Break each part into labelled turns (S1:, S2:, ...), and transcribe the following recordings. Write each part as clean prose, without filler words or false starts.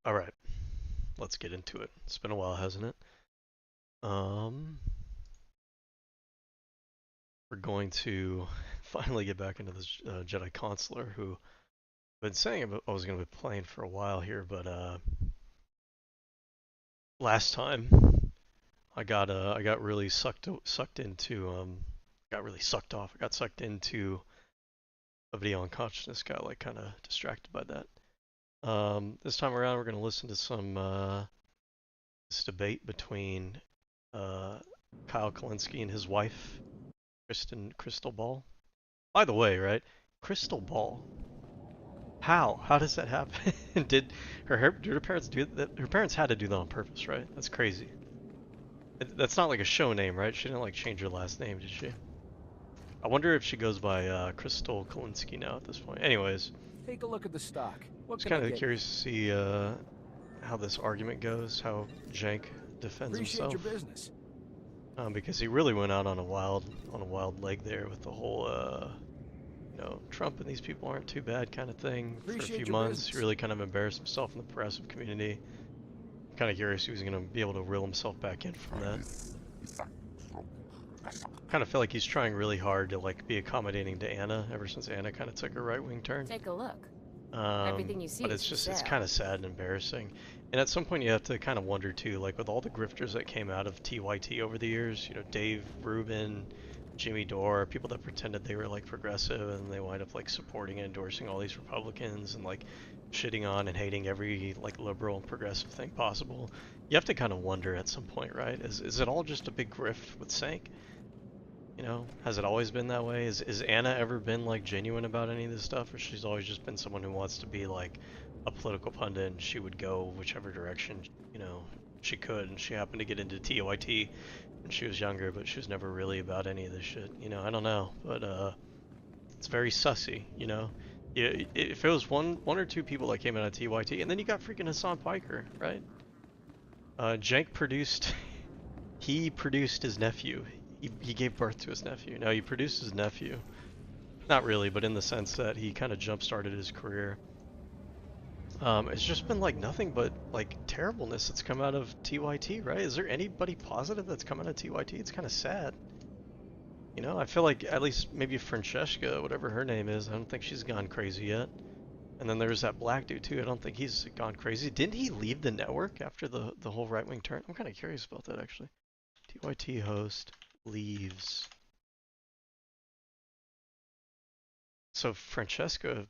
S1: Alright, let's get into it. It's been a while, hasn't it? Um, we're going to finally get back into this Jedi Consular, who I've been saying I was going to be playing for a while here, but last time I got really sucked into got really sucked off. I got sucked into a video on consciousness, got like kind of distracted by that. This time around, we're going to listen to some this debate between uh, Kyle Kalinske and his wife, Crystal Ball. By the way, right? Crystal Ball. How? How does that happen? Did her parents do that? Her parents had to do that on purpose, right? That's crazy. That's not like a show name, right? She didn't like change her last name, did she? I wonder if she goes by Crystal Kalinske now at this point. Anyways,
S2: Take a look at the stock. What
S1: just
S2: can I
S1: kind of
S2: get you?
S1: curious to see how this argument goes, how Jank defends
S2: Appreciate your
S1: himself,
S2: business.
S1: because he really went out on a wild leg there with the whole Trump and these people aren't too bad kind of thing for a few
S2: Appreciate your
S1: months. He
S2: business.
S1: really kind of embarrassed himself in the progressive community. Kind of curious he was going to be able to reel himself back in from that. Kind of feel like he's trying really hard to like be accommodating to Anna ever since Anna kind of took a right-wing turn.
S3: Take a look. Everything you see
S1: But
S3: is for
S1: it's
S3: sale.
S1: kind of sad and embarrassing. And at some point you have to kind of wonder too, like with all the grifters that came out of TYT over the years, Dave Rubin, Jimmy Dore, people that pretended they were like progressive and they wind up like supporting and endorsing all these Republicans and like shitting on and hating every like liberal and progressive thing possible. You have to kind of wonder at some point, right? Is it all just a big grift with Sank? Has it always been that way? Is Anna ever been like genuine about any of this stuff, or she's always just been someone who wants to be like a political pundit and she would go whichever direction, she could, and she happened to get into TOIT when she was younger, but she was never really about any of this shit. I don't know, but it's very sussy. Yeah, if it was one or two people that came out of TYT, and then you got freaking Hassan Piker, right? Jank produced he produced his nephew. He gave birth to his nephew. No, he produced his nephew. Not really, but in the sense that he kind of jump-started his career. It's just been like nothing but like terribleness that's come out of TYT, right? Is there anybody positive that's come out of TYT? It's kind of sad. I feel like at least maybe Francesca, whatever her name is, I don't think she's gone crazy yet. And then there's that black dude too. I don't think he's gone crazy. Didn't he leave the network after the whole right-wing turn? I'm kind of curious about that actually. TYT host leaves. So Francesca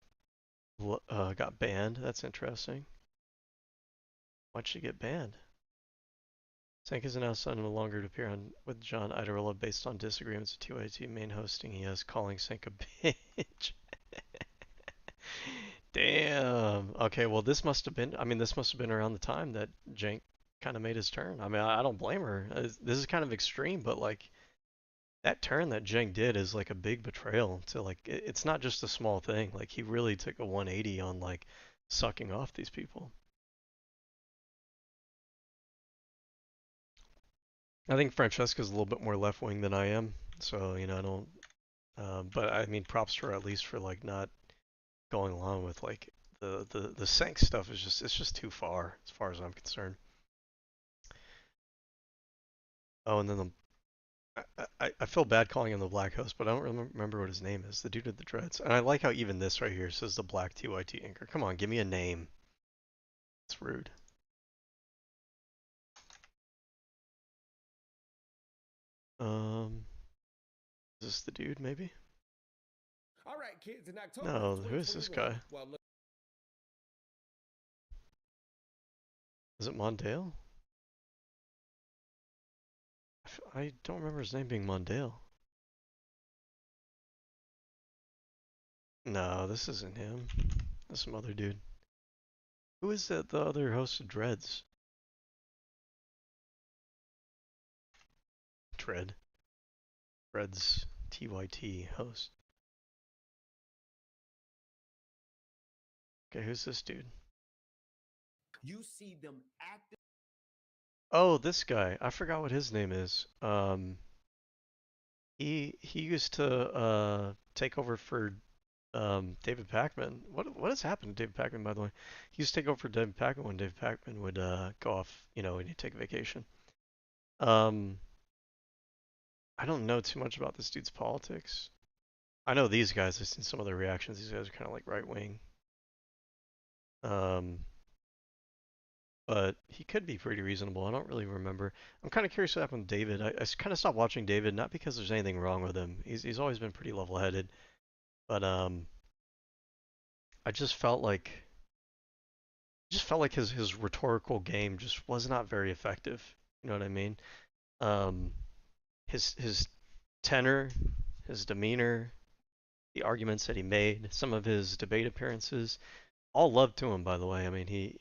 S1: got banned. That's interesting. Why'd she get banned? Sank is announced no longer to appear on with John Idarola based on disagreements with TYT main hosting. He has calling Sank a bitch. Damn. Okay, well this must have been. I mean, this must have been around the time that Jank kind of made his turn. I mean, I don't blame her. This is kind of extreme, but like that turn that Jank did is like a big betrayal to like it's not just a small thing. Like he really took a 180 on like sucking off these people. I think Francesca's a little bit more left wing than I am, so I don't. But I mean, props to her at least for like not going along with like the Sank stuff is just it's just too far as far as I'm concerned. Oh, and then I feel bad calling him the black host, but I don't remember what his name is. The dude with the dreads. And I like how even this right here says the black TYT anchor. Come on, give me a name. It's rude. Is this the dude maybe?
S2: All right, kids, in October
S1: No,
S2: of
S1: who is this
S2: 2021,
S1: guy?
S2: while
S1: Is it Mondale? I don't remember his name being Mondale. No, this isn't him. That's some other dude. Who is that? The other host of Dreads? Dreads TYT host. Okay, who's this dude?
S2: you see them acting.
S1: Oh, this guy. I forgot what his name is. He used to take over for David Pakman. What has happened to David Pakman, by the way? He used to take over for David Pakman when David Pakman would go off, when he'd take a vacation. Um, I don't know too much about this dude's politics. I know these guys. I've seen some of their reactions. These guys are kind of like right wing. Um, but he could be pretty reasonable. I don't really remember. I'm kind of curious what happened with David. I kind of stopped watching David, not because there's anything wrong with him. He's always been pretty level-headed, but I just felt like his rhetorical game just was not very effective. You know what I mean? Um, his tenor, his demeanor, the arguments that he made, some of his debate appearances, all love to him, by the way. I mean,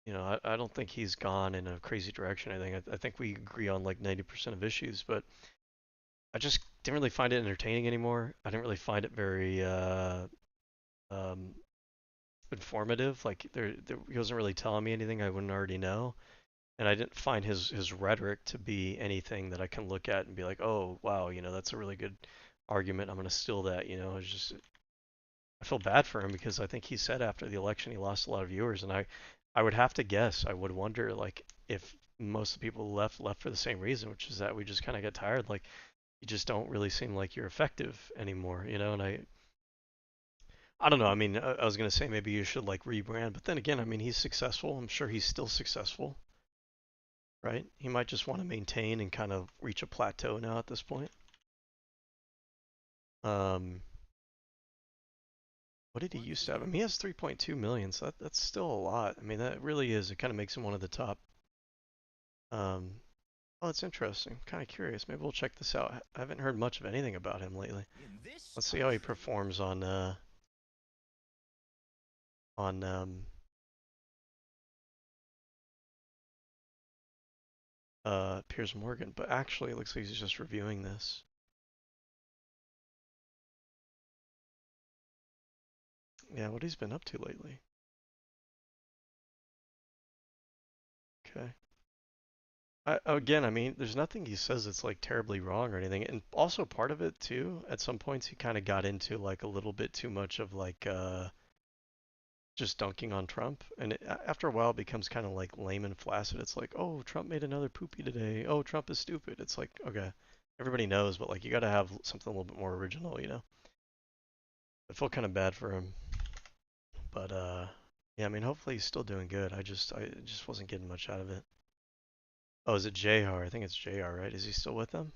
S1: I don't think he's gone in a crazy direction. I think we agree on like 90% of issues, but I just didn't really find it entertaining anymore. I didn't really find it very um, informative. Like he wasn't really telling me anything I wouldn't already know, and I didn't find his rhetoric to be anything that I can look at and be like, oh wow, that's a really good argument. I'm gonna steal that. It's just I feel bad for him because I think he said after the election he lost a lot of viewers, and I would have to guess. I would wonder like if most of the people left for the same reason, which is that we just kind of get tired. Like you just don't really seem like you're effective anymore, And I don't know. I mean, I was gonna say maybe you should like rebrand, but then again, I mean, he's successful. I'm sure he's still successful, right? He might just want to maintain and kind of reach a plateau now at this point. What did he used to have? I mean, he has 3.2 million, so that's still a lot. I mean, that really is. It kind of makes him one of the top. Oh, it's interesting. I'm kind of curious. Maybe we'll check this out. I haven't heard much of anything about him lately. Let's see how he performs on Piers Morgan. But actually, it looks like he's just reviewing this. Yeah, what he's been up to lately. Okay. Again, I mean, there's nothing he says that's like terribly wrong or anything. And also part of it too, at some points he kind of got into like a little bit too much of like just dunking on Trump. And after a while it becomes kind of like lame and flaccid. It's like, "Oh, Trump made another poopy today. Oh, Trump is stupid." It's like, okay, everybody knows, but like you got to have something a little bit more original. I feel kind of bad for him. But yeah, I mean, hopefully he's still doing good. I just wasn't getting much out of it. Oh, is it JR? I think it's JR, right? Is he still with them?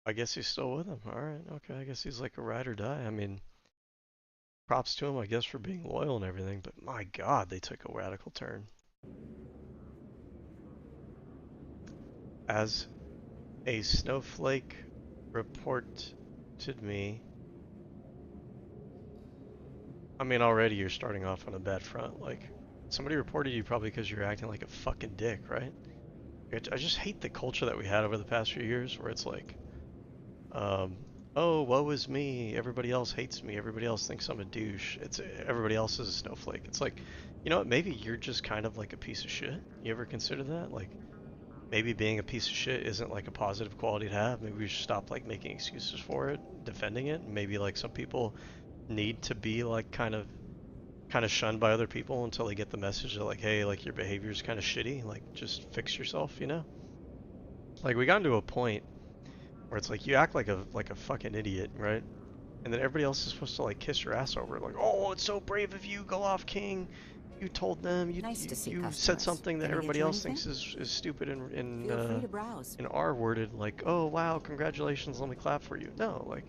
S1: I guess he's still with them. All right, okay. I guess he's like a ride or die. I mean, props to him, I guess, for being loyal and everything. But my God, they took a radical turn. As a snowflake reported me, I mean, already you're starting off on a bad front. Like, somebody reported you probably because you're acting like a fucking dick, right? I just hate the culture that we had over the past few years where it's like, Um, oh, woe is me. Everybody else hates me. Everybody else thinks I'm a douche. Everybody else is a snowflake. It's like, you know what? Maybe you're just kind of like a piece of shit. You ever consider that? Like, maybe being a piece of shit isn't like a positive quality to have. Maybe we should stop like making excuses for it, defending it. Maybe like some people need to be like kind of shunned by other people until they get the message that like, hey, like your behavior is kind of shitty. Like, just fix yourself. Like we got into a point where it's like you act like a fucking idiot, right? And then everybody else is supposed to like kiss your ass over it, like, oh, it's so brave of you, go off, king. You told them, you
S3: Nice
S1: you,
S3: to see
S1: you said
S3: customers.
S1: something that
S3: Can I get
S1: everybody
S3: you
S1: else
S3: anything?
S1: thinks is stupid
S3: Feel free to browse.
S1: in R worded, like, oh wow, congratulations, let me clap for you. No, like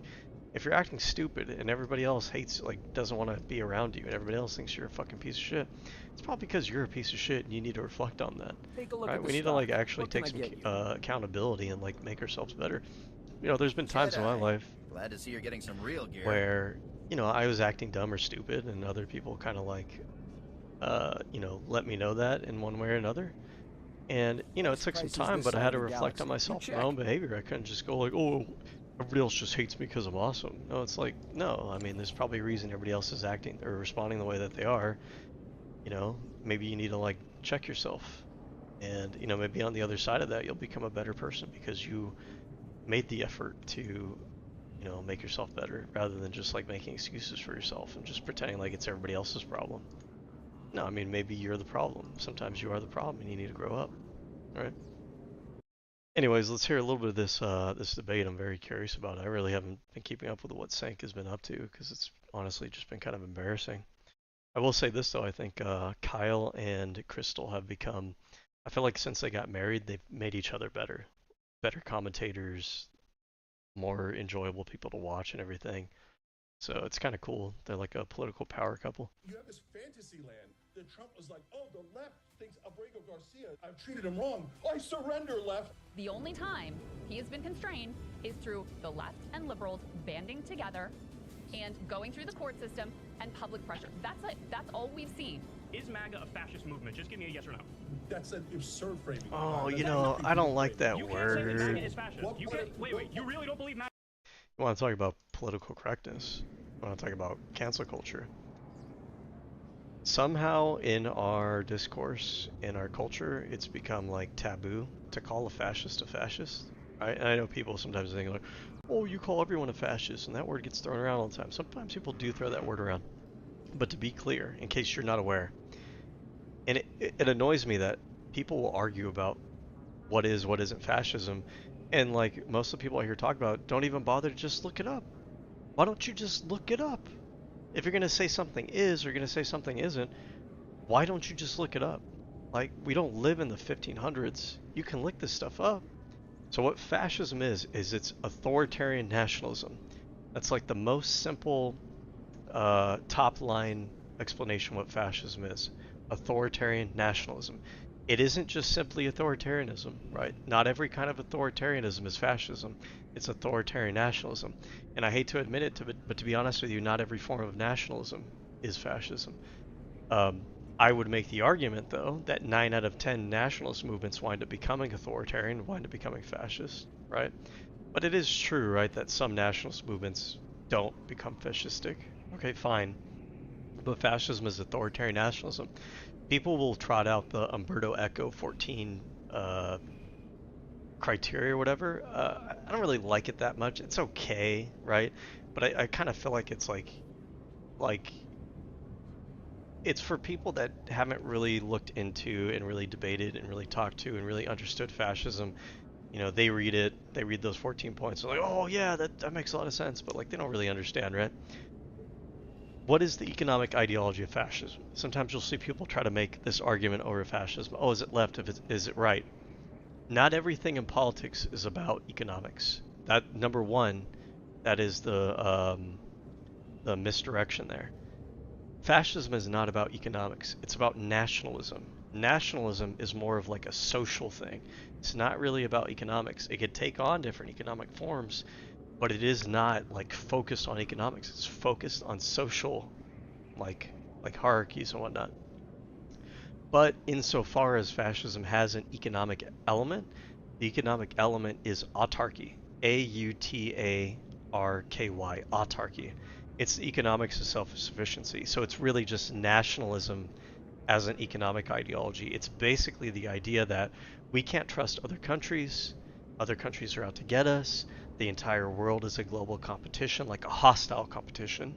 S1: if you're acting stupid and everybody else hates, like, doesn't want to be around you and everybody else thinks you're a fucking piece of shit, it's probably because you're a piece of shit and you need to reflect on that.
S2: Take a look
S1: Right?
S2: at the
S1: We need to
S2: stock.
S1: like actually
S2: What can
S1: take
S2: I
S1: some
S2: get you?
S1: accountability and like make ourselves better. There's been times in my
S4: Jedi.
S1: life
S4: Glad to see you're getting some real gear.
S1: where, I was acting dumb or stupid and other people kind of like, let me know that in one way or another. And, it took some
S2: Prices
S1: time,
S2: this
S1: but I
S2: side
S1: had
S2: of
S1: to
S2: the
S1: reflect on
S2: galaxy. You
S1: myself and my
S2: check.
S1: own behavior. I couldn't just go like, oh, everybody else just hates me because I'm awesome. No, it's like, no, I mean, there's probably a reason everybody else is acting or responding the way that they are. Maybe you need to like check yourself. And, maybe on the other side of that, you'll become a better person because you made the effort to, you know, make yourself better rather than just like making excuses for yourself and just pretending like it's everybody else's problem. No, I mean, maybe you're the problem. Sometimes you are the problem and you need to grow up, right? Anyways, let's hear a little bit of this debate. I'm very curious about it. I really haven't been keeping up with what Sank has been up to because it's honestly just been kind of embarrassing. I will say this though, I think Kyle and Crystal have become, I feel like since they got married, they've made each other better. Better commentators, more enjoyable people to watch and everything. So it's kind of cool. They're like a political power couple.
S5: You have this fantasy land that Trump was like, oh, the left thinks Abrego Garcia, I've treated him wrong. I surrender, left.
S6: The only time he has been constrained is through the left and liberals banding together and going through the court system and public pressure. That's it. That's all we've seen.
S7: Is MAGA a fascist movement? Just give me a yes or no.
S5: That's an absurd framing.
S1: Oh, you know, I don't like that
S7: You can't say that MAGA
S1: word.
S7: is fascist. You can't, wait, you really don't believe MAGA?
S1: You want to talk about political correctness? You want to talk about cancel culture? Somehow in our discourse, in our culture, it's become like taboo to call a fascist, right? And I know people sometimes think like, oh, you call everyone a fascist, and that word gets thrown around all the time. Sometimes people do throw that word around. But to be clear, in case you're not aware, and it annoys me that people will argue about what is, what isn't fascism, and like most of the people I hear talk about don't even bother to just look it up. Why don't you just look it up? If you're going to say something is or you're going to say something isn't, why don't you just look it up? Like, we don't live in the 1500s. You can look this stuff up. So what fascism is it's authoritarian nationalism. That's like the most simple top line explanation what fascism is. Authoritarian nationalism. It isn't just simply authoritarianism, right? Not every kind of authoritarianism is fascism. It's authoritarian nationalism. And I hate to admit it, but to be honest with you, not every form of nationalism is fascism. I would make the argument, though, that 9 out of 10 nationalist movements wind up becoming authoritarian, wind up becoming fascist, right? But it is true, right, that some nationalist movements don't become fascistic. Okay, fine. But fascism is authoritarian nationalism. People will trot out the Umberto Eco 14 criteria or whatever. I don't really like it that much. It's okay, right? But I kind of feel like it's like it's for people that haven't really looked into and really debated and really talked to and really understood fascism. You know, they read it, they read those 14 points, they're like, oh yeah, that makes a lot of sense, but like they don't really understand, right? What is the economic ideology of fascism? Sometimes you'll see people try to make this argument over fascism. Oh, is it left? Is it right? Not everything in politics is about economics. That, number one, that is the misdirection there. Fascism is not about economics. It's about nationalism. Nationalism is more of like a social thing. It's not really about economics. It could take on different economic forms, but it is not like focused on economics. It's focused on social, like hierarchies and whatnot. But insofar as fascism has an economic element, the economic element is autarky. Autarky. Autarky. It's the economics of self-sufficiency. So it's really just nationalism as an economic ideology. It's basically the idea that we can't trust other countries are out to get us, the entire world is a global competition, like a hostile competition.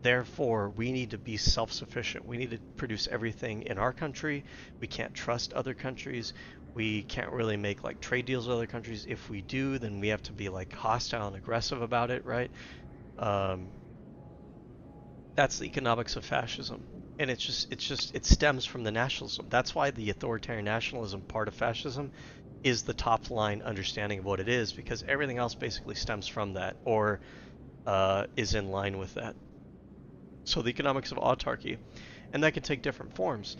S1: Therefore, we need to be self-sufficient. We need to produce everything in our country. We can't trust other countries. We can't really make like trade deals with other countries. If we do, then we have to be like hostile and aggressive about it, right? That's the economics of fascism. And it stems from the nationalism. That's why the authoritarian nationalism part of fascism is the top line understanding of what it is, because everything else basically stems from that or is in line with that. So the economics of autarky, and that can take different forms.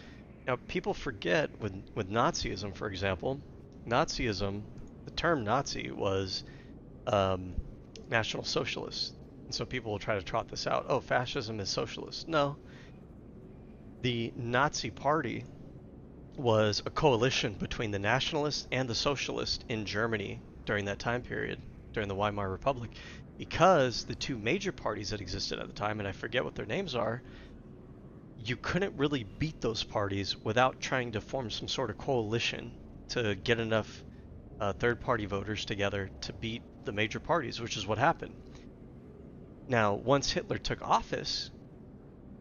S1: Now, people forget with Nazism, for example, Nazism, the term Nazi was National Socialist. And so people will try to trot this out. Oh, fascism is socialist. No. The Nazi Party was a coalition between the nationalists and the socialists in Germany during that time period, during the Weimar Republic, because the two major parties that existed at the time, and I forget what their names are, you couldn't really beat those parties without trying to form some sort of coalition to get enough third-party voters together to beat the major parties, which is what happened. Now, once Hitler took office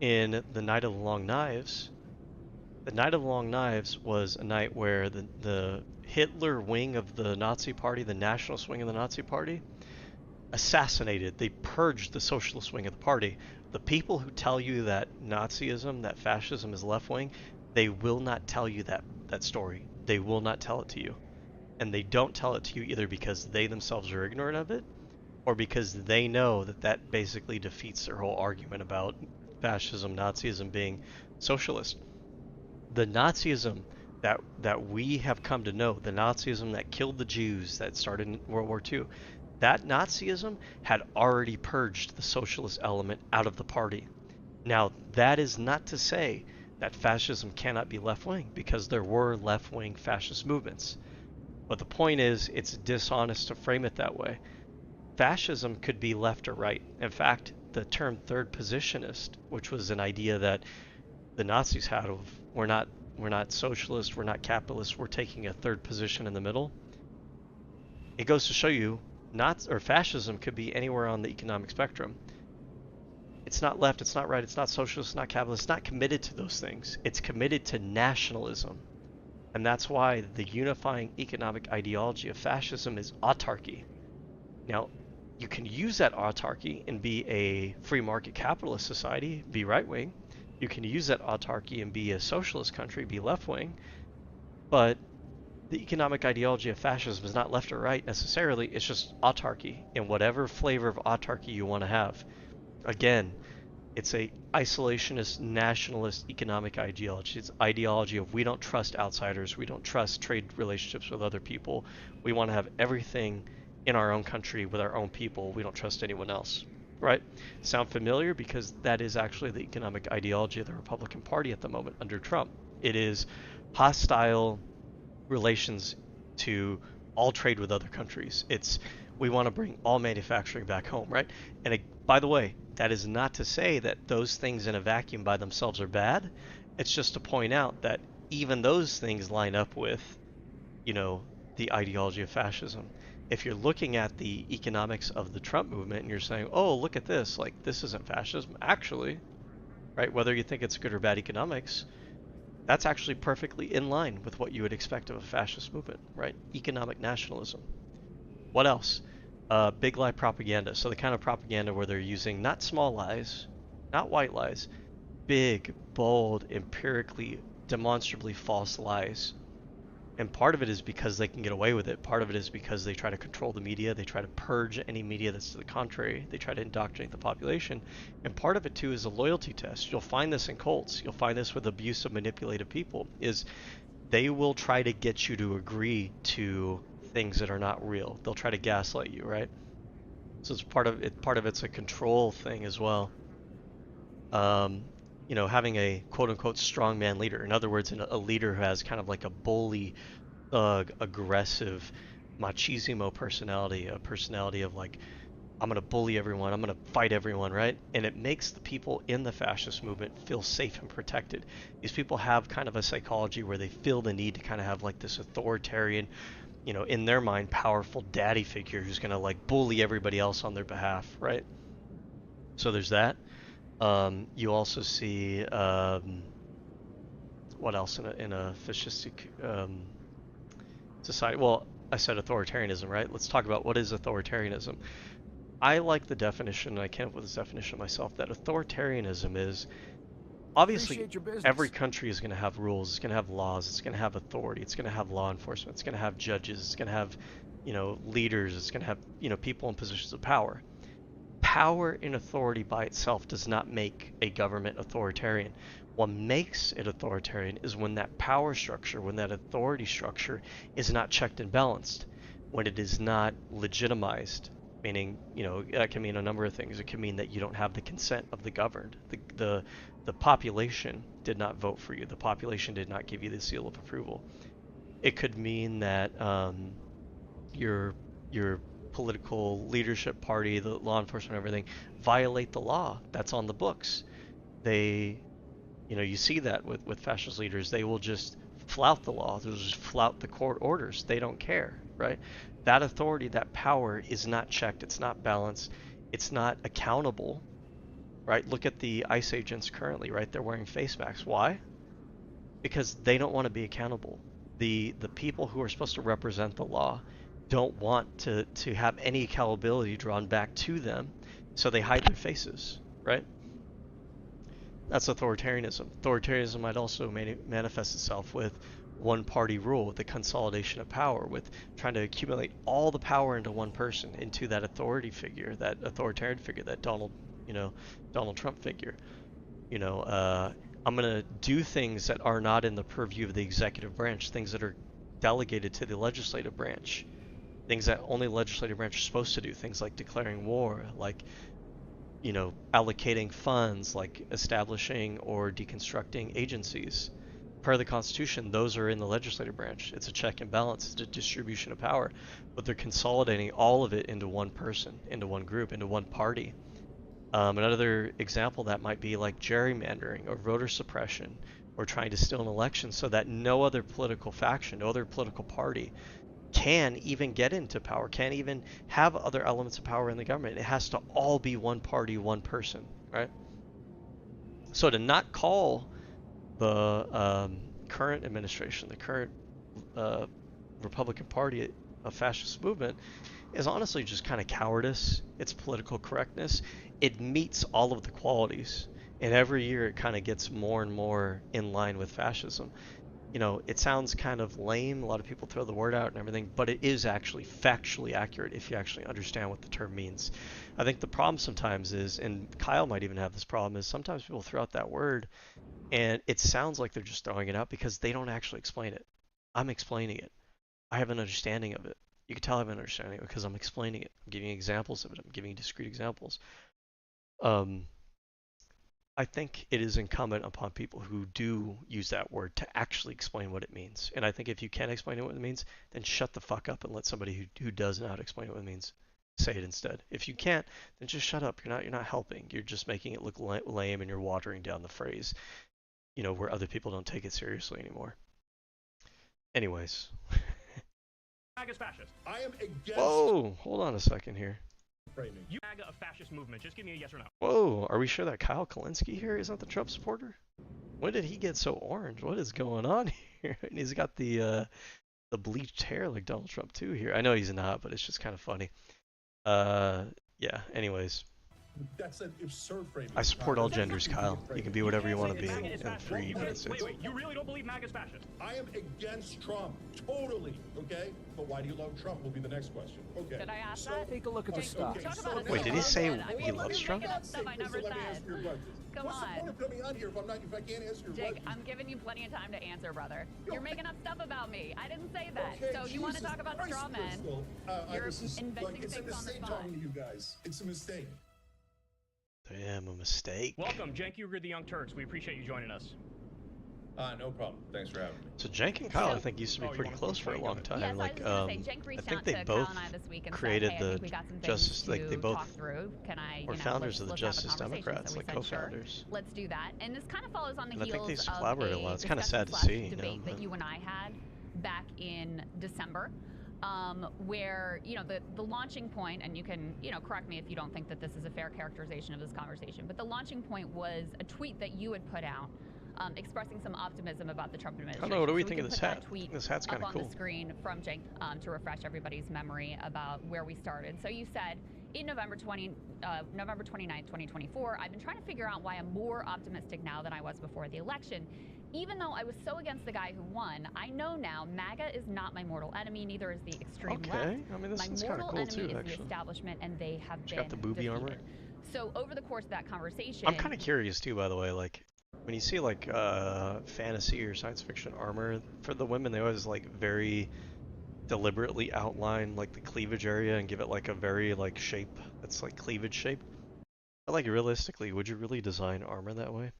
S1: in the Night of the Long Knives, the Night of the Long Knives was a night where the Hitler wing of the Nazi Party, the nationalist wing of the Nazi Party, assassinated, they purged the socialist wing of the party. The people who tell you that Nazism, that fascism is left wing, they will not tell you that story. They will not tell it to you. And they don't tell it to you either because they themselves are ignorant of it, or because they know that basically defeats their whole argument about fascism, Nazism being socialist. The Nazism that we have come to know, the Nazism that killed the Jews, that started in World War II, that Nazism had already purged the socialist element out of the party. Now, that is not to say that fascism cannot be left-wing, because there were left-wing fascist movements. But the point is, it's dishonest to frame it that way. Fascism could be left or right. In fact, the term third positionist, which was an idea that the Nazis had of we're not socialist, we're not capitalist, we're taking a third position in the middle. It goes to show you fascism could be anywhere on the economic spectrum. It's not left, it's not right, it's not socialist, it's not capitalist, it's not committed to those things. It's committed to nationalism. And that's why the unifying economic ideology of fascism is autarky. Now, you can use that autarky and be a free market capitalist society, be right-wing. You can use that autarky and be a socialist country, be left-wing. But the economic ideology of fascism is not left or right necessarily, it's just autarky, in whatever flavor of autarky you want to have. Again, it's a isolationist, nationalist economic ideology. It's ideology of we don't trust outsiders, we don't trust trade relationships with other people. We want to have everything in our own country with our own people. We don't trust anyone else, right? Sound familiar? Because that is actually the economic ideology of the Republican Party at the moment under Trump. It is hostile relations to all trade with other countries. It's we want to bring all manufacturing back home, right? And by the way, that is not to say that those things in a vacuum by themselves are bad. It's just to point out that even those things line up with, the ideology of fascism. If you're looking at the economics of the Trump movement and you're saying, oh, look at this, like this isn't fascism, actually, right? Whether you think it's good or bad economics, that's actually perfectly in line with what you would expect of a fascist movement, right? Economic nationalism. What else? Big lie propaganda. So the kind of propaganda where they're using not small lies, not white lies, big, bold, empirically, demonstrably false lies. And part of it is because they can get away with it. Part of it is because they try to control the media. They try to purge any media that's to the contrary. They try to indoctrinate the population. And part of it, too, is a loyalty test. You'll find this in cults. You'll find this with abusive, manipulative people, is they will try to get you to agree to things that are not real. They'll try to gaslight you, right? So it's part of it's a control thing as well. Having a quote-unquote strongman leader. In other words, a leader who has kind of like a bully, thug, aggressive, machismo personality, a personality of like, I'm going to bully everyone, I'm going to fight everyone, right? And it makes the people in the fascist movement feel safe and protected. These people have kind of a psychology where they feel the need to kind of have like this authoritarian, in their mind, powerful daddy figure who's going to like bully everybody else on their behalf, right? So there's that. You also see what else in a fascistic society? Well, I said authoritarianism, right? Let's talk about what is authoritarianism. I like the definition, and I came up with this definition myself, that authoritarianism is obviously every country is going to have rules, it's going to have laws, it's going to have authority, it's going to have law enforcement, it's going to have judges, it's going to have leaders, it's going to have people in positions of power. Power and authority by itself does not make a government authoritarian. What makes it authoritarian is when that power structure, when that authority structure is not checked and balanced, when it is not legitimized, meaning, that can mean a number of things. It can mean that you don't have the consent of the governed. The population did not vote for you. The population did not give you the seal of approval. It could mean that your political leadership party, the law enforcement, everything, violate the law that's on the books. They, you see that with fascist leaders. They will just flout the law. They'll just flout the court orders. They don't care, right? that authority, that power is not checked, it's not balanced, it's not accountable, right? Look at the ICE agents currently, right? They're wearing face masks. Why? Because they don't want to be accountable. The people who are supposed to represent the law don't want to have any accountability drawn back to them, so they hide their faces, right? That's authoritarianism. Authoritarianism might also manifest itself with one-party rule, with the consolidation of power, with trying to accumulate all the power into one person, into that authority figure, that authoritarian figure, that Donald Trump figure. I'm going to do things that are not in the purview of the executive branch, things that are delegated to the legislative branch, things that only the legislative branch is supposed to do, things like declaring war, like allocating funds, like establishing or deconstructing agencies. Per the Constitution, those are in the legislative branch. It's a check and balance, it's a distribution of power, but they're consolidating all of it into one person, into one group, into one party. Another example that might be like gerrymandering or voter suppression, or trying to steal an election so that no other political faction, no other political party can even get into power, can't even have other elements of power in the government. It has to all be one party, one person, right? So to not call the current administration, the current Republican Party a fascist movement is honestly just kind of cowardice. It's political correctness. It meets all of the qualities, and every year it kind of gets more and more in line with fascism. It sounds kind of lame. A lot of people throw the word out and everything, but it is actually factually accurate if you actually understand what the term means. I think the problem sometimes is, and Kyle might even have this problem, is sometimes people throw out that word and it sounds like they're just throwing it out because they don't actually explain it. I'm explaining it. I have an understanding of it. You can tell I have an understanding of it because I'm explaining it. I'm giving you examples of it. I'm giving you discrete examples. I think it is incumbent upon people who do use that word to actually explain what it means. And I think if you can't explain what it means, then shut the fuck up and let somebody who does know how to explain what it means say it instead. If you can't, then just shut up. You're not helping. You're just making it look lame, and you're watering down the phrase, where other people don't take it seriously anymore. Anyways.
S7: MAGA's fascist.
S5: I am against
S1: Whoa, hold on a second here.
S5: framing.
S7: You MAGA a fascist movement. Just give me a yes or no.
S1: Whoa, are we sure that Kyle Kalinske here isn't the Trump supporter? When did he get so orange? What is going on here? And he's got the bleached hair like Donald Trump too here. I know he's not, but it's just kind of funny. Yeah, anyways.
S5: That's an absurd framing.
S1: I support all genders, Kyle. You can be whatever you want to be and free, but it's...
S7: Wait, you really don't believe MAGA's fascist?
S5: I am against Trump, totally, okay? But why do you love Trump will be the next question. Okay.
S6: Did I ask that?
S2: Take a look at the
S6: Jake,
S2: stock.
S6: talk about a
S1: Wait, did he say
S6: I mean,
S1: he loves
S6: you're
S1: Trump?
S6: making up stuff I never
S5: Let me
S6: said.
S5: answer your question.
S6: Come
S5: What's the
S6: on.
S5: point of coming on here if I can't answer your
S6: Jake,
S5: question?
S6: I'm giving you plenty of time to answer, brother.
S5: Yo,
S6: You're making up stuff about me. I didn't say that.
S5: Okay,
S6: so you want to
S5: Jesus
S6: talk about
S5: Christ,
S6: straw men?
S5: Crystal.
S6: You're
S5: this is,
S6: inventing
S5: it's a
S6: things on the
S5: mistake
S6: spot.
S5: talking to you guys. It's a mistake.
S1: Damn, a mistake.
S7: Welcome, Cenk Uygur the Young Turks. We appreciate you joining us.
S5: No problem. Thanks for having me.
S1: So Cenk and Kyle, I think, used to be
S7: Oh, you
S1: pretty
S7: wanna
S1: close for a
S7: complain
S1: long
S7: about
S1: time.
S6: Yes,
S1: Like,
S6: I was gonna say, Cenk reached
S1: I think
S6: out
S1: they
S6: to
S1: both
S6: Kyle and I this week and
S1: created
S6: said, hey, I
S1: the
S6: think we got some things
S1: Justice,
S6: to
S1: like they both
S6: talk through. Can I,
S1: were founders of the
S6: let's have a
S1: Justice
S6: conversation.
S1: Democrats,
S6: So we
S1: like
S6: said, sure,
S1: co-founders.
S6: let's do that. And this kind of follows on the
S1: And I think
S6: heels
S1: they
S6: of
S1: collaborated a lot. It's kind of sad to
S6: discussion
S1: see,
S6: slash debate that
S1: but...
S6: you and I had back in December. Where, the launching point, and you can, correct me if you don't think that this is a fair characterization of this conversation, but the launching point was a tweet that you had put out expressing some optimism about the Trump administration.
S1: I don't know, what do we
S6: So
S1: think of
S6: can
S1: this
S6: put that
S1: hat?
S6: tweet
S1: This hat's kind of
S6: up
S1: cool.
S6: on the screen from Cenk to refresh everybody's memory about where we started. So you said, in November 29th, 2024, I've been trying to figure out why I'm more optimistic now than I was before the election. Even though I was so against the guy who won, I know now MAGA is not my mortal enemy, neither is the extreme left.
S1: Okay, I mean, this is kind of
S6: My
S1: cool
S6: mortal enemy
S1: too,
S6: is the
S1: actually.
S6: establishment, and they have
S1: She's
S6: been
S1: got the booby
S6: defeated.
S1: armor.
S6: So over the course of that conversation,
S1: I'm kind of curious too, by the way, like, when you see like fantasy or science fiction armor, for the women, they always like very deliberately outline like the cleavage area and give it like a very like shape that's like cleavage shape. But like realistically, would you really design armor that way?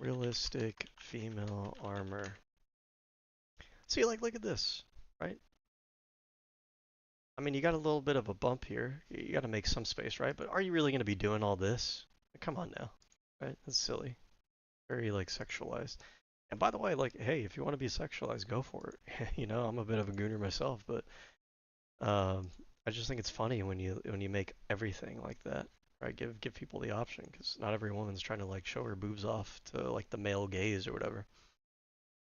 S1: Realistic female armor. See, like, look at this, right? I mean, you got a little bit of a bump here. You got to make some space, right? But are you really going to be doing all this? Come on now, right? That's silly. Very, like, sexualized. And by the way, like, hey, if you want to be sexualized, go for it. I'm a bit of a gooner myself, but I just think it's funny when you make everything like that, right? Give people the option, because not every woman's trying to like show her boobs off to like the male gaze or whatever.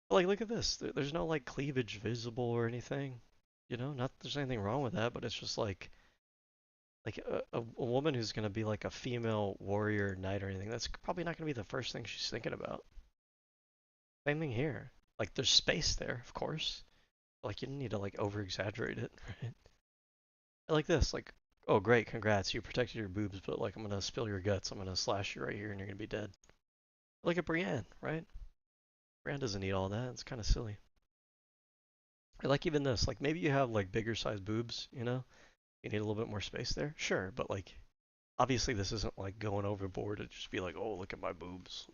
S1: But, like, look at this. There's no like cleavage visible or anything. You know, not there's anything wrong with that, but it's just like a woman who's gonna be like a female warrior knight or anything. That's probably not gonna be the first thing she's thinking about. Same thing here. Like, there's space there, of course. Like, you don't need to like over exaggerate it, right? Like this, like, oh great, congrats, you protected your boobs, but like I'm gonna spill your guts, I'm gonna slash you right here, and you're gonna be dead. Look at Brienne, right? Brienne doesn't need all that. It's kind of silly. Or like even this, like maybe you have like bigger size boobs, you know? You need a little bit more space there, sure, but like obviously this isn't like going overboard to just be like, oh look at my boobs.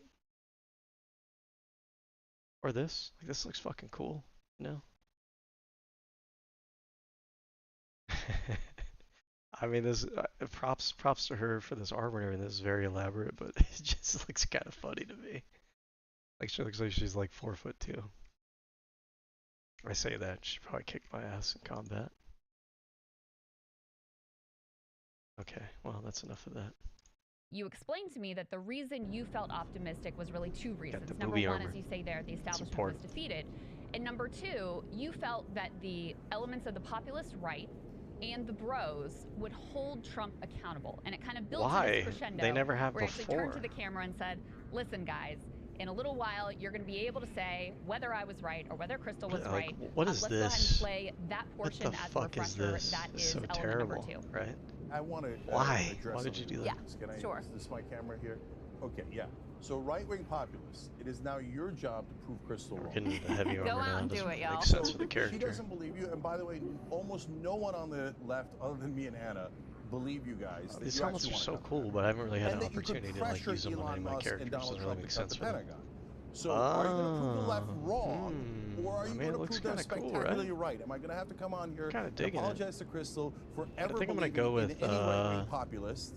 S1: Or this, like this looks fucking cool, you know? I mean, this props to her for this armor and everything. This is very elaborate, but it just looks kind of funny to me. Like she looks like she's like 4'2". I say that she probably kicked my ass in combat. Okay, well that's enough of that.
S6: You explained to me that the reason you felt optimistic was really two reasons.
S1: the
S6: Number
S1: booby
S6: one,
S1: armor.
S6: as you say there, the establishment
S1: Support.
S6: was defeated. And number two, you felt that the elements of the populist right and the bros would hold Trump accountable. And it kind of built to this crescendo.
S1: They never have
S6: where he actually
S1: before.
S6: turned to the camera and said, listen guys, in a little while you're going to be able to say whether I was right or whether Crystal was
S1: Like,
S6: right.
S1: what is
S6: let's go ahead
S1: this?
S6: and play that portion
S1: What the
S6: as a
S1: fuck is
S6: refresher.
S1: this?
S6: That
S1: It's
S6: is
S1: so
S6: element
S1: terrible,
S6: number 2.
S1: right?
S8: I want to
S1: Why?
S8: address
S1: Why would you
S8: something.
S1: do that?
S6: Yeah,
S8: Can I,
S6: sure.
S8: Is this my camera here? Okay, yeah. So right-wing populists, it is now your job to prove Crystal
S1: We're
S8: wrong.
S1: getting into heavy
S6: Go
S1: armor
S6: out
S1: now.
S6: and do
S1: Doesn't
S6: it, y'all.
S1: make sense
S8: So
S1: for the
S8: She
S1: character.
S8: doesn't believe you, and by the way, almost no one on the left, other than me and Anna, believe you guys. that
S1: These
S8: you
S1: helmets
S8: actually
S1: are
S8: wanna
S1: so
S8: come
S1: cool,
S8: back.
S1: but I haven't really had
S8: And
S1: an
S8: that you could
S1: opportunity to like
S8: pressure
S1: use them on any of
S8: Elon
S1: my
S8: Musk
S1: characters.
S8: and
S1: Doesn't
S8: Donald
S1: really
S8: Trump
S1: make
S8: to cut
S1: sense
S8: the
S1: for them.
S8: Pentagon. So are you going to prove the left wrong, or are you
S1: I mean,
S8: going
S1: it
S8: to
S1: looks
S8: prove them
S1: kinda cool,
S8: spectacularly right? Am I going to have to come on here
S1: Kinda
S8: and
S1: digging it.
S8: apologize to Crystal for ever
S1: think I'm gonna
S8: believing
S1: go
S8: in
S1: with,
S8: any right-wing populist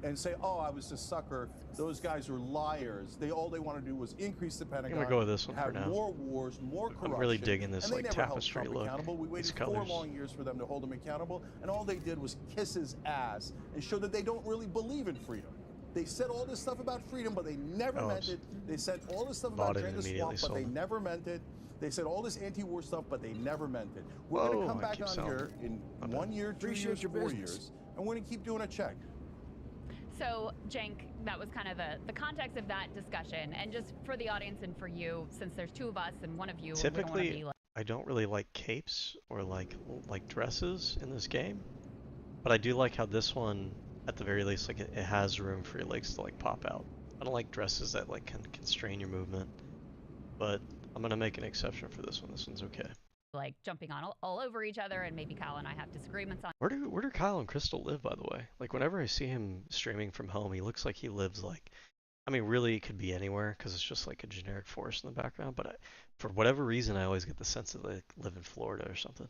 S8: and say, oh, I was a sucker. Those guys are liars. All they want to do was increase the Pentagon.
S1: go with this one
S8: have
S1: for now.
S8: more wars, more corruption.
S1: I'm really digging this
S8: and they
S1: like
S8: never held
S1: tapestry
S8: Trump
S1: look.
S8: accountable. We
S1: These
S8: waited 4
S1: colors.
S8: long years for them to hold him accountable, and all they did was kiss his ass and show that they don't really believe in freedom. They said all this stuff about freedom, but they never meant it. They said all this stuff about
S1: Bought it
S8: drain the
S1: and
S8: swamp,
S1: immediately
S8: but they
S1: sold it.
S8: never meant it. They said all this anti-war stuff, but they never meant it. We're going
S1: Whoa,
S8: to come
S1: I
S8: back
S1: keep
S8: on
S1: selling.
S8: here in
S1: My bad.
S8: 1 year, 2
S2: Appreciate
S8: years,
S2: your
S8: 4
S2: business.
S8: years, and we're going to keep doing a check.
S6: So, Cenk, that was kind of the context of that discussion. And just for the audience and for you, since there's 2 of us and one of you, and we don't want to
S1: Typically,
S6: be like,
S1: I don't really like capes or like dresses in this game, but I do like how this one, at the very least, like it has room for your legs to like pop out. I don't like dresses that like can constrain your movement, but I'm gonna make an exception for this one. This one's okay.
S6: jumping on all over each other, and maybe Kyle and I have disagreements on.
S1: Where do Kyle and Crystal live, by the way? Like whenever I see him streaming from home, he looks like he lives like, I mean, really, it could be anywhere because it's just like a generic forest in the background. But for whatever reason, I always get the sense that they live in Florida or something.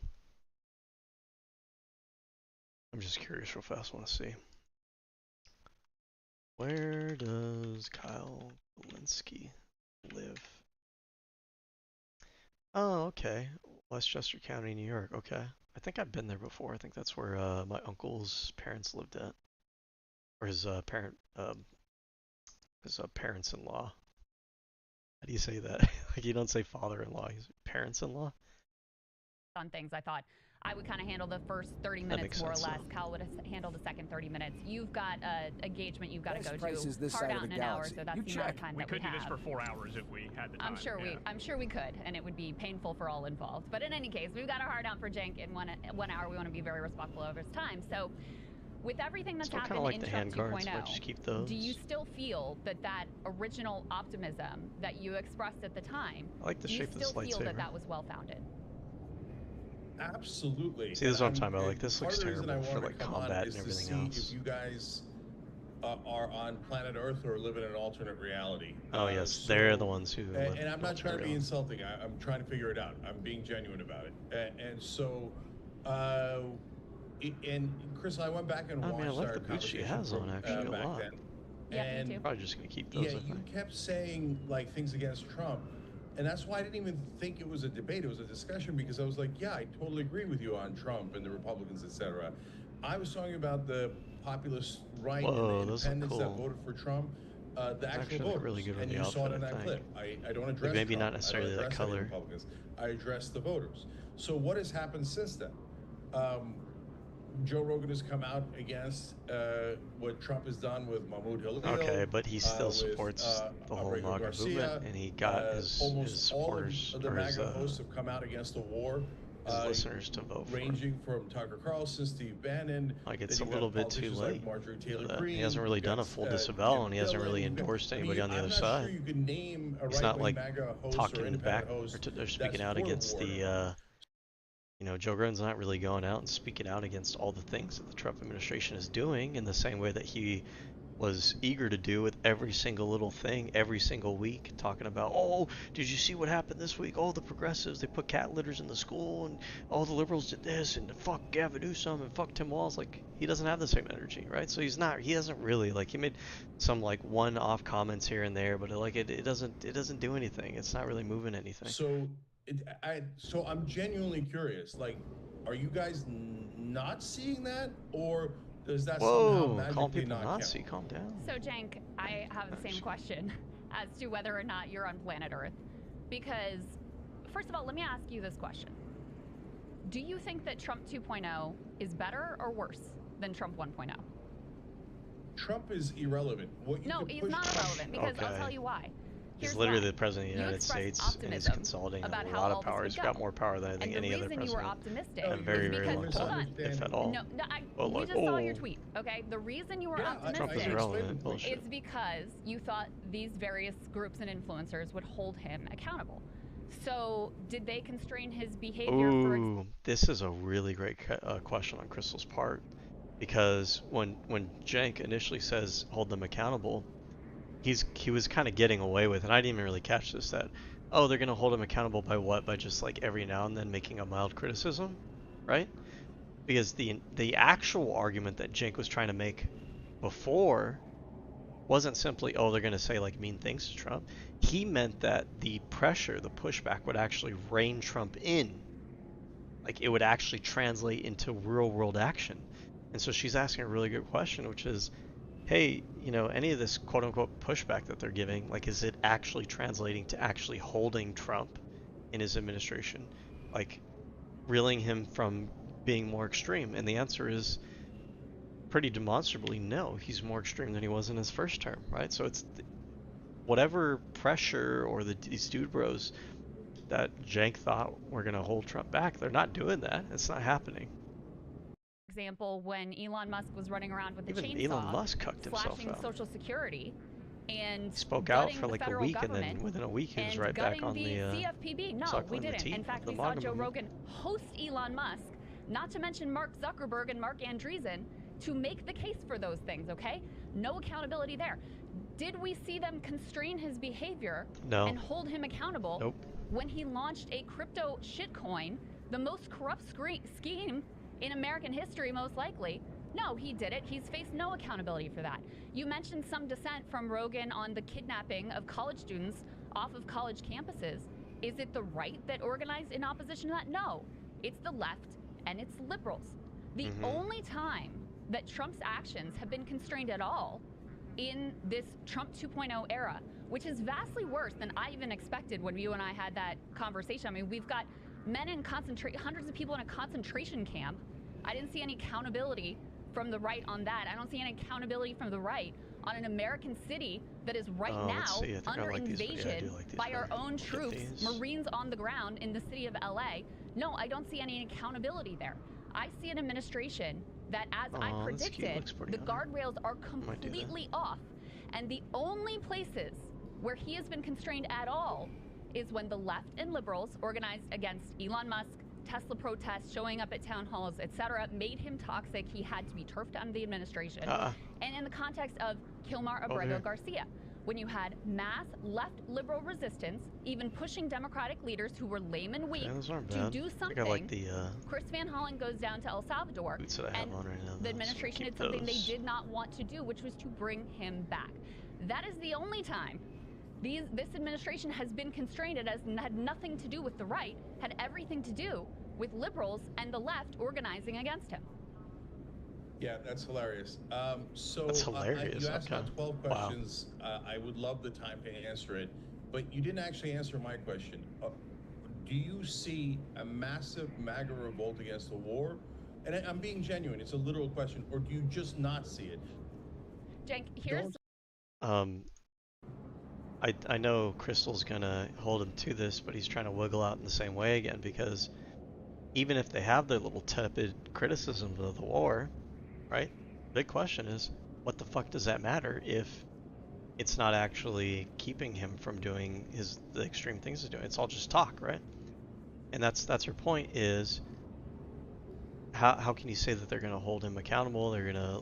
S1: I'm just curious real fast. Want to see. Where does Kyle Walensky live? Oh, okay. Westchester County, New York. Okay. I think I've been there before. I think that's where my uncle's parents lived at. Or his parents-in-law. How do you say that? Like you don't say father-in-law, he's parents-in-law?
S6: On things, I thought I would kind of handle the first 30
S1: That
S6: minutes
S1: makes
S6: more or
S1: sense,
S6: less. Kyle would handle the second 30 minutes. You've got engagement you've got to
S2: Best
S6: go
S2: prices
S6: to.
S2: this
S6: Hard
S2: side
S6: out
S2: of
S6: in
S2: the
S6: an hour,
S2: galaxy.
S6: so that's
S2: You
S6: the amount of
S2: check.
S6: time
S7: We
S6: that
S7: could
S6: we
S7: do this
S6: have.
S7: for 4 hours if we had the time.
S6: I'm sure we could, and it would be painful for all involved. But in any case, we've got our heart out for Cenk in 1 hour. We want to be very respectful of his time. So, with everything that's
S1: Still kind
S6: happened
S1: of like
S6: in
S1: the
S6: Trump
S1: handguards, but
S6: 2.0,
S1: just keep those.
S6: do you still feel that original optimism that you expressed at the time,
S1: I like the
S6: do you
S1: shape of this
S6: still feel
S1: lightsaber.
S6: that was well-founded?
S5: Absolutely.
S1: See, this is what I'm
S5: And
S1: talking about. Like, this
S5: part
S1: looks
S5: of the reason
S1: terrible
S5: I
S1: for
S5: wanted
S1: like
S5: to come on
S1: combat
S5: is
S1: and
S5: to
S1: everything
S5: see
S1: else.
S5: if you guys are on planet Earth or live in an alternate reality.
S1: Oh yes,
S5: So-
S1: they're the ones who. live
S5: And I'm not
S1: in
S5: trying to be
S1: reality.
S5: insulting. I'm trying to figure it out. I'm being genuine about it. And so, and Chris, I went back and
S1: I
S5: watched
S1: mean, I like
S5: our
S1: the boots she
S5: conversation
S1: has on
S5: from,
S1: actually a
S5: back
S1: lot.
S5: then.
S6: Yeah, me
S5: and
S6: too.
S1: Probably just gonna keep those.
S5: yeah,
S1: I
S5: you
S1: think.
S5: kept saying like things against Trump, And that's why I didn't even think it was a debate. It was a discussion because I was like, yeah, I totally agree with you on Trump and the Republicans, etc. I was talking about the populist right
S1: Whoa,
S5: and the
S1: those look
S5: independents that
S1: cool.
S5: voted for Trump, the actual
S1: actually look
S5: voters.
S1: really good with
S5: and
S1: the
S5: you saw
S1: outfit,
S5: it in
S1: I
S5: that
S1: think.
S5: clip. I don't address
S1: maybe
S5: Trump.
S1: not necessarily
S5: I don't
S1: that
S5: address any
S1: color.
S5: Republicans. I address the voters. So what has happened since then? Joe Rogan has come out against what Trump has done with Mahmoud Halil.
S1: Okay, but he still
S5: with,
S1: supports the whole
S5: Abrego
S1: MAGA
S5: Garcia.
S1: movement, and he got his
S5: Almost
S1: supporters
S5: all of the
S1: or his
S5: MAGA hosts have come out against the war.
S1: listeners to vote for him.
S5: Ranging from Tucker Carlson, Steve Bannon.
S1: Like, it's a
S5: then you've
S1: little
S5: got
S1: bit too
S5: politicians
S1: late.
S5: Like Marjorie
S1: for
S5: Taylor
S1: that.
S5: Greene.
S1: He hasn't really
S5: You've
S1: done a
S5: got,
S1: full disavowal, and he hasn't
S5: Dillon,
S1: really
S5: you've got-
S1: endorsed anybody on the
S5: I'm
S1: other
S5: not
S1: side.
S5: Sure you can name a
S1: He's not like
S5: MAGA host or
S1: talking
S5: independent
S1: back
S5: host
S1: or speaking
S5: that's
S1: out
S5: for the
S1: against
S5: war
S1: the
S5: now.
S1: you know, Joe Rogan's not really going out and speaking out against all the things that the Trump administration is doing in the same way that he was eager to do with every single little thing every single week, talking about, oh, did you see what happened this week? Oh, the progressives, they put cat litters in the school, and all the liberals did this, and fuck Gavin Newsom, and fuck Tim Walz. Like, he doesn't have the same energy, right? So he hasn't really, like, he made some, like, one-off comments here and there, but it doesn't do anything. It's not really moving anything.
S5: So I'm genuinely curious. Like, are you guys not seeing that, or does that somehow
S1: Whoa,
S5: magically
S1: calm people
S5: not count?
S1: Nazi, calm down.
S6: So, Jank, I have the same question as to whether or not you're on planet Earth. Because, first of all, let me ask you this question. Do you think that Trump 2.0 is better or worse than Trump 1.0?
S5: Trump is irrelevant. What you
S6: No,
S5: can
S6: he's
S5: push
S6: not
S5: Trump-
S6: irrelevant, because I'll
S1: Okay.
S6: tell you why.
S1: He's
S6: Here's
S1: literally
S6: why.
S1: the president of the
S6: You
S1: United
S6: expressed
S1: States, and he's
S6: optimism
S1: consulting
S6: about
S1: a
S6: how
S1: lot
S6: all
S1: of
S6: this
S1: power.
S6: would
S1: He's got
S6: go.
S1: more power than I
S6: And
S1: think
S6: the
S1: any other
S6: reason you were
S1: president
S6: optimistic
S1: in a very,
S6: is
S1: very
S6: because,
S1: long
S6: hold
S1: time,
S6: on.
S1: if at all.
S6: No,
S1: Well,
S6: we
S1: like,
S6: just saw your
S1: oh.
S6: tweet, okay? The reason you were
S5: Yeah,
S6: optimistic
S1: Trump is
S5: I
S1: relevant.
S5: explained
S1: Bullshit.
S6: is because you thought these various groups and influencers would hold him accountable. So, did they constrain his behavior for...
S1: Ooh, this is a really great question on Crystal's part, because when Jank initially says hold them accountable, he was kind of getting away with, and I didn't even really catch this, that, oh, they're gonna hold him accountable by what? By just like every now and then making a mild criticism, right? Because the actual argument that Jank was trying to make before wasn't simply, oh, they're gonna say like mean things to Trump. He meant that the pressure, the pushback would actually rein Trump in. Like, it would actually translate into real world action. And so she's asking a really good question, which is, hey, you know, any of this quote unquote pushback that they're giving, like, is it actually translating to actually holding Trump in his administration? Like, reeling him from being more extreme? And the answer is pretty demonstrably no. He's more extreme than he was in his first term, right? So it's whatever pressure or these dude bros that Jank thought were going to hold Trump back, they're not doing that. It's not happening.
S6: Example, when Elon Musk was running around with a
S1: Even
S6: chainsaw,
S1: Elon Musk cucked himself
S6: slashing
S1: out.
S6: Social Security, and
S1: Spoke out
S6: gutting
S1: for
S6: the
S1: like a
S6: federal
S1: week, and then
S6: government,
S1: within a week he was
S6: and
S1: right back
S6: gutting
S1: on
S6: the
S1: the
S6: CFPB. No,
S1: suckling
S6: we
S1: the
S6: didn't.
S1: teeth
S6: In fact,
S1: of the
S6: we saw
S1: MAGA
S6: Joe
S1: movement.
S6: Rogan host Elon Musk, not to mention Mark Zuckerberg and Mark Andreessen, to make the case for those things, okay? No accountability there. Did we see them constrain his behavior
S1: No.
S6: and hold him accountable
S1: Nope.
S6: when he launched a crypto shitcoin, the most corrupt scheme in American history, most likely? No, he did it. He's faced no accountability for that. You mentioned some dissent from Rogan on the kidnapping of college students off of college campuses. Is it the right that organized in opposition to that? No. It's the left and it's liberals. The only time that Trump's actions have been constrained at all in this Trump 2.0 era, which is vastly worse than I even expected when you and I had that conversation. I mean, we've got men in hundreds of people in a concentration camp. I didn't see any accountability from the right on that. I don't see any accountability from the right on an American city that is right now under invasion by our own troops, Marines on the ground in the city of LA. No, I don't see any accountability there. I see an administration that, as I predicted, the guardrails are completely off. And the only places where he has been constrained at all is when the left and liberals organized against Elon Musk, Tesla protests, showing up at town halls, etc., made him toxic. He had to be turfed out of the administration. And in the context of Kilmar Abrego Garcia, when you had mass left liberal resistance, even pushing Democratic leaders who were lame and weak to do something.
S1: I like the
S6: Chris Van Hollen goes down to El Salvador,
S1: boots that I have
S6: and
S1: on right now,
S6: the administration did something they did not want to do, which was to bring him back. That is the only time This administration has been constrained. It has had nothing to do with the right, had everything to do with liberals and the left organizing against him.
S5: Yeah, that's hilarious.
S1: That's hilarious.
S5: You asked
S1: Okay.
S5: about 12
S1: Wow.
S5: questions. I would love the time to answer it, but you didn't actually answer my question. Do you see a massive MAGA revolt against the war? And I'm being genuine. It's a literal question. Or do you just not see it?
S6: Cenk, here's...
S1: I know Crystal's gonna hold him to this, but he's trying to wiggle out in the same way again, because even if they have their little tepid criticism of the war, right? Big question is, what the fuck does that matter if it's not actually keeping him from doing the extreme things he's doing? It's all just talk, right? And that's her point, is how can you say that they're gonna hold him accountable? They're gonna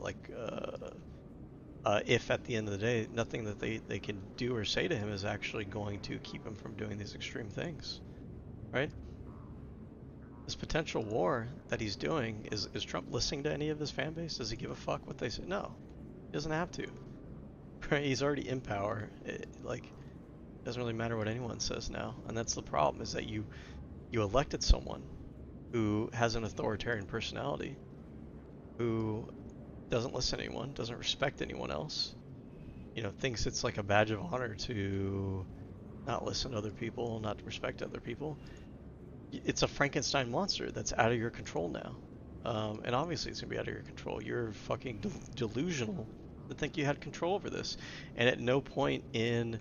S1: if at the end of the day, nothing that they can do or say to him is actually going to keep him from doing these extreme things, right? This potential war that he's doing, is Trump listening to any of his fan base? Does he give a fuck what they say? No, he doesn't have to. Right? He's already in power. It doesn't really matter what anyone says now, and that's the problem. Is that you elected someone who has an authoritarian personality, who doesn't listen to anyone, doesn't respect anyone else, thinks it's like a badge of honor to not listen to other people, not to respect other people. It's a Frankenstein monster that's out of your control now. And obviously it's going to be out of your control. You're fucking delusional to think you had control over this. And at no point in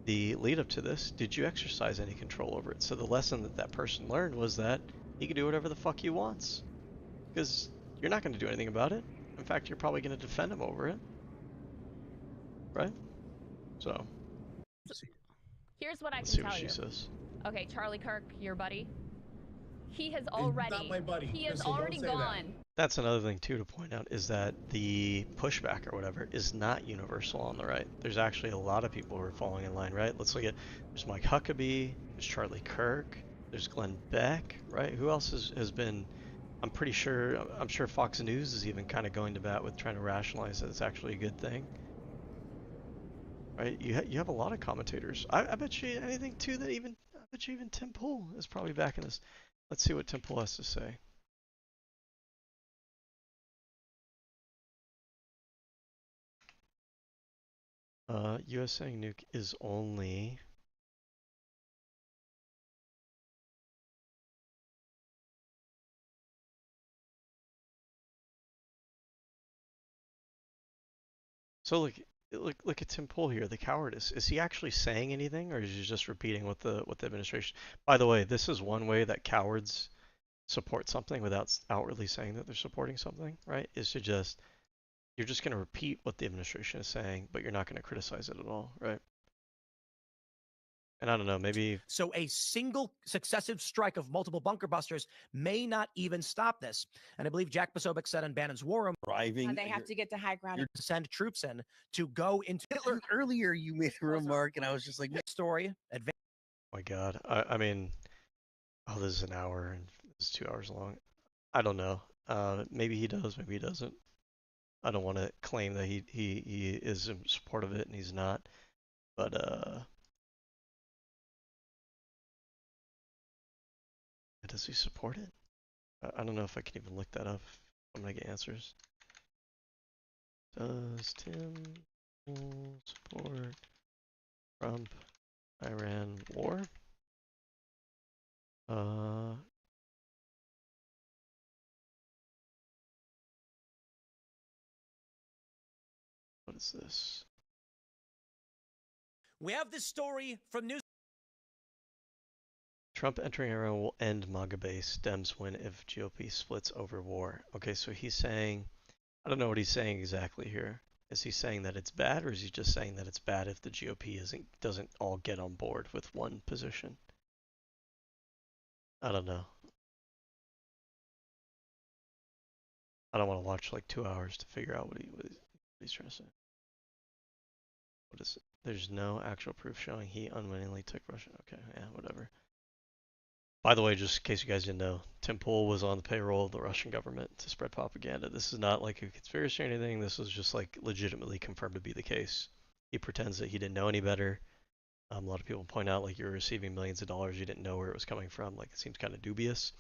S1: the lead up to this did you exercise any control over it. So the lesson that person learned was that he can do whatever the fuck he wants. Because you're not going to do anything about it. In fact, you're probably going to defend him over it. Right? So.
S6: Here's what I can
S1: Let's see
S6: tell
S1: what she
S6: you.
S1: says.
S6: Okay, Charlie Kirk, your buddy. He has already...
S5: Not my buddy.
S6: He has
S5: Crystal,
S6: already
S5: don't say
S6: gone.
S1: That's another thing, too, to point out, is that the pushback or whatever is not universal on the right. There's actually a lot of people who are falling in line, right? Let's look at, there's Mike Huckabee, there's Charlie Kirk, there's Glenn Beck, right? Who else has been, I'm sure Fox News is even kind of going to bat with trying to rationalize that it's actually a good thing. Right? You have a lot of commentators. I bet you anything, too, I bet you even Tim Pool is probably backing this. Let's see what Tim Pool has to say. US saying nuke is only... So look at Tim Pool here, the cowardice. Is he actually saying anything, or is he just repeating what the administration? By the way, this is one way that cowards support something without outwardly saying that they're supporting something, right? Is to you're just going to repeat what the administration is saying, but you're not going to criticize it at all, right? And I don't know, maybe...
S9: So a single successive strike of multiple bunker busters may not even stop this. And I believe Jack Posobiec said on Bannon's War Room,
S3: they have to get to high ground.
S9: to send troops in to go into
S10: Hitler. Earlier, you made a remark, and I was just like,
S9: story. Advance.
S1: Oh my God. I mean, oh, this is an hour, and this is 2 hours long. I don't know. Maybe he does, maybe he doesn't. I don't want to claim that he is in support of it, and he's not. But, does he support it? I don't know if I can even look that up. I'm gonna get answers. Does Tim support Trump Iran war? What is this?
S9: We have this story from News.
S1: Trump entering Iran will end MAGA base. Dems win if GOP splits over war. Okay, so he's saying, I don't know what he's saying exactly here. Is he saying that it's bad, or is he just saying that it's bad if the GOP doesn't all get on board with one position? I don't know. I don't want to watch like 2 hours to figure out what he's trying to say. What is it? There's no actual proof showing he unwittingly took Russia. Okay, yeah, whatever. By the way, just in case you guys didn't know, Tim Pool was on the payroll of the Russian government to spread propaganda. This is not like a conspiracy or anything. This was just like legitimately confirmed to be the case. He pretends that he didn't know any better. A lot of people point out like you're receiving millions of dollars, you didn't know where it was coming from. Like it seems kind of dubious.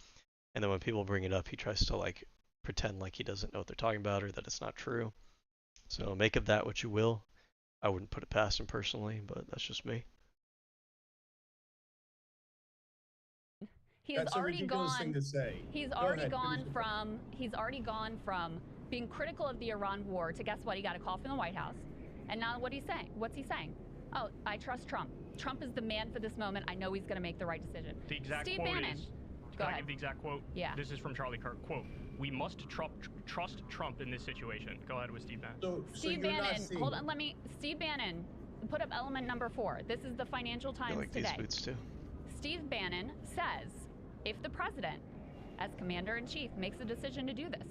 S1: And then when people bring it up, he tries to like pretend like he doesn't know what they're talking about or that it's not true. So make of that what you will. I wouldn't put it past him personally, but that's just me.
S6: He has
S5: That's a
S6: already
S5: ridiculous
S6: gone.
S5: thing to say.
S6: He's
S5: Go
S6: already
S5: ahead,
S6: gone
S5: finish the
S6: from. He's already gone from being critical of the Iran war to guess what? He got a call from the White House, and now what he's saying? What's he saying? Oh, I trust Trump. Trump is the man for this moment. I know he's going to make the right decision.
S7: The exact
S6: Steve
S7: quote
S6: Bannon.
S7: is.
S6: Go
S7: Can I
S6: ahead.
S7: give the exact quote?
S6: Yeah.
S7: This is from Charlie Kirk. Quote: "We must trust Trump in this situation." Go ahead with Steve Bannon.
S5: So
S6: Steve
S5: you're not
S6: Bannon.
S5: seeing
S6: Hold
S5: it.
S6: on. Let me. Steve Bannon. Put up element number 4. This is the Financial
S1: I
S6: Times
S1: like
S6: today.
S1: these boots too.
S6: Steve Bannon says, if the president, as commander-in-chief, makes a decision to do this,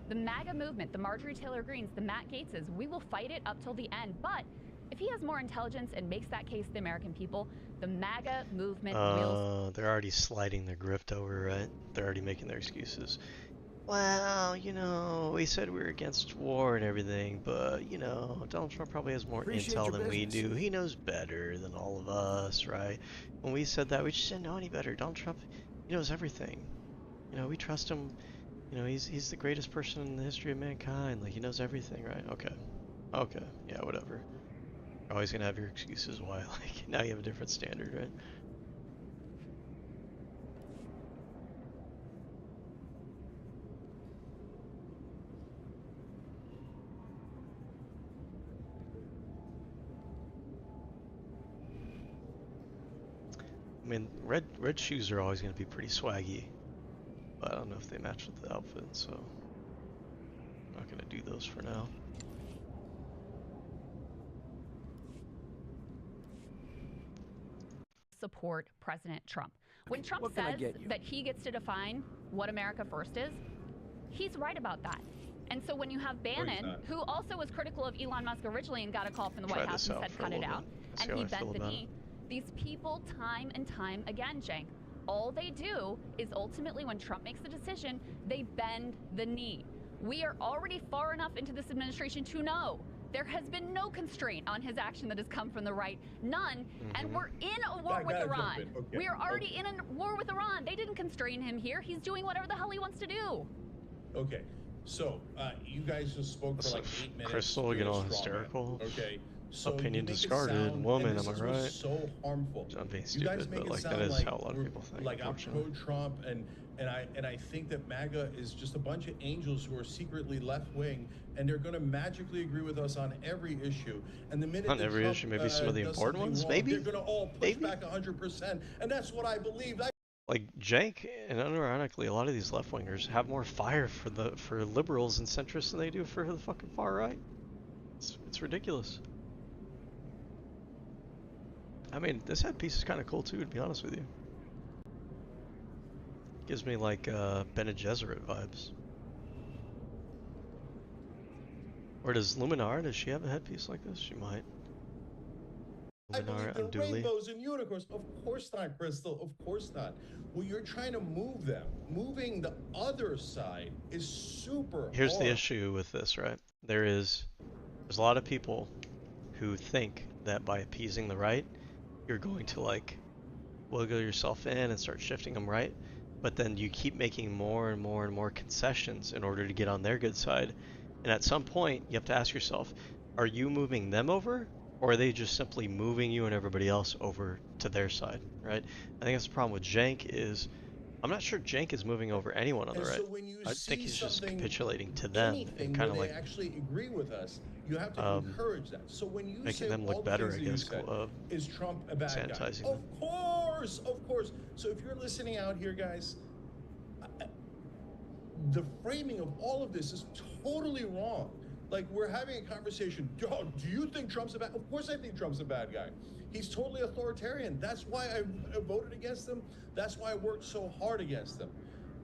S6: the MAGA movement, the Marjorie Taylor Greenes, the Matt Gaetzes, we will fight it up till the end. But if he has more intelligence and makes that case to the American people, the MAGA movement will...
S1: They're already sliding their grift over, right? They're already making their excuses. Well, you know, we said we were against war and everything, but, you know, Donald Trump probably has more
S2: Appreciate
S1: intel
S2: your
S1: than we
S2: business.
S1: do. He knows better than all of us, right? When we said that, we just didn't know any better. Donald Trump, he knows everything. You know, we trust him. You know, he's the greatest person in the history of mankind. Like, he knows everything, right? Okay. Okay. Yeah, whatever. You're always gonna have your excuses why, like, now you have a different standard, right? I mean, red shoes are always going to be pretty swaggy, but I don't know if they match with the outfit, so I'm not going to do those for now.
S6: support President Trump. When Trump
S2: What can I
S6: says
S2: get you?
S6: that he gets to define what America first is, he's right about that. And so when you have Bannon,
S5: not.
S6: who also was critical of Elon Musk originally and got a call from the
S1: Try
S6: White House
S1: this
S6: and
S1: out
S6: said
S1: for a
S6: cut it
S1: little
S6: out,
S1: bit. See
S6: and
S1: how
S6: he
S1: I feel
S6: bent the
S1: about
S6: knee, these people time and time again, Cenk, all they do is ultimately when Trump makes a decision, they bend the knee. We are already far enough into this administration to know there has been no constraint on his action that has come from the right. None. And we're in a war with
S5: gotta jump
S6: Iran.
S5: in. Okay,
S6: We are already
S5: okay.
S6: in a war with Iran. They didn't constrain him here. He's doing whatever the hell he wants to do.
S5: Okay, so you guys just spoke for
S1: That's
S5: like
S1: a
S5: 8 minutes.
S1: Crystal
S5: doing
S1: getting
S5: a
S1: all
S5: straw man,
S1: hysterical.
S5: Okay, so
S1: Opinion
S5: you make it
S1: discarded.
S5: sound,
S1: Woman,
S5: and this
S1: am I
S5: is what's
S1: right?
S5: so harmful.
S1: I'm being
S5: You guys
S1: stupid,
S5: make
S1: but
S5: it
S1: like that
S5: sound
S1: is
S5: like
S1: how a lot of
S5: we're-
S1: people think.
S5: like I'm
S1: Unfortunately.
S5: pro-Trump, and I think that MAGA is just a bunch of angels who are secretly left-wing, and they're going to magically agree with us on every issue. And the minute
S1: On
S5: that
S1: every
S5: Trump,
S1: issue, maybe some of the
S5: does
S1: important
S5: something
S1: ones,
S5: wrong,
S1: maybe?
S5: they're going to all push
S1: Maybe?
S5: back 100%, and that's what I believe.
S1: Like Jank, and unironically, a lot of these left-wingers have more fire for liberals and centrists than they do for the fucking far right. It's ridiculous. I mean, this headpiece is kind of cool too, to be honest with you. Gives me like Bene Gesserit vibes. Or does Luminar, does she have a headpiece like this? She might.
S5: I believe
S1: Luminar
S5: in
S1: Unduli.
S5: rainbows and unicorns. Of course not, Crystal. Of course not. Well, you're trying to move them. Moving the other side is super
S1: Here's the
S5: hard.
S1: issue with this, right? There's a lot of people who think that by appeasing the right, you're going to like wiggle yourself in and start shifting them right, but then you keep making more and more and more concessions in order to get on their good side. And at some point, you have to ask yourself, are you moving them over, or are they just simply moving you and everybody else over to their side, right? I think that's the problem with Jank is, I'm not sure Jank is moving over anyone on the
S5: And
S1: right.
S5: so when you
S1: I think
S5: see
S1: he's just
S5: something,
S1: capitulating to them
S5: anything
S1: and
S5: where
S1: kind of
S5: they
S1: like
S5: actually agree with us, you have to encourage that. So when you
S1: making
S5: say
S1: them look
S5: all the
S1: better,
S5: things
S1: I
S5: that you
S1: guess,
S5: said, is Trump a bad guy?
S1: sanitizing them.
S5: Of course. So if you're listening out here, guys, the framing of all of this is totally wrong. Like, we're having a conversation. Oh, do you think Trump's a bad? Of course I think Trump's a bad guy. He's totally authoritarian. That's why I voted against him. That's why I worked so hard against him.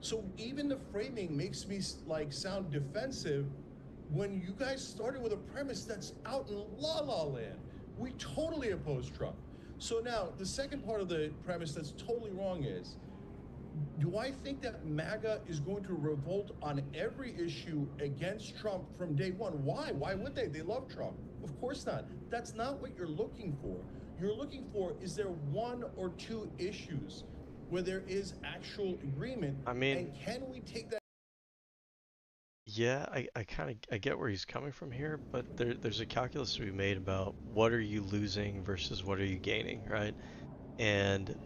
S5: So even the framing makes me like sound defensive when you guys started with a premise that's out in la la land. We totally oppose Trump. So now the second part of the premise that's totally wrong is, do I think that MAGA is going to revolt on every issue against Trump from day one? Why? Why would they? They love Trump. Of course not. That's not what you're looking for. You're looking for, is there one or two issues where there is actual agreement?
S1: I mean,
S5: and can we take that?
S1: yeah, I get where he's coming from here, but there's a calculus to be made about what are you losing versus what are you gaining, right? And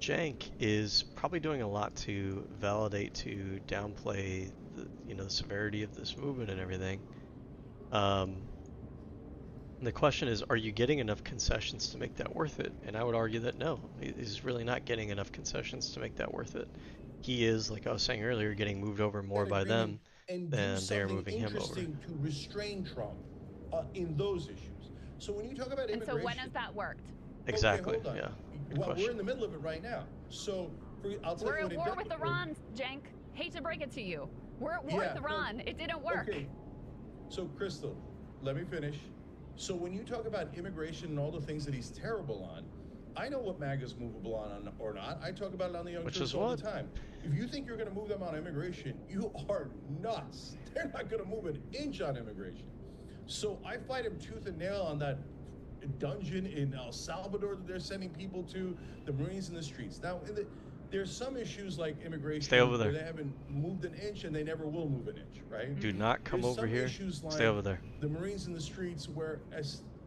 S1: Jank is probably doing a lot to validate, to downplay the severity of this movement and everything. The question is, are you getting enough concessions to make that worth it? And I would argue that no, he's really not getting enough concessions to make that worth it. He is, like I was saying earlier, getting moved over more by them than they are moving him over.
S5: To restrain Trump in those issues. So when you talk about immigration,
S6: and so when has that worked?
S1: Exactly.
S5: Okay, hold on.
S1: Yeah.
S5: Well, we're in the middle of it right now. So I'll tell
S6: we're
S5: you
S6: at war with Iran, Cenk. Hate to break it to you. We're at war with Iran. It didn't work.
S5: Okay. So Crystal, let me finish. So when you talk about immigration and all the things that he's terrible on, I know what MAGA's movable on or not. I talk about it on the Young Turks all the time. If you think you're going to move them on immigration, you are nuts. They're not going to move an inch on immigration. So I fight him tooth and nail on that dungeon in El Salvador that they're sending people to, the Marines in the streets. Now, there's some issues like immigration.
S1: Stay over there.
S5: Where they haven't moved an inch and they never will move an inch, right?
S1: Do not come over here. Stay over there.
S5: The Marines in the streets, where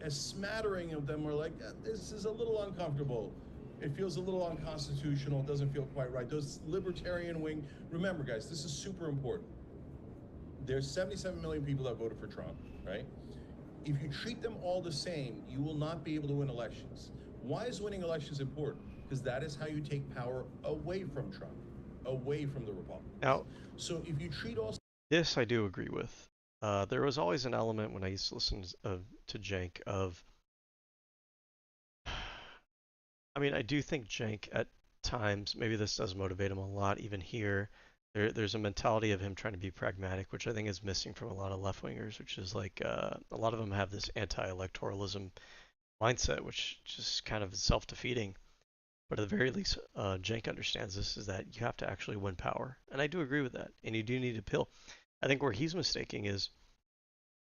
S5: a smattering of them are like, this is a little uncomfortable. It feels a little unconstitutional. It doesn't feel quite right. Those libertarian wing. Remember, guys, this is super important. There's 77 million people that voted for Trump, right? If you treat them all the same, you will not be able to win elections. Why is winning elections important? Because that is how you take power away from Trump, away from the Republicans.
S1: Now,
S5: so if you treat all...
S1: This I do agree with. There was always an element when I used to listen to Jank of... I mean, I do think Jank at times, maybe this does motivate him a lot, even here, there's a mentality of him trying to be pragmatic, which I think is missing from a lot of left-wingers, which is like, a lot of them have this anti-electoralism mindset, which just kind of is self-defeating. But at the very least, Jank understands this, is that you have to actually win power. And I do agree with that. And you do need to pill. I think where he's mistaking is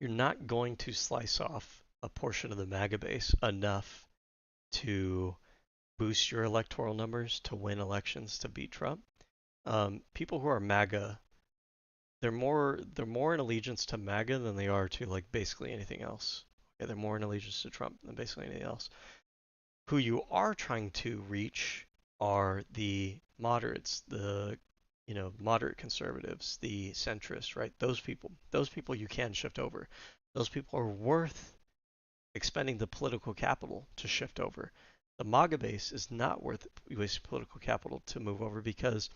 S1: you're not going to slice off a portion of the MAGA base enough to boost your electoral numbers to win elections to beat Trump. People who are MAGA, they're more in allegiance to MAGA than they are to like basically anything else. Okay, they're more in allegiance to Trump than basically anything else. Who you are trying to reach are the moderates, the moderate conservatives, the centrists, right? Those people you can shift over. Those people are worth expending the political capital to shift over. The MAGA base is not worth wasting political capital to move over, because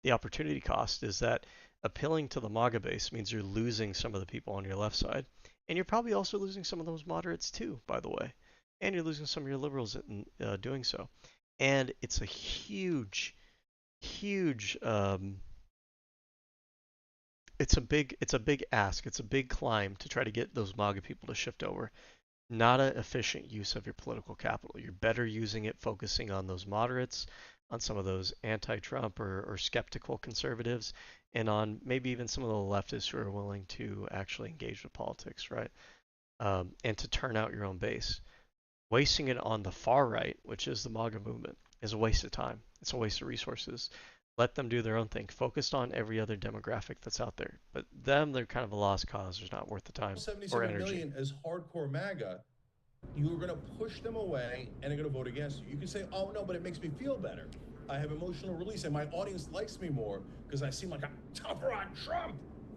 S1: the opportunity cost is that appealing to the MAGA base means you're losing some of the people on your left side, and you're probably also losing some of those moderates too, by the way. And you're losing some of your liberals in doing so. And it's a huge, it's a big ask. It's a big climb to try to get those MAGA people to shift over. Not an efficient use of your political capital. You're better using it focusing on those moderates, on some of those anti-Trump or skeptical conservatives, and on maybe even some of the leftists who are willing to actually engage with politics, right? And to turn out your own base. Wasting it on the far right, which is the MAGA movement, is a waste of time. It's a waste of resources. Let them do their own thing. Focused on every other demographic that's out there. But they're kind of a lost cause. It's not worth the time or energy.
S5: 77 million as hardcore MAGA, you're going to push them away and they're going to vote against you. You can say, oh no, but it makes me feel better. I have emotional release and my audience likes me more because I seem like I'm tougher on Trump.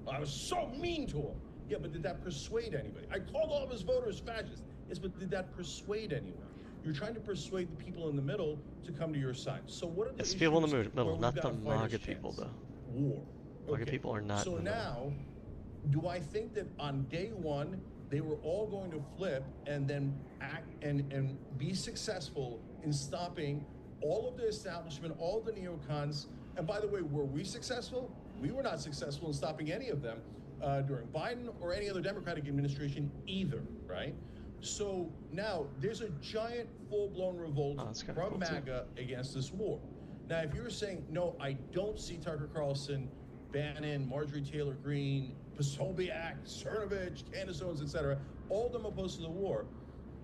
S5: I was so mean to him. Yeah, but did that persuade anybody? I called all of his voters fascists. Yes, but did that persuade anyone? You're trying to persuade the people in the middle to come to your side. So what are the issues?
S1: It's people in the middle, not the MAGA people, though.
S5: War.
S1: MAGA people are not.
S5: So now, do I think that on day one they were all going to flip and then act and be successful in stopping all of the establishment, all of the neocons? And by the way, were we successful? We were not successful in stopping any of them during Biden or any other Democratic administration either, right? So now there's a giant full-blown revolt from MAGA against this war. Now, if you're saying, no, I don't see Tucker Carlson, Bannon, Marjorie Taylor Greene, Posobiec, Cernovich, Candace Owens, etc., all of them opposed to the war,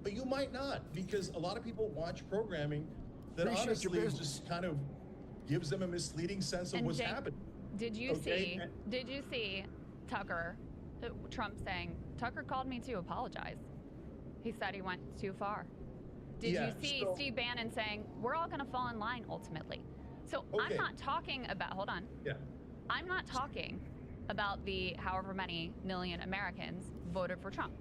S5: but you might not, because a lot of people watch programming that
S2: Appreciate your
S5: honestly
S2: business.
S5: just kind of gives them a misleading sense of
S6: And
S5: what's
S6: Jake,
S5: happening.
S6: Did you
S5: Okay.
S6: see Tucker, Trump saying, Tucker called me to apologize. He said he went too far. Did
S5: Yeah,
S6: you see
S5: so-
S6: Steve Bannon saying, we're all going to fall in line ultimately? So I'm
S5: Okay.
S6: not talking about, hold on.
S5: Yeah.
S6: I'm not talking about the however many million Americans voted for Trump,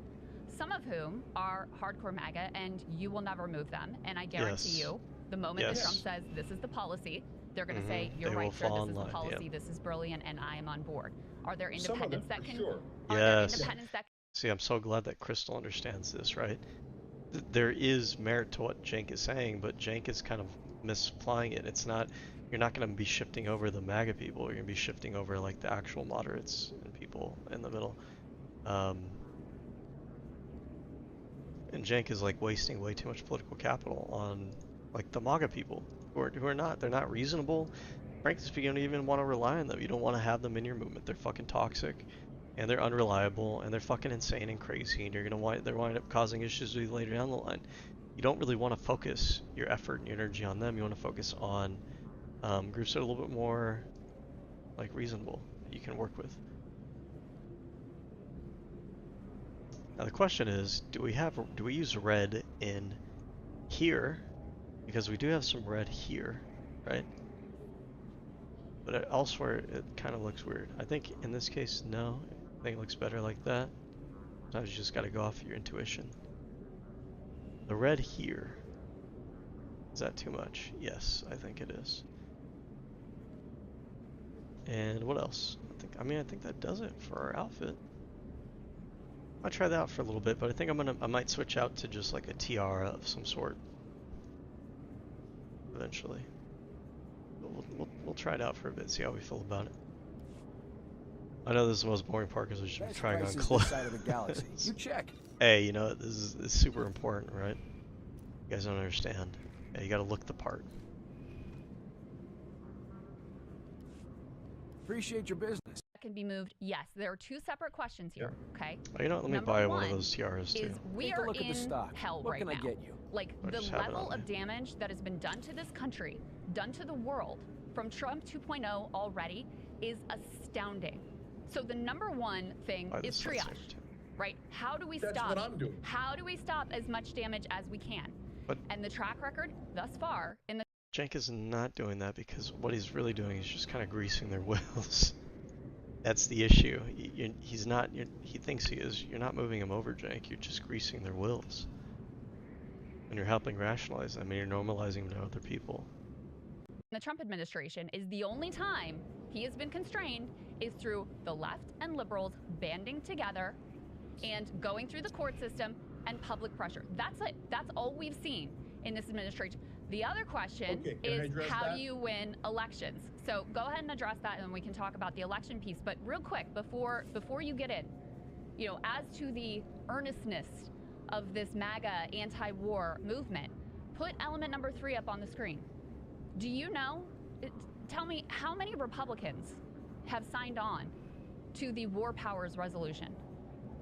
S6: some of whom are hardcore MAGA, and you will never move them. And I guarantee
S1: Yes.
S6: you, the moment
S1: Yes.
S6: that Trump says this is the policy, they're going to say,
S1: Mhm.
S6: you're
S1: They will
S6: right, sir,
S1: fall
S6: this
S1: in
S6: is the
S1: line,
S6: policy,
S1: yep.
S6: this is brilliant, and I am on board. Are there
S5: Some of them,
S6: independents that
S5: for
S6: can...
S5: sure.
S6: Are there
S1: Yes.
S6: independents that
S1: See, I'm so glad that Crystal understands this, right? There is merit to what Cenk is saying, but Cenk is kind of misapplying it. It's not, you're not going to be shifting over the MAGA people, you're going to be shifting over like the actual moderates and people in the middle. And Cenk is like wasting way too much political capital on like the MAGA people who are not, they're not reasonable. Frankly speaking, you don't even want to rely on them. You don't want to have them in your movement. They're fucking toxic, and they're unreliable, and they're fucking insane and crazy, and they're wind up causing issues with you later down the line. You don't really want to focus your effort and your energy on them. You want to focus on groups that are a little bit more like reasonable that you can work with. Now the question is, do we use red in here? Because we do have some red here, right? But elsewhere it kind of looks weird. I think in this case, no. I think it looks better like that. Sometimes you just got to go off your intuition. The red here, is that too much? Yes, I think it is. And what else? I think that does it for our outfit. I'll try that out for a little bit, but I think I might switch out to just like a tiara of some sort eventually. We'll try it out for a bit, see how we feel about it. I know this is the most boring part because we should be
S2: Best
S1: trying on
S2: prices
S1: clothes.
S2: this side of the galaxy. You check.
S1: Hey, you know, this is super important, right? You guys don't understand. Yeah, you gotta look the part.
S2: Appreciate your business.
S6: can be moved? Yes. There are two separate questions here, okay?
S1: Oh, you know what? Let me
S6: Number
S1: buy one of
S6: one
S1: those tiaras too.
S6: is we
S2: Take a
S6: are
S2: look at the
S6: in
S2: stock.
S6: hell
S2: What
S6: right
S2: can I
S6: now.
S2: get you?
S6: Like
S1: Or
S6: the
S1: just have it
S6: level
S1: on
S6: of damage that has been done to this country, done to the world from Trump 2.0 already is astounding. So the number one thing
S1: Buy
S6: is
S1: this lightsaber
S6: triage,
S1: too.
S6: right? How do we
S5: That's
S6: stop?
S5: what I'm doing.
S6: How do we stop as much damage as we can?
S1: But
S6: And the track record thus far in the
S1: Cenk is not doing that because what he's really doing is just kind of greasing their wheels. That's the issue. He's not. He thinks he is. You're not moving him over, Cenk. You're just greasing their wheels. And you're helping rationalize them. And you're normalizing them to other people.
S6: the Trump administration is the only time he has been constrained is through the left and liberals banding together and going through the court system and public pressure. That's it. That's all we've seen in this administration. The other question
S5: Okay, can I
S6: is
S5: address
S6: how
S5: that?
S6: do you win elections? So go ahead and address that, and then we can talk about the election piece. But real quick, before you get in, as to the earnestness of this MAGA anti-war movement, put element number 3 up on the screen. Do you know? Tell me how many Republicans have signed on to the War Powers Resolution?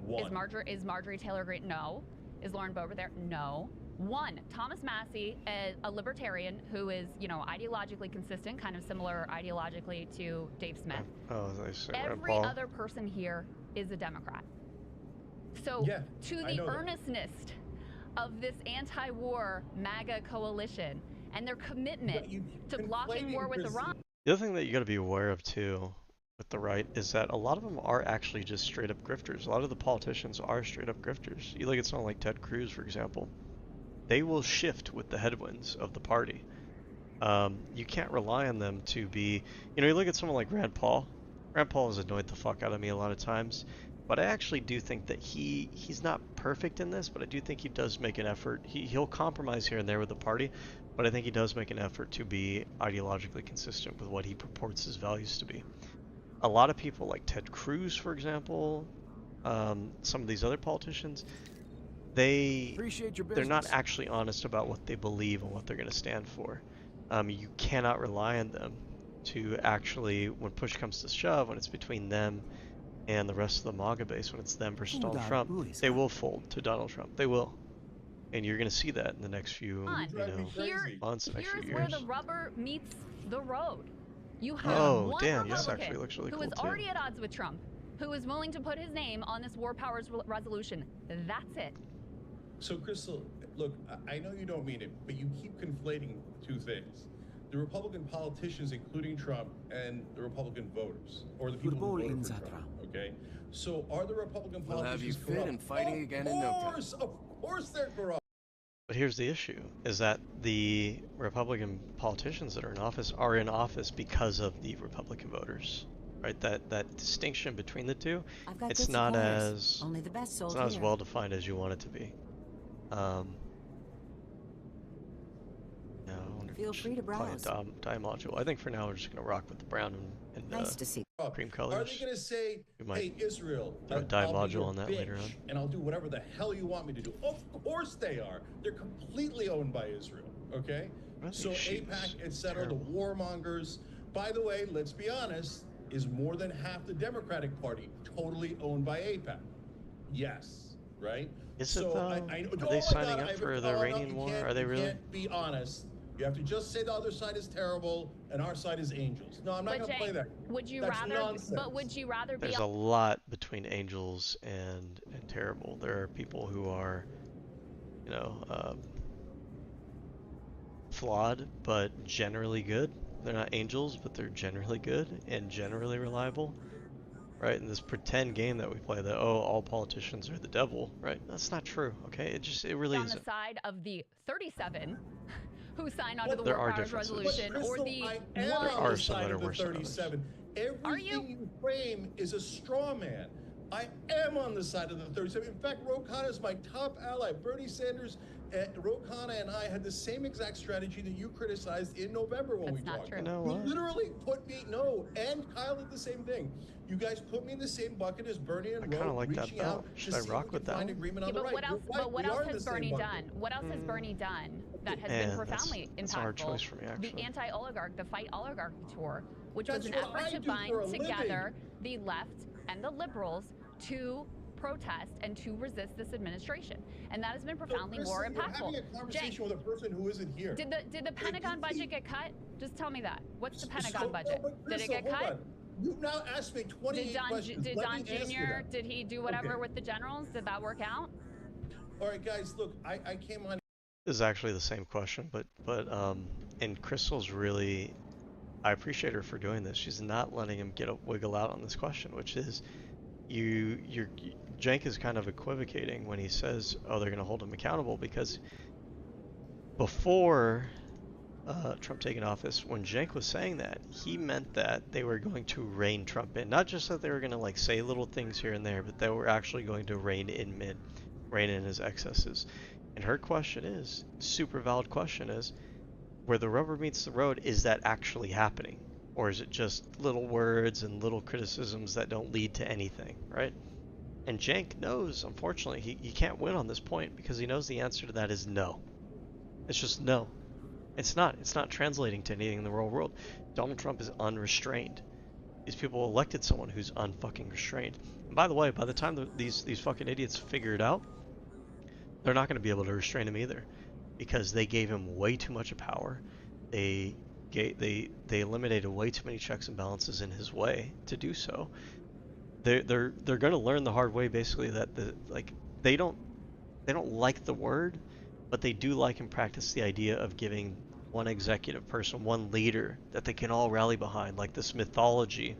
S5: One.
S6: Is Marjorie Taylor Greene? No. Is Lauren Boebert there? No. One. Thomas Massey, a libertarian who is, ideologically consistent, kind of similar ideologically to Dave Smith.
S1: Oh, they say
S6: Every other person here is a Democrat. So
S5: Yeah,
S6: to
S5: I
S6: the
S5: know that.
S6: earnestness of this anti-war MAGA coalition and their commitment
S5: But you
S6: to blocking
S5: conflating
S6: war with
S5: pres-
S6: Iran.
S1: The other thing that you got to be aware of too, with the right, is that a lot of them are actually just straight up grifters. A lot of the politicians are straight up grifters. You look at someone like Ted Cruz, for example. They will shift with the headwinds of the party. You can't rely on them to be, you look at someone like Rand Paul. Rand Paul has annoyed the fuck out of me a lot of times, but I actually do think that he's not perfect in this, but I do think he does make an effort. He'll compromise here and there with the party, but I think he does make an effort to be ideologically consistent with what he purports his values to be. A lot of people like Ted Cruz, for example, some of these other politicians,
S2: Appreciate your
S1: they're
S2: business.
S1: not actually honest about what they believe and what they're going to stand for. You cannot rely on them to actually, when push comes to shove, when it's between them and the rest of the MAGA base, when it's them versus
S2: Oh,
S1: Donald
S2: God,
S1: Trump,
S2: who is
S1: they
S2: that?
S1: will fold to Donald Trump. They will. And you're going to see that in the next few,
S6: On.
S1: you
S5: drive me
S1: know,
S5: crazy.
S1: months, the next few
S6: Here's where
S1: years.
S6: the rubber meets the road. You have
S1: Oh,
S6: one
S1: damn, this actually
S6: Republican
S1: looks really
S6: who
S1: cool
S6: is
S1: too.
S6: already at odds with Trump, who is willing to put his name on this war powers resolution. That's it.
S5: So, Crystal, look, I know you don't mean it, but you keep conflating two things. The Republican politicians, including Trump, and the Republican voters, or the people who voted for Trump, okay? So are the Republican
S10: We'll have you
S5: politicians
S10: fit
S5: corrupt?
S10: and fighting again in no time.
S5: Of course they're corrupt.
S1: But here's the issue, is that the Republican politicians that are in office because of the Republican voters, right? That distinction between the two,
S3: I've got
S1: it's
S3: good
S1: not
S3: supplies.
S1: as
S3: Only the best sold
S1: it's not as
S3: here.
S1: well defined as you want it to be. No, I wonder if
S3: Feel
S1: we should
S3: free to
S1: apply a
S3: browse.
S1: dye module. I think for now we're just gonna rock with the brown and
S3: Nice to see.
S1: cream
S5: Are
S1: colors.
S5: they going to say,
S1: We might
S5: hey, Israel,
S1: throw a dye
S5: I'll be
S1: module
S5: your
S1: on that later
S5: bitch,
S1: on.
S5: and I'll do whatever the hell you want me to do? Of course they are. They're completely owned by Israel, okay?
S1: What are
S5: So
S1: these sheets?
S5: AIPAC, etc., the
S1: Terrible.
S5: warmongers, by the way, let's be honest, is more than half the Democratic Party totally owned by AIPAC? Yes, right?
S1: Is it
S5: so
S1: though?
S5: I
S1: Are
S5: oh
S1: they
S5: my
S1: signing
S5: God,
S1: up
S5: I've-
S1: for the
S5: oh, no,
S1: Iranian
S5: you
S1: war?
S5: can't-
S1: Are they
S5: you
S1: really?
S5: can't be honest. You have to just say the other side is terrible and our side is angels. No, I'm not
S6: But
S5: going to play
S6: Jake,
S5: that.
S6: would you
S5: That's
S6: rather?
S5: nonsense.
S6: But would you rather be?
S1: There's a lot between angels and terrible. There are people who are, you know, flawed but generally good. They're not angels, but they're generally good and generally reliable, right? In this pretend game that we play, that all politicians are the devil, right? That's not true. Okay, it really
S6: on the
S1: isn't.
S6: side of the 37 who signed onto the
S1: There
S6: War
S1: are
S6: Powers
S1: differences.
S6: Resolution,
S5: But
S6: or
S5: Crystal,
S6: the
S5: I
S6: one.
S5: am
S1: There
S5: on
S1: are
S5: the
S1: some
S5: side
S1: that are
S5: of the
S1: worse than others.
S5: 37. Everything you frame is a straw man. I am on the side of the 37. In fact, Ro Khanna is my top ally. Bernie Sanders, Ro Khanna and I had the same exact strategy that you criticized in November when
S6: That's
S5: we
S6: not
S5: talked.
S6: true.
S1: You know
S5: You
S1: what?
S5: literally put me, and Kyle did the same thing. You guys put me in the same bucket as Bernie and
S1: I kinda
S5: Ro,
S1: like that
S5: reaching
S1: belt.
S5: out
S1: Should
S5: to
S1: I
S5: see
S1: rock
S5: if we
S1: with
S5: can
S1: that
S5: find
S1: one?
S5: agreement
S6: Yeah,
S5: on the
S6: but
S5: right.
S6: what else?
S5: You're right,
S6: But what
S5: we
S6: else
S5: are in
S6: has
S5: the same
S6: Bernie
S5: bucket.
S6: done? What else has Bernie done that has
S1: Man,
S6: been profoundly
S1: that's a hard
S6: impactful?
S1: choice for me, actually.
S6: The anti-oligarch, the Fight Oligarchy tour, which
S5: That's
S6: was an
S5: what
S6: effort
S5: I
S6: to
S5: do
S6: bind
S5: for a
S6: together
S5: living.
S6: the left and the liberals to protest and to resist this administration, and that has been profoundly more
S5: Crystal, you're having
S6: impactful.
S5: a conversation
S6: Jake,
S5: with a person who isn't here.
S6: did the Pentagon budget get cut? Just tell me that. What's the
S5: So-
S6: Pentagon budget?
S5: but
S6: Did it
S5: Crystal,
S6: get
S5: hold
S6: cut?
S5: on. You've now asked me 28
S6: Did Don,
S5: questions.
S6: did
S5: Let
S6: Don
S5: me answer
S6: Jr.
S5: them.
S6: Did he do whatever
S5: Okay.
S6: with the generals? Did that work out?
S5: All right, guys, look, I came on.
S1: This is actually the same question, but and Crystal's really, I appreciate her for doing this. She's not letting him get a wiggle out on this question, which is, Jank is kind of equivocating when he says, oh, they're going to hold him accountable, because before Trump taking office, when Jank was saying that, he meant that they were going to rein Trump in. Not just that they were going to like say little things here and there, but they were actually going to rein in his excesses. And her question is, super valid question is, where the rubber meets the road, is that actually happening? Or is it just little words and little criticisms that don't lead to anything, right? And Jank knows, unfortunately, he can't win on this point, because he knows the answer to that is no. It's just no. It's not translating to anything in the real world. Donald Trump is unrestrained. These people elected someone who's unfucking restrained. And by the way, by the time these fucking idiots figure it out, they're not going to be able to restrain him either, because they gave him way too much power. They eliminated way too many checks and balances in his way to do so. They're going to learn the hard way, basically, that they don't like the word, but they do like and practice the idea of giving one executive person, one leader that they can all rally behind, like this mythology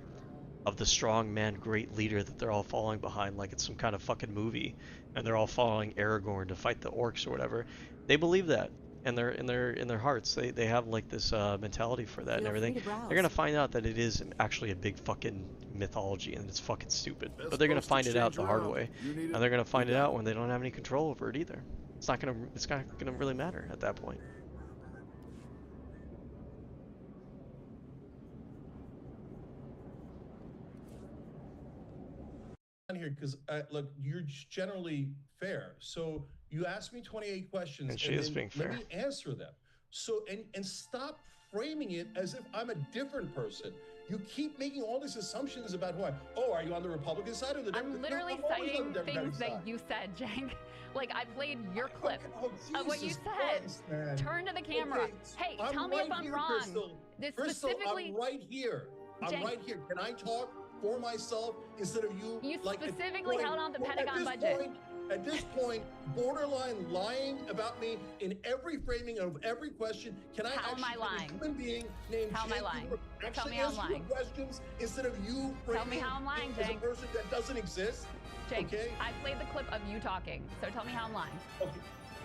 S1: of the strong man, great leader that they're all following behind, like it's some kind of fucking movie, and they're all following Aragorn to fight the orcs or whatever. They believe that, and they're in their hearts. They have like this mentality for that and everything. They're gonna find out that it is actually a big fucking mythology, and it's fucking stupid. But they're gonna find it out the hard way, and they're gonna find it out when they don't have any control over it either. It's not gonna really matter at that point.
S5: Here, because look, you're generally fair. So you asked me 28 questions,
S1: And she is being fair.
S5: let me answer them. So and stop framing it as if I'm a different person. You keep making all these assumptions about who I. Oh, are you on the Republican side or the Democrat?
S6: I'm literally
S5: No, I'm always on the
S6: citing
S5: Democratic
S6: things
S5: side.
S6: that you said, Cenk. Like, I played your clip of what you
S5: Jesus
S6: said.
S5: Christ, man.
S6: Turn to the camera.
S5: Okay,
S6: Hey,
S5: I'm
S6: tell me if
S5: right
S6: I'm
S5: here,
S6: wrong.
S5: Crystal.
S6: This
S5: Crystal,
S6: specifically.
S5: I'm right here. I'm
S6: Cenk.
S5: right here. Can I talk for myself instead of you?
S6: You
S5: like, at
S6: specifically
S5: point-
S6: held on the
S5: well,
S6: Pentagon
S5: at this
S6: budget.
S5: Point, at this point, borderline lying about me in every framing of every question. Can I
S6: How am I
S5: actually
S6: lying?
S5: be a human being named
S6: How am I
S5: Jake
S6: lying?
S5: Cooper
S6: Tell
S5: actually
S6: me how I'm
S5: answer your
S6: lying.
S5: questions instead of you
S6: Tell me
S5: framing
S6: how I'm lying,
S5: me as a
S6: Cenk.
S5: person that doesn't exist?
S6: Jake,
S5: Okay?
S6: I played the clip of you talking, so tell me how I'm lying.
S5: Okay.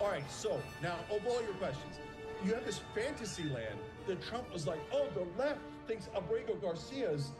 S5: All right. So now, of all your questions, you have this fantasy land that Trump was like, oh, the left thinks Abrego Garcia's,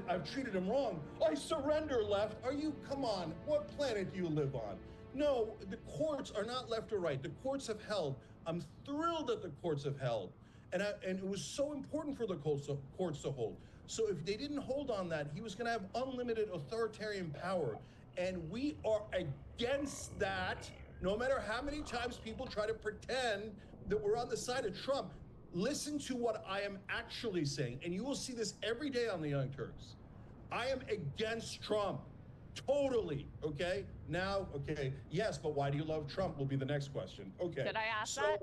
S5: I've treated him wrong. I surrender, left. Are you, come on, what planet do you live on? No, the courts are not left or right. The courts have held. I'm thrilled that the courts have held. And it was so important for the courts to hold. So if they didn't hold on that, he was going to have unlimited authoritarian power. And we are against that, no matter how many times people try to pretend that we're on the side of Trump. Listen to what I am actually saying, and you will see this every day on the Young Turks. I am against Trump, totally, okay? Now, okay, yes, but why do you love Trump will be the next question. Okay.
S6: Did I ask that?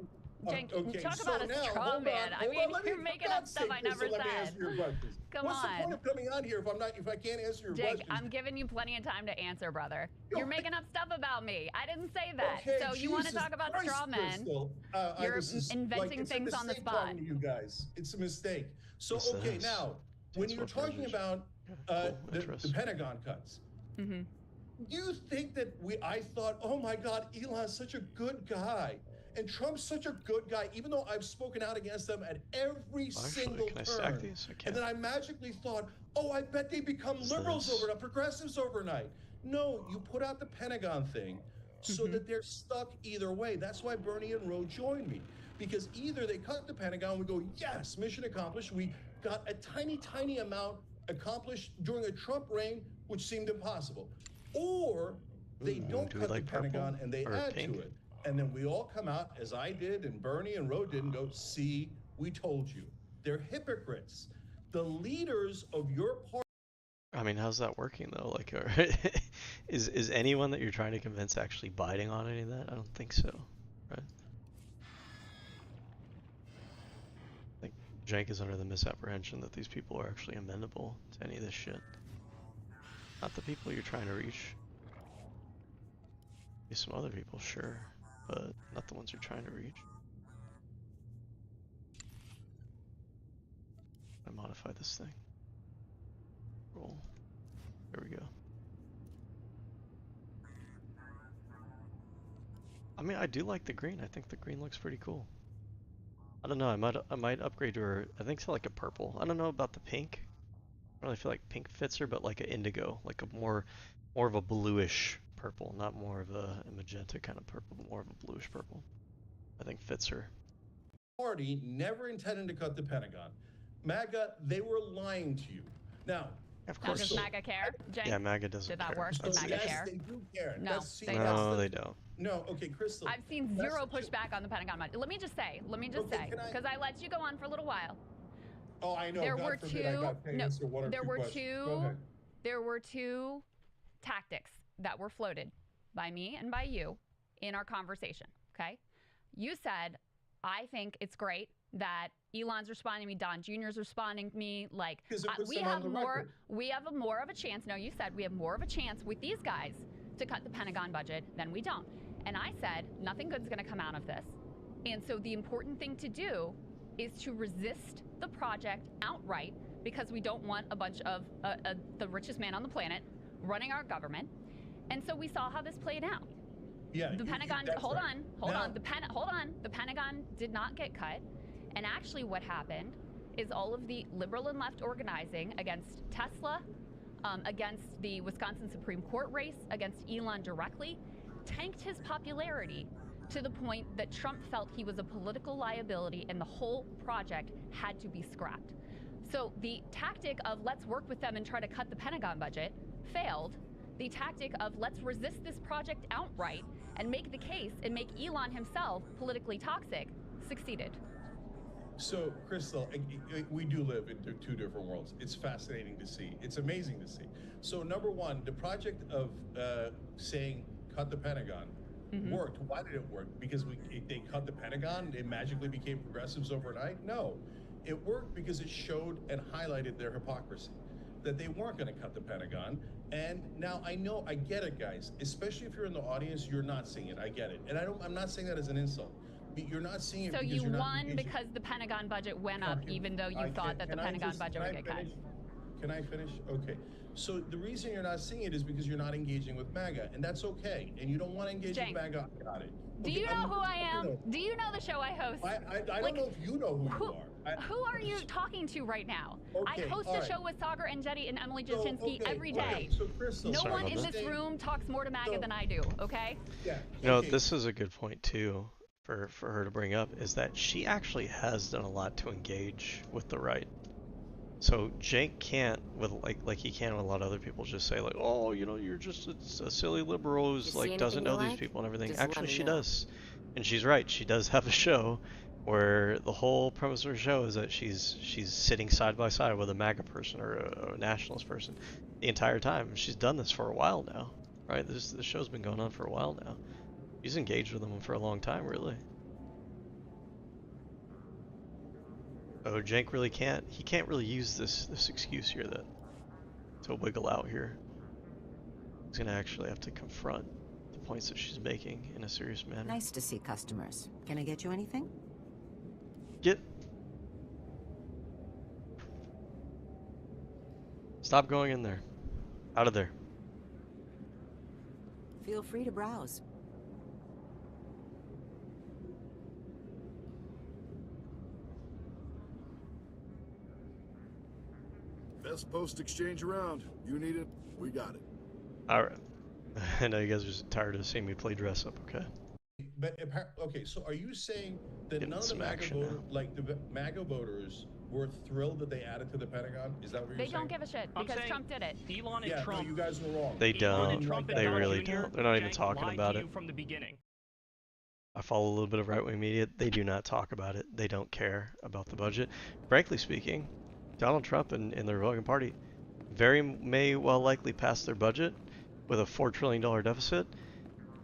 S6: Jake,
S5: okay,
S6: talk
S5: so
S6: about a
S5: now,
S6: straw
S5: hold on,
S6: man. I
S5: hold
S6: mean,
S5: on, let me-
S6: you're
S5: for
S6: making up
S5: God's
S6: stuff
S5: sake,
S6: I never
S5: Crystal, let me
S6: said.
S5: answer your questions.
S6: Come
S5: What's the
S6: on.
S5: point of coming on here if I can't answer your
S6: Jake,
S5: questions?
S6: I'm giving you plenty of time to answer, brother.
S5: Yo,
S6: You're making up stuff about me. I didn't say that.
S5: Okay,
S6: So you want to
S5: Jesus
S6: talk about
S5: Christ,
S6: straw men?
S5: Crystal.
S6: You're
S5: This is,
S6: inventing
S5: it's
S6: things
S5: a
S6: on the
S5: mistake
S6: spot.
S5: talking to you guys. It's a mistake. So,
S1: Yes, it
S5: okay,
S1: is.
S5: now, when
S1: That's
S5: you're
S1: what
S5: talking
S1: privilege.
S5: about
S1: Cool,
S5: the
S1: interesting.
S5: Pentagon cuts,
S6: Mm-hmm.
S5: you think that I thought, oh my God, Elon's such a good guy. And Trump's such a good guy, even though I've spoken out against them at every single
S1: can I
S5: turn.
S1: stack these? I
S5: And
S1: can't.
S5: then I magically thought, oh, I bet they become
S1: What's
S5: liberals
S1: this?
S5: overnight, progressives overnight. No, you put out the Pentagon thing so that they're stuck either way. That's why Bernie and Roe joined me. Because either they cut the Pentagon, we go, yes, mission accomplished. We got a tiny, tiny amount accomplished during a Trump reign, which seemed impossible. Or they don't
S1: do we
S5: cut
S1: like
S5: the Pentagon
S1: purple
S5: and they
S1: or
S5: add
S1: pink?
S5: to it. And then we all come out, as I did, and Bernie and Roe did, and go, see, we told you. They're hypocrites. The leaders of your party.
S1: I mean, how's that working though? Like, is anyone that you're trying to convince actually biting on any of that? I don't think so, right? I think Jank is under the misapprehension that these people are actually amenable to any of this shit. Not the people you're trying to reach. Maybe some other people, sure, but not the ones you're trying to reach. I modify this thing. Roll. There we go. I mean, I do like the green. I think the green looks pretty cool. I don't know. I might upgrade to her. I think it's like a purple. I don't know about the pink. I don't really feel like pink fits her, but like an indigo, like a more of a bluish purple, not more of a magenta kind of purple, but more of a bluish purple. I think fits her.
S5: Party never intended to cut the Pentagon. MAGA, they were lying to you. Now,
S1: Of
S6: Now,
S1: course.
S6: does MAGA care, Jake?
S1: Yeah, MAGA doesn't
S6: Did that
S1: care.
S6: work? Did
S1: That's
S6: MAGA
S1: it.
S6: care?
S5: they do care.
S6: No,
S5: That's- see,
S6: they
S5: that's
S1: No,
S5: the-
S1: they don't.
S5: No, okay, Crystal.
S6: I've seen
S5: that's
S6: zero
S5: the-
S6: pushback on the Pentagon budget. Let me just say,
S5: Okay, can I-
S6: because I let you go on for a little while.
S5: Oh, I know.
S6: There
S5: God
S6: were
S5: forbid I
S6: two.
S5: got to
S6: No,
S5: answer one or
S6: there
S5: two
S6: were
S5: questions. Go
S6: two.
S5: ahead.
S6: There were two tactics that were floated by me and by you in our conversation. Okay, you said, I think it's great that Elon's responding to me, Don Jr.'s responding to me. Like,
S5: 'Cause it puts
S6: we
S5: them on
S6: have
S5: the
S6: more.
S5: record.
S6: We have more of a chance. No, you said we have more of a chance with these guys to cut the Pentagon budget than we don't. And I said nothing good's going to come out of this. And so the important thing to do is to resist the project outright, because we don't want a bunch of the richest man on the planet running our government. And so we saw how this played out.
S5: Yeah.
S6: The Pentagon,
S5: that's
S6: hold
S5: right.
S6: on. The Pentagon did not get cut. And actually what happened is all of the liberal and left organizing against Tesla, against the Wisconsin Supreme Court race, against Elon directly, tanked his popularity to the point that Trump felt he was a political liability and the whole project had to be scrapped. So the tactic of let's work with them and try to cut the Pentagon budget failed. The tactic of let's resist this project outright and make the case and make Elon himself politically toxic succeeded.
S5: So, Crystal, we do live in two different worlds. It's fascinating to see. It's amazing to see. So, number one, the project of saying cut the Pentagon worked. Why did it work? Because they cut the Pentagon, they magically became progressives overnight? No. It worked because it showed and highlighted their hypocrisy, that they weren't going to cut the Pentagon. And now I get it, guys. Especially if you're in the audience, you're not seeing it. I get it. And I'm not saying that as an insult. You're not seeing it.
S6: So
S5: because
S6: you
S5: you're not
S6: won
S5: engaging.
S6: because the Pentagon budget went up, even though you thought that the Pentagon budget would get cut.
S5: Can I finish? Okay. So the reason you're not seeing it is because you're not engaging with MAGA, and that's okay. And you don't want to engage with MAGA. I got it.
S6: Do you know who I am? Do you know the show I host?
S5: I don't know if you know who you are.
S6: Who are you talking to right now?
S5: Okay,
S6: I host a show with Sagar and Jedi and Emily Jasinski every day.
S5: Okay, so Crystal,
S6: no one in this room talks more to MAGA than I do, okay?
S5: Yeah.
S1: You know, this is a good point too for her to bring up, is that she actually has done a lot to engage with the right. So Jake can't, with like he can with a lot of other people, just say like, oh, you know, you're just a silly liberal who's like doesn't know these people and everything. Actually, she does, and she's right. She does have a show where the whole premise of her show is that she's sitting side by side with a MAGA person or a nationalist person the entire time. She's done this for a while now, right? This show's been going on for a while now. She's engaged with them for a long time, really. Oh, Jank really can't. He can't really use this excuse here to wiggle out here. He's gonna actually have to confront the points that she's making in a serious manner.
S11: Nice to see customers. Can I get you anything?
S1: Stop going in there. Out of there.
S11: Feel free to browse.
S12: Best post exchange around. You need it, we got it.
S1: Alright. I know you guys are just tired of seeing me play dress up, okay?
S5: But okay, so are you saying that none of the MAGA voters were thrilled that they added to the Pentagon? Is that what you're saying?
S6: They don't give a shit because Trump did it.
S7: Elon and Trump.
S5: No, you guys were wrong.
S1: They don't.
S7: Trump
S1: They really
S7: Jr.
S1: don't. They're not even talking about it.
S7: From the beginning.
S1: I follow a little bit of right-wing media. They do not talk about it. They don't care about the budget. Frankly speaking, Donald Trump and the Republican Party may well likely pass their budget with a $4 trillion deficit.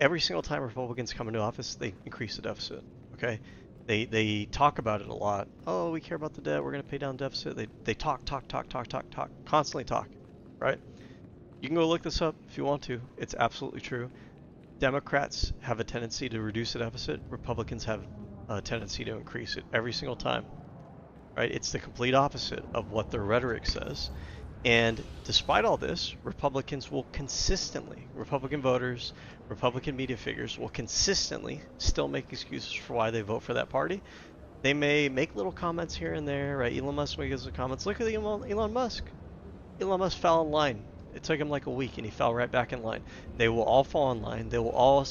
S1: Every single time Republicans come into office, they increase the deficit. Okay, they talk about it a lot. Oh, we care about the debt. We're going to pay down deficit. They talk, constantly talk. Right? You can go look this up if you want to. It's absolutely true. Democrats have a tendency to reduce the deficit. Republicans have a tendency to increase it every single time. Right? It's the complete opposite of what their rhetoric says. And despite all this, Republicans will consistently, Republican voters, Republican media figures will consistently still make excuses for why they vote for that party. They may make little comments here and there, right? Elon Musk makes some comments. Look at Elon Musk. Elon Musk fell in line. It took him like a week and he fell right back in line. They will all fall in line. They will all,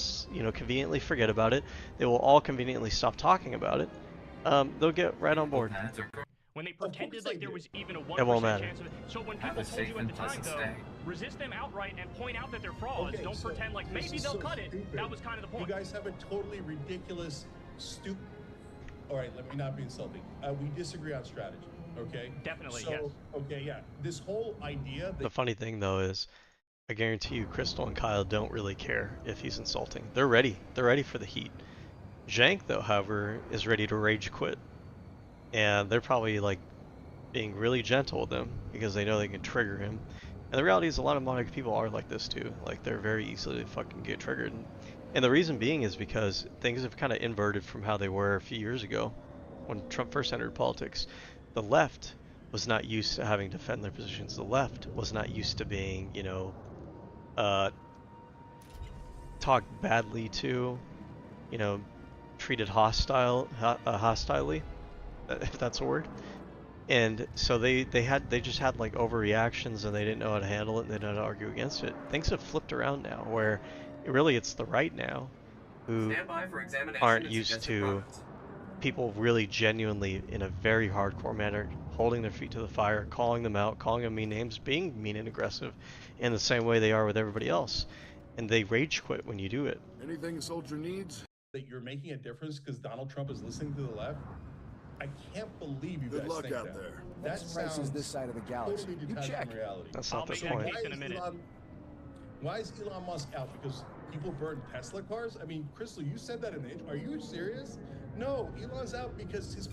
S1: conveniently forget about it. They will all conveniently stop talking about it. They'll get right on board.
S7: When they pretended like there was even a 1% chance of it. So when people told you at the time, though, resist them outright and point out that they're frauds. Don't pretend like maybe they'll cut it. That was kind of the point.
S5: You guys have a totally ridiculous, stupid... All right, let me not be insulting. We disagree on strategy, okay?
S7: Definitely,
S5: so,
S7: yes.
S5: Okay, yeah. This whole idea...
S1: The funny thing, though, is I guarantee you Crystal and Kyle don't really care if he's insulting. They're ready. They're ready for the heat. Jank, though, however, is ready to rage quit. And they're probably like being really gentle with him because they know they can trigger him. And the reality is a lot of MAGA people are like this too. Like they're very easily to fucking get triggered. And the reason being is because things have kind of inverted from how they were a few years ago when Trump first entered politics. The left was not used to having to defend their positions. The left was not used to being, talked badly to, treated hostilely. If that's a word. And so they just had like overreactions and they didn't know how to handle it and they didn't know how to argue against it. Things have flipped around now where really it's the right now who aren't used to people really genuinely in a very hardcore manner holding their feet to the fire, calling them out, calling them mean names, being mean and aggressive in the same way they are with everybody else. And they rage quit when you do it.
S12: Anything a soldier needs?
S5: That you're making a difference because Donald Trump is listening to the left? I can't believe you
S12: Good
S5: guys
S12: luck
S5: think
S12: out
S5: that.
S12: there.
S5: That
S2: Next price is
S5: sounds
S2: this side of the galaxy.
S5: totally
S2: You
S5: detached
S2: check.
S5: from reality.
S1: That's not
S7: I'll
S1: the
S7: make that
S1: point.
S7: case in a minute.
S5: Why is Elon Musk out? Because people burn Tesla cars? I mean, Crystal, you said that in the intro. Are you serious? No, Elon's out because his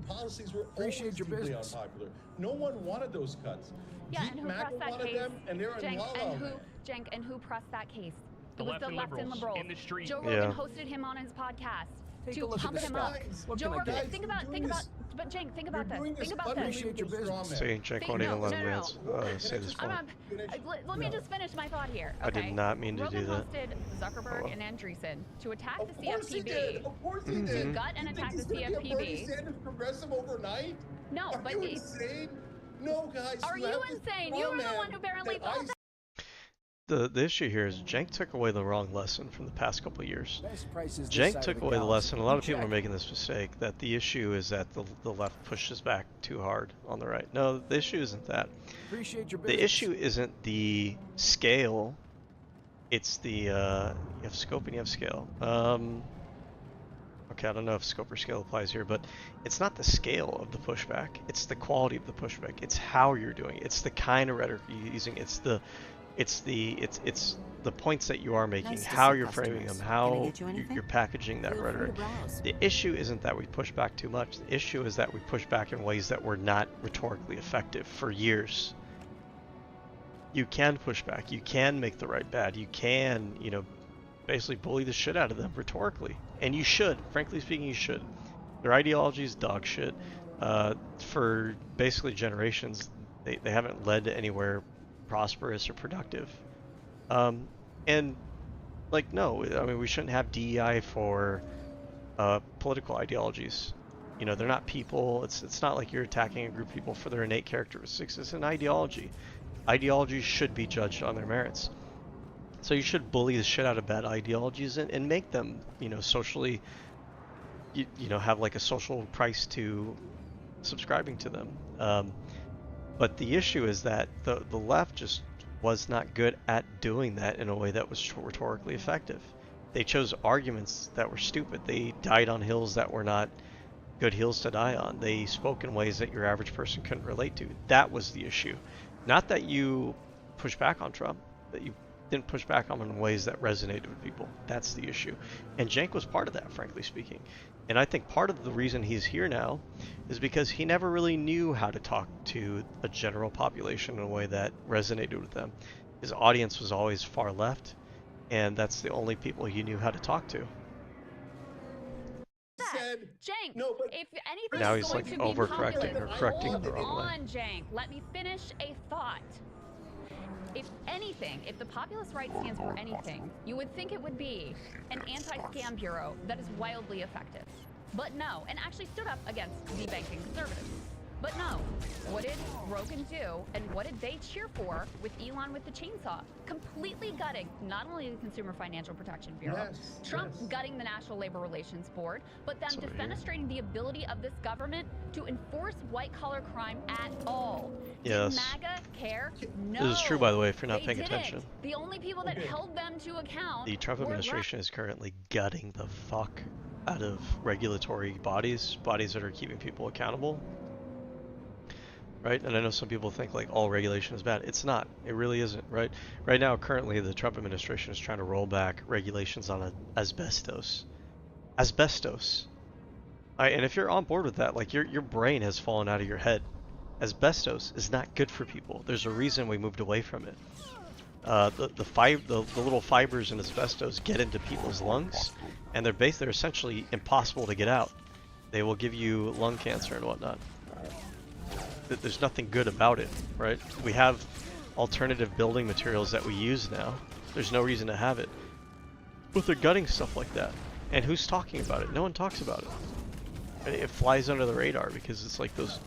S5: policies were
S2: Appreciate
S5: always
S2: your
S5: deeply
S2: business.
S5: unpopular. No one wanted those cuts.
S6: Yeah,
S5: Deep
S6: and who
S5: MAGA
S6: pressed that
S5: wanted
S6: case?
S5: them, and they're in
S6: Cenk,
S5: La La
S6: and who,
S5: Land.
S6: Cenk, and who pressed that case?
S7: The
S6: It was
S7: left
S6: the
S7: and
S6: left and
S7: liberals
S6: liberals
S7: in the street.
S6: Joe
S1: Yeah.
S6: Rogan hosted him on his podcast
S2: Take
S6: to
S2: a look at
S6: pump
S2: the
S6: him up.
S2: stocks. What
S6: Joe
S2: can I
S6: Rogan,
S2: get?
S6: think
S5: You're
S6: about
S5: doing
S6: but
S5: this-
S6: Cenk, think
S5: You're
S6: about this.
S5: doing
S6: Think about this.
S2: Appreciate your business.
S1: See, Jake won't even let me say this
S6: I'm
S1: point.
S6: not, let me just finish my thought here.
S1: I did
S6: okay?
S1: not mean to
S6: Rogan
S1: do that.
S6: hosted Zuckerberg
S1: Oh, well.
S6: and Andreessen to attack
S5: Of
S6: the
S5: course he did.
S6: CFPB.
S5: Of course he
S1: Mhm.
S5: did.
S6: To gut and
S5: You think
S6: attack
S5: he's
S6: the
S5: gonna be a Bernie
S6: CFPB.
S5: Sanders progressive overnight?
S6: No,
S5: Are
S6: but
S5: you
S6: he-
S5: insane? No, guys.
S6: Are you
S5: have this
S6: insane? You were the
S5: straw
S6: one
S5: man
S6: who apparently
S5: that
S6: thought that.
S1: The issue here is Cenk took away the wrong lesson from the past couple of years.
S2: Best price is this
S1: Cenk
S2: side
S1: took
S2: of the
S1: away the
S2: galaxy.
S1: lesson. A lot of
S2: You
S1: people are
S2: check.
S1: making this mistake that the issue is that the left pushes back too hard on the right. No, the issue isn't that.
S2: Appreciate your business.
S1: The issue isn't the scale. It's the you have scope and you have scale. Okay, I don't know if scope or scale applies here, but it's not the scale of the pushback. It's the quality of the pushback. It's how you're doing it. It's the kind of rhetoric you're using. It's the points that you are making,
S11: Nice to
S1: how
S11: see
S1: you're framing
S11: customers.
S1: them,
S11: Can I
S1: how
S11: get you anything?
S1: you're packaging that
S11: Feel free to
S1: rhetoric.
S11: browse.
S1: The issue isn't that we push back too much. The issue is that we push back in ways that were not rhetorically effective for years. You can push back. You can make the right bad. You can, basically bully the shit out of them rhetorically. And you should. Frankly speaking, you should. Their ideology is dog shit. For basically generations, they haven't led to anywhere prosperous or productive. And, no, I mean, we shouldn't have DEI for political ideologies. They're not people. It's not like you're attacking a group of people for their innate characteristics. It's an ideology. Ideologies should be judged on their merits. So you should bully the shit out of bad ideologies and make them, socially, have like a social price to subscribing to them. But the issue is that the left just was not good at doing that in a way that was rhetorically effective. They chose arguments that were stupid. They died on hills that were not good hills to die on. They spoke in ways that your average person couldn't relate to. That was the issue. Not that you push back on Trump, that you didn't push back on him in ways that resonated with people. That's the issue. And Cenk was part of that, frankly speaking. And I think part of the reason he's here now is because he never really knew how to talk to a general population in a way that resonated with them. His audience was always far left, and that's the only people he knew how to talk to.
S6: Cenk,
S5: no, but
S6: if anything
S1: now
S6: is
S1: he's
S6: going
S1: like
S6: to be
S1: overcorrecting
S6: popular,
S1: or correcting in the
S6: hold
S1: wrong way.
S6: on, Cenk. Let me finish a thought. If anything, if the populist right stands for anything, you would think it would be an anti-scam bureau that is wildly effective. But no, and actually stood up against debanking conservatives. But no, what did Rogan do, and what did they cheer for with Elon with the chainsaw? Completely gutting not only the Consumer Financial Protection Bureau, Trump gutting the National Labor Relations Board, but them defenestrating the ability of this government to enforce white-collar crime at all.
S1: Yes.
S6: Did MAGA care? No.
S1: This is true, by the way, if you're not
S6: they
S1: paying
S6: didn't.
S1: attention.
S6: The only people that held them to account
S1: The Trump
S6: were
S1: administration is currently gutting the fuck out of regulatory bodies that are keeping people accountable. Right? And I know some people think like all regulation is bad. It's not. It really isn't, right? Right now, currently, the Trump administration is trying to roll back regulations on asbestos. Asbestos. And if you're on board with that, like your brain has fallen out of your head. Asbestos is not good for people. There's a reason we moved away from it. The little fibers in asbestos get into people's lungs, and they're essentially impossible to get out. They will give you lung cancer and whatnot. There's nothing good about it, right? We have alternative building materials that we use now. There's no reason to have it. But they're gutting stuff like that. And who's talking about it? No one talks about it. It flies under the radar because it's like those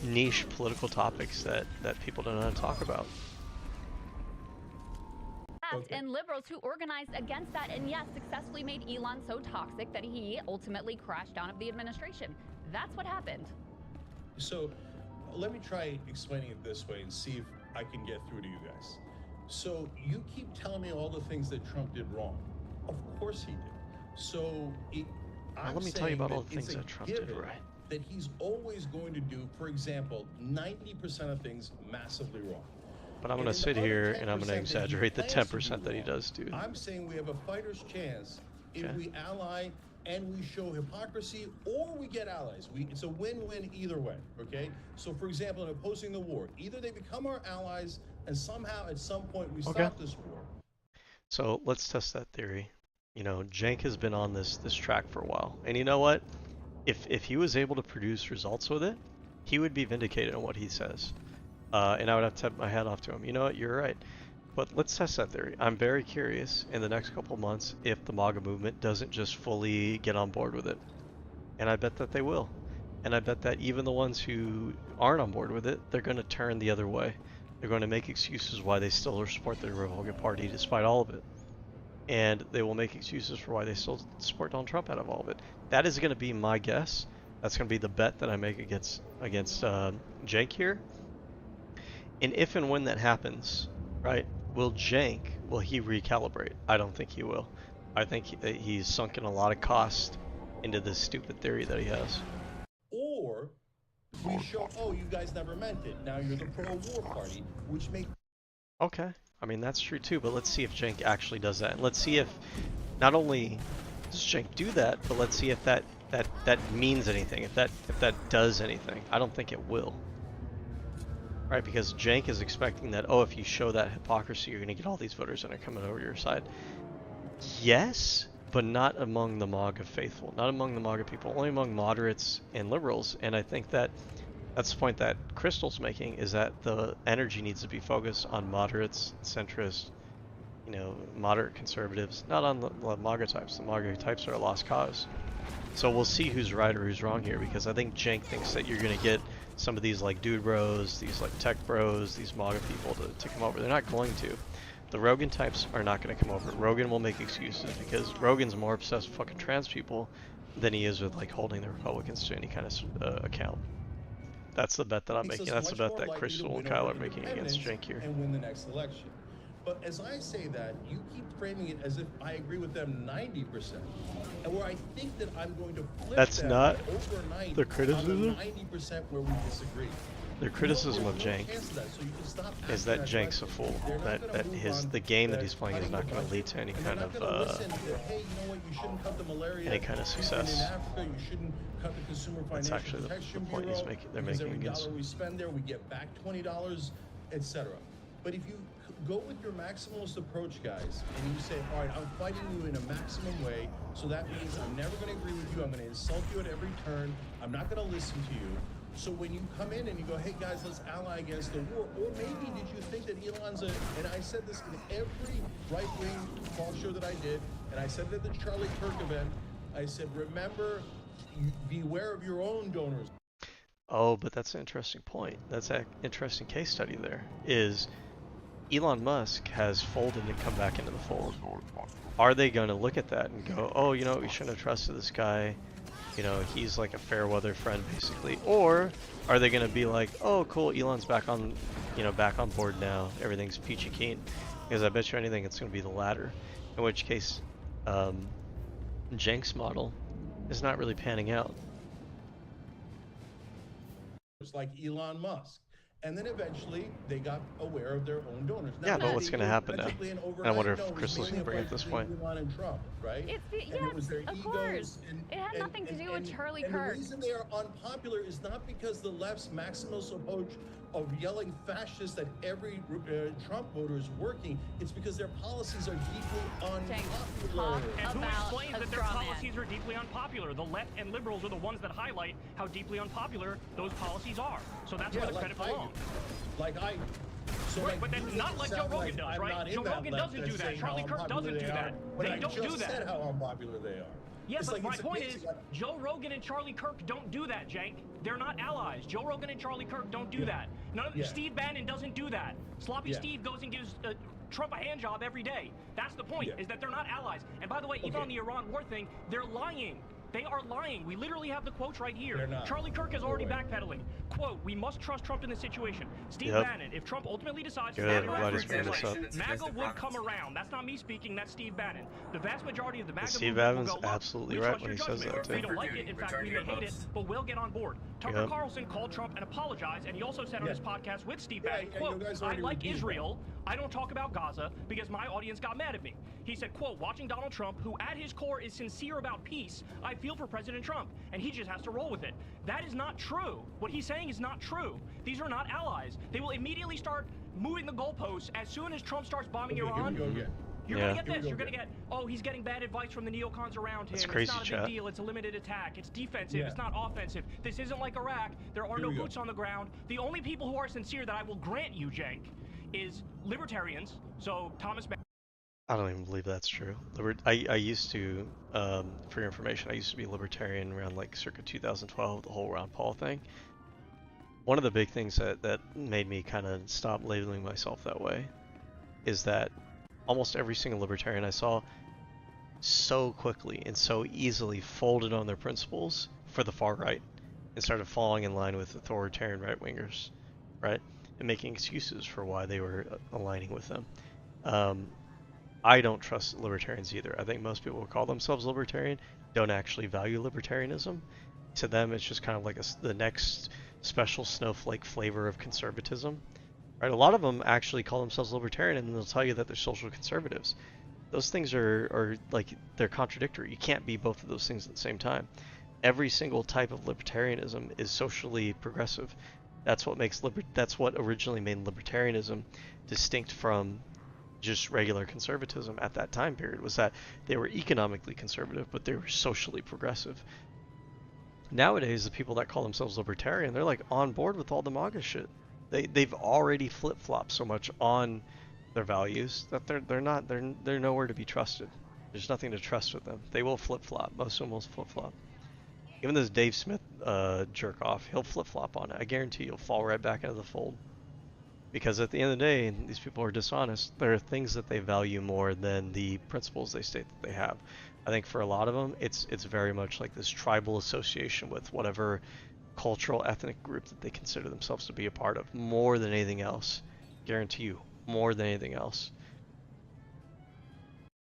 S1: niche political topics that people don't know how to talk about.
S6: And liberals who organized against that and yes, successfully made Elon so toxic that he ultimately crashed out of the administration. That's what happened.
S5: So let me try explaining it this way and see if I can get through to you guys. So you keep telling me all the things that Trump did wrong. Of course he did. So I'm
S1: let me tell you
S5: saying
S1: about all
S5: that
S1: the things
S5: it's a
S1: that Trump did
S5: given
S1: right.
S5: that he's always going to do, for example, 90% of things massively wrong.
S1: But I'm
S5: And
S1: going to
S5: in the
S1: sit
S5: other
S1: here and I'm
S5: 10%
S1: going to
S5: that he
S1: exaggerate the
S5: plans to
S1: 10% that he
S5: wrong,
S1: does do.
S5: I'm saying we have a fighter's chance if
S1: Okay.
S5: we ally and we show hypocrisy, or we get allies. It's a win-win either way, okay? So, for example, in opposing the war, either they become our allies and somehow at some point we stop this war.
S1: So let's test that theory. You know, Jank has been on this track for a while, and you know what? If he was able to produce results with it, he would be vindicated in what he says, and I would have to tip my hat off to him. You know what? You're right. But let's test that theory. I'm very curious in the next couple months if the MAGA movement doesn't just fully get on board with it, and I bet that they will. And I bet that even the ones who aren't on board with it, they're going to turn the other way. They're going to make excuses why they still support the Republican Party despite all of it. And they will make excuses for why they still support Donald Trump out of all of it. That is going to be my guess. That's going to be the bet that I make against Jank here. And if and when that happens, right, will he recalibrate? I don't think he will. I think he's sunk in a lot of cost into this stupid theory that he has.
S5: Or we show, oh, you guys never meant it. Now you're the pro-war party, which makes...
S1: Okay. I mean, that's true too, but let's see if Jank actually does that. And let's see if not only does Jank do that, but let's see if that means anything, if that does anything. I don't think it will. Right, because Jank is expecting that, oh, if you show that hypocrisy, you're going to get all these voters that are coming over your side. Yes, but not among the MAGA faithful, not among the MAGA people, only among moderates and liberals. And I think that that's the point that Crystal's making, is that the energy needs to be focused on moderates, centrists, you know, moderate conservatives, not on the MAGA types. The MAGA types are a lost cause. So we'll see who's right or who's wrong here, because I think Jank thinks that you're going to get some of these like dude bros, these like tech bros, these MAGA people to come over. They're not going to. The Rogan types are not going to come over. Rogan will make excuses because Rogan's more obsessed with fucking trans people than he is with like holding the Republicans to any kind of account. That's the bet that I'm making. That's the bet that Crystal and Kyle are making against Jank here.
S5: And win the next election. But as I say that, you keep framing it as if I agree with them 90%. And where I think that I'm going to flip
S1: That's not
S5: overnight
S1: the criticism.
S5: 90% where we disagree.
S1: The criticism of Jank is that Jank's a fool. That the game that he's playing is not going to lead to any kind of success. That's actually the point they're making against him.
S5: We spend there, we get back $20, etc. But if you go with your maximalist approach, guys, and you say, all right, I'm fighting you in a maximum way, so that means I'm never going to agree with you, I'm going to insult you at every turn, I'm not going to listen to you. So when you come in and you go, hey guys, let's ally against the war, or maybe did you think that Elon's and I said this in every right-wing talk show that I did, and I said it at the Charlie Kirk event, I said, remember, beware of your own donors.
S1: Oh, but that's an interesting point. That's an interesting case study there, is Elon Musk has folded and come back into the fold. Are they going to look at that and go, oh, you know, we shouldn't have trusted this guy, you know, he's like a fair weather friend basically? Or are they going to be like, oh cool, Elon's back on, you know, back on board now, everything's peachy keen? Because I bet you anything it's going to be the latter, in which case Jank's model is not really panning out.
S5: It's like Elon Musk. And then eventually they got aware of their own donors.
S1: Now, yeah, but what's going to happen now? I wonder if Crystal's going to bring it this point.
S5: Elon and Trump, right?
S6: Of course. It had nothing to do with Charlie Kirk.
S5: The reason they are unpopular is not because the left's maximalist approach of yelling fascist at every Trump voter is working. It's because their policies are deeply unpopular.
S7: And who explains that their policies are deeply unpopular? The left and liberals are the ones that highlight how deeply unpopular those policies are. So that's where the credit belongs.
S5: So
S7: right, but that's not like Joe Rogan does, right? Joe Rogan doesn't do that. Charlie Kirk doesn't do that. They don't do that.
S5: Said how unpopular they are.
S7: Yeah, but my point is, Joe Rogan and Charlie Kirk don't do that, Jank. They're not allies. Joe Rogan and Charlie Kirk don't do that. Steve Bannon doesn't do that. Sloppy Steve goes and gives Trump a hand job every day. That's the point, is that they're not allies. And by the way, even on the Iran war thing, they're lying. They are lying. We literally have the quotes right here.
S5: They're not.
S7: Charlie Kirk is
S5: No
S7: already
S5: way.
S7: backpedaling. Quote, we must trust Trump in this situation. Steve
S1: Yep.
S7: Bannon, if Trump ultimately decides to
S1: Good,
S7: fly
S1: I'm
S7: around
S1: glad
S7: for
S1: he's bringing this up.
S7: MAGA would come around. That's not me speaking, that's Steve Bannon. The vast majority of the MAGA
S1: Steve
S7: movement
S1: Bannon's
S7: will go, look,
S1: absolutely
S7: we
S1: right
S7: trust
S1: when
S7: your
S1: he says
S7: judgment.
S1: that,
S7: We
S1: too.
S7: don't like it, in fact, we may hate it, but we'll get on board. Tucker
S1: Yep.
S7: Carlson called Trump and apologized, and he also said on his podcast with Steve Bannon,
S5: you
S7: quote,
S5: guys
S7: I
S5: already
S7: like
S5: repeated
S7: Israel, I don't talk about Gaza because my audience got mad at me. He said, quote, watching Donald Trump, who at his core is sincere about peace, I feel for President Trump, and he just has to roll with it. That is not true. What he's saying is not true. These are not allies. They will immediately start moving the goalposts as soon as Trump starts bombing Iran. You're
S1: Yeah.
S7: gonna get this. You're gonna get, oh, he's getting bad advice from the neocons around him.
S1: That's crazy,
S7: it's not a
S1: chat.
S7: big deal. It's a limited attack. It's defensive.
S5: Yeah.
S7: It's not offensive. This isn't like Iraq. There are
S5: Here
S7: no
S5: we go.
S7: boots on the ground. The only people who are sincere that I will grant you, Jank, is libertarians. So Thomas.
S1: I don't even believe that's true. I used to, for your information, I used to be a libertarian around like circa 2012, the whole Ron Paul thing. One of the big things that made me kind of stop labeling myself that way is that almost every single libertarian I saw so quickly and so easily folded on their principles for the far right and started falling in line with authoritarian right-wingers, right? And making excuses for why they were aligning with them. I don't trust libertarians either. I think most people who call themselves libertarian don't actually value libertarianism. To them, it's just kind of like the next special snowflake flavor of conservatism. Right? A lot of them actually call themselves libertarian, and they'll tell you that they're social conservatives. Those things are like, they're contradictory. You can't be both of those things at the same time. Every single type of libertarianism is socially progressive. That's what makes that's what originally made libertarianism distinct from just regular conservatism at that time period, was that they were economically conservative, but they were socially progressive. Nowadays, the people that call themselves libertarian, they're like on board with all the MAGA shit. They've already flip-flopped so much on their values that they're nowhere to be trusted. There's nothing to trust with them. They will flip-flop. Most of them will flip-flop. Even this Dave Smith jerk off, he'll flip-flop on it. I guarantee you'll fall right back into the fold. Because at the end of the day, these people are dishonest. There are things that they value more than the principles they state that they have. I think for a lot of them, it's very much like this tribal association with whatever cultural ethnic group that they consider themselves to be a part of, more than anything else. Guarantee you, more than anything else.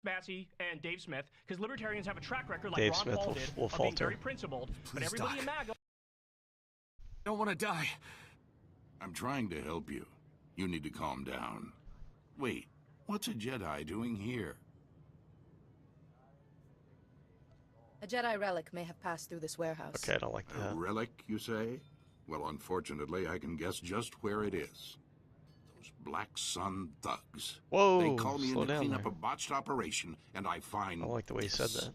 S7: Massey and Dave Smith, because libertarians have a track record like
S1: Dave
S7: Ron
S1: Smith
S7: Paul
S1: will
S7: did of
S1: falter.
S7: being very principled. But everybody in MAGA.
S12: I don't want to die. I'm trying to help you. You need to calm down. Wait, what's a Jedi doing here?
S13: A Jedi relic may have passed through this warehouse.
S1: Okay, I don't like that.
S12: A relic, you say? Well, unfortunately, I can guess just where it is. Those Black Sun thugs.
S1: Whoa,
S12: they call me in
S1: slow
S12: to
S1: down
S12: clean
S1: there.
S12: up a botched operation, and I find
S1: I don't like the way he said that.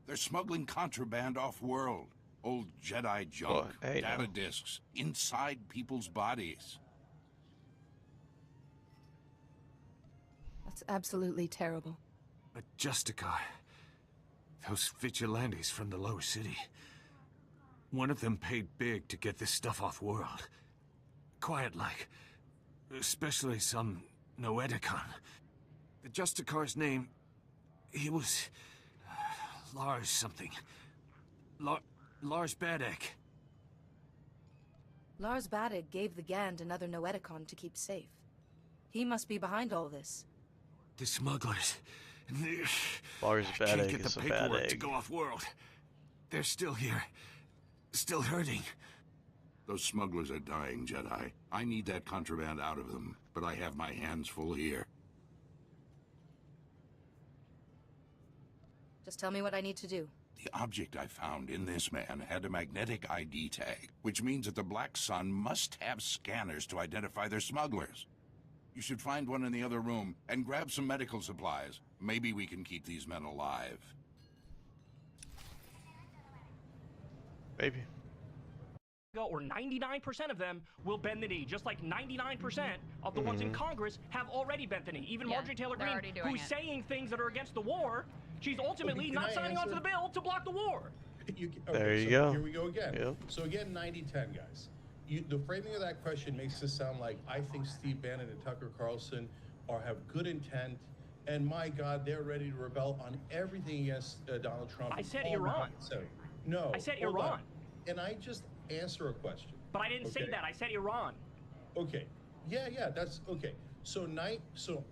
S12: They're smuggling contraband off-world. Old Jedi junk,
S1: hey,
S12: data
S1: no.
S12: discs, inside people's bodies.
S13: That's absolutely terrible.
S2: A Justicar. Those vigilantes from the lower city. One of them paid big to get this stuff off-world. Quiet-like. Especially some Noeticon. The Justicar's name... He was... Lars something. Lars Badek.
S13: Lars Badek gave the Gand another Noeticon to keep safe. He must be behind all this.
S2: The smugglers.
S1: Lars
S2: Can't
S1: Badek
S2: get
S1: is
S2: the
S1: a bad
S2: paperwork to
S1: egg.
S2: go off-world. They're still here. Still hurting.
S12: Those smugglers are dying, Jedi. I need that contraband out of them, but I have my hands full here.
S13: Just tell me what I need to do.
S12: The object I found in this man had a magnetic ID tag, which means that the Black Sun must have scanners to identify their smugglers. You should find one in the other room and grab some medical supplies. Maybe we can keep these men alive.
S1: Maybe.
S7: Or 99% of them will bend the knee, just like 99% of the ones in Congress have already bent the knee. Even Marjorie Taylor Greene, who's saying things that are against the war, she's ultimately not signing onto the bill to block the war.
S1: There you go.
S5: Here we go again.
S1: Yep.
S5: So again, 90-10, guys. The framing of that question makes this sound like I think Steve Bannon and Tucker Carlson have good intent And my God, they're ready to rebel on everything against Donald Trump.
S7: I said
S5: all
S7: Iran.
S5: So, no.
S7: I said
S5: hold
S7: Iran.
S5: on. Can I just answer a question?
S7: But I didn't say that. I said Iran.
S5: Okay. Yeah, that's okay. So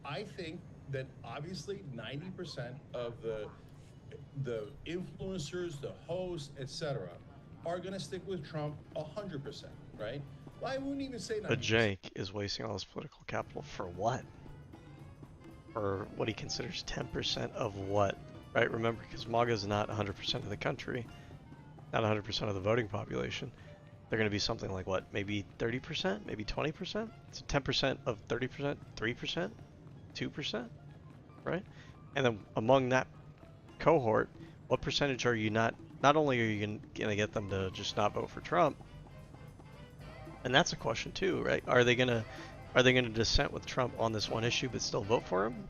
S5: I think that obviously 90% of the influencers, the hosts, etc., are going to stick with Trump 100%, right? Well, I wouldn't even say 90%.
S1: But Jake is wasting all his political capital for what? For what he considers 10% of what? Right? Remember, because MAGA is not 100% of the country, not 100% of the voting population. They're going to be something like what? Maybe 30%? Maybe 20%? So 10% of 30%? 3%? 2%? Right? And then among that cohort, what percentage are you not only are you going to get them to just not vote for Trump, and that's a question too, right? Are they going to dissent with Trump on this one issue but still vote for him?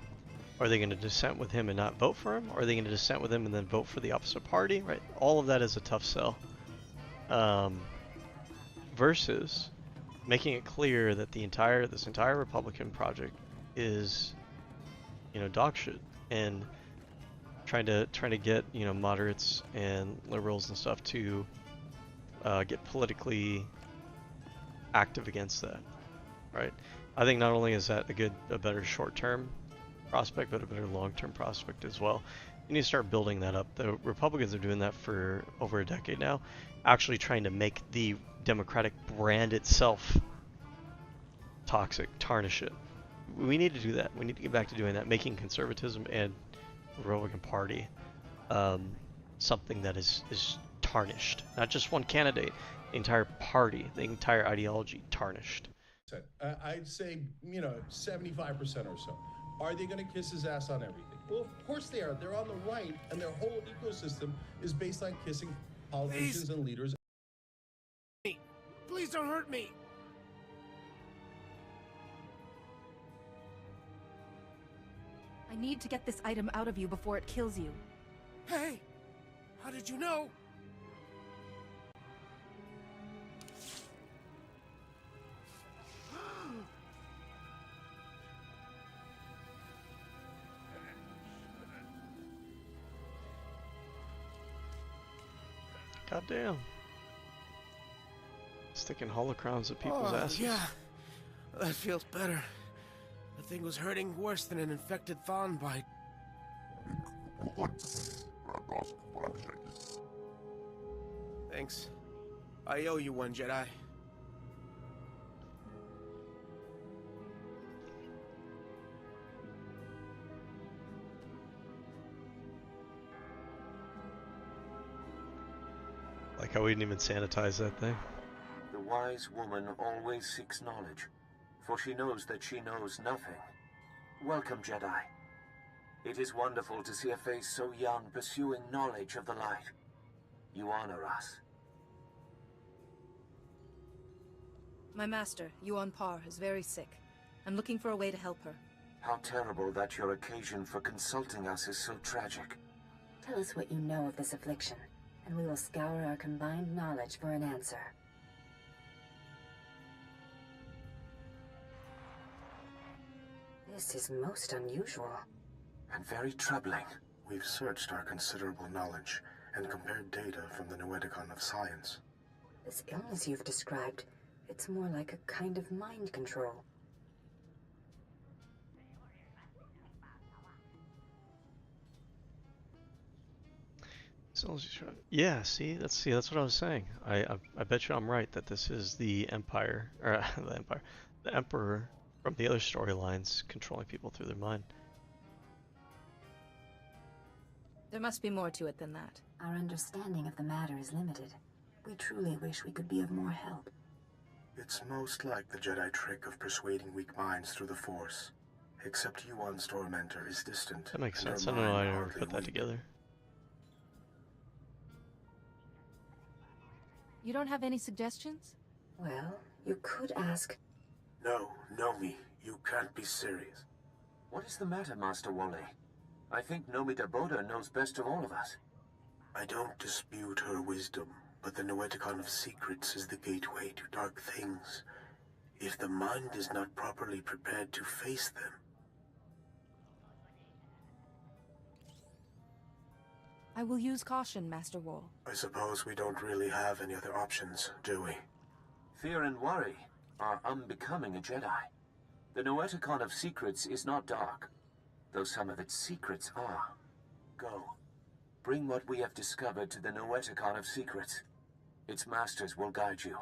S1: Are they going to dissent with him and not vote for him? Or are they going to dissent with him and then vote for the opposite party, right? All of that is a tough sell. Versus making it clear that this entire Republican project is, dog shit, and trying to get moderates and liberals and stuff to get politically active against that, right? I think not only is that a better short-term prospect, but a better long-term prospect as well. You need to start building that up. The Republicans are doing that for over a decade now, actually trying to make the Democratic brand itself toxic, tarnish it. We need to do that. We need to get back to doing that, making conservatism and Republican Party something that is tarnished. Not just one candidate, the entire party, the entire ideology tarnished.
S5: I'd say, 75% or so. Are they going to kiss his ass on everything? Well, of course they are. They're on the right, and their whole ecosystem is based on kissing politicians and leaders.
S2: Please don't hurt me.
S13: I need to get this item out of you before it kills you.
S2: Hey, how did you know?
S1: Goddamn. Sticking holocrons at people's asses.
S2: Yeah, that feels better. The thing was hurting worse than an infected thorn bite. Thanks. I owe you one, Jedi.
S1: Like how we didn't even sanitize that thing.
S14: The wise woman always seeks knowledge, for she knows that she knows nothing. Welcome, Jedi. It is wonderful to see a face so young pursuing knowledge of the light. You honor us.
S13: My master, Yuan Par, is very sick. I'm looking for a way to help her.
S14: How terrible that your occasion for consulting us is so tragic.
S11: Tell us what you know of this affliction, and we will scour our combined knowledge for an answer. This is most unusual.
S14: And very troubling.
S15: We've searched our considerable knowledge and compared data from the Noeticon of science.
S11: This illness you've described, it's more like a kind of mind control.
S1: Yeah, that's what I was saying. I bet you I'm right that this is the Empire, or the Emperor from the other storylines controlling people through their mind.
S13: There must be more to it than that.
S11: Our understanding of the matter is limited. We truly wish we could be of more help.
S15: It's most like the Jedi trick of persuading weak minds through the Force. Except Yuan's tormentor is distant.
S1: That makes sense. I don't know why I never put that together.
S13: You don't have any suggestions?
S11: Well, you could ask...
S15: No, Nomi, you can't be serious.
S14: What is the matter, Master Wally? I think Nomi Daboda knows best of all of us.
S15: I don't dispute her wisdom, but the Noeticon of secrets is the gateway to dark things. If the mind is not properly prepared to face them...
S13: I will use caution, Master Wall.
S15: I suppose we don't really have any other options, do we?
S14: Fear and worry are unbecoming a Jedi. The Noeticon of secrets is not dark, though some of its secrets are. Go. Bring what we have discovered to the Noeticon of secrets. Its masters will guide you.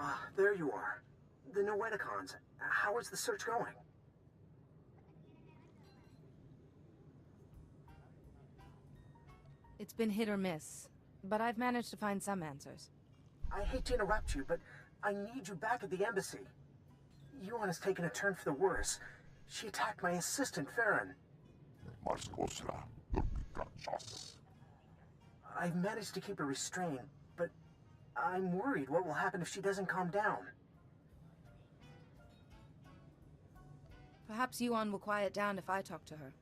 S15: Ah, there you are. The Noeticons. How is the search going?
S13: It's been hit or miss, but I've managed to find some answers.
S15: I hate to interrupt you, but I need you back at the embassy. Yuan has taken a turn for the worse. She attacked my assistant, Farron. I've managed to keep her restrained, but I'm worried what will happen if she doesn't calm down.
S13: Perhaps Yuan will quiet down if I talk to her.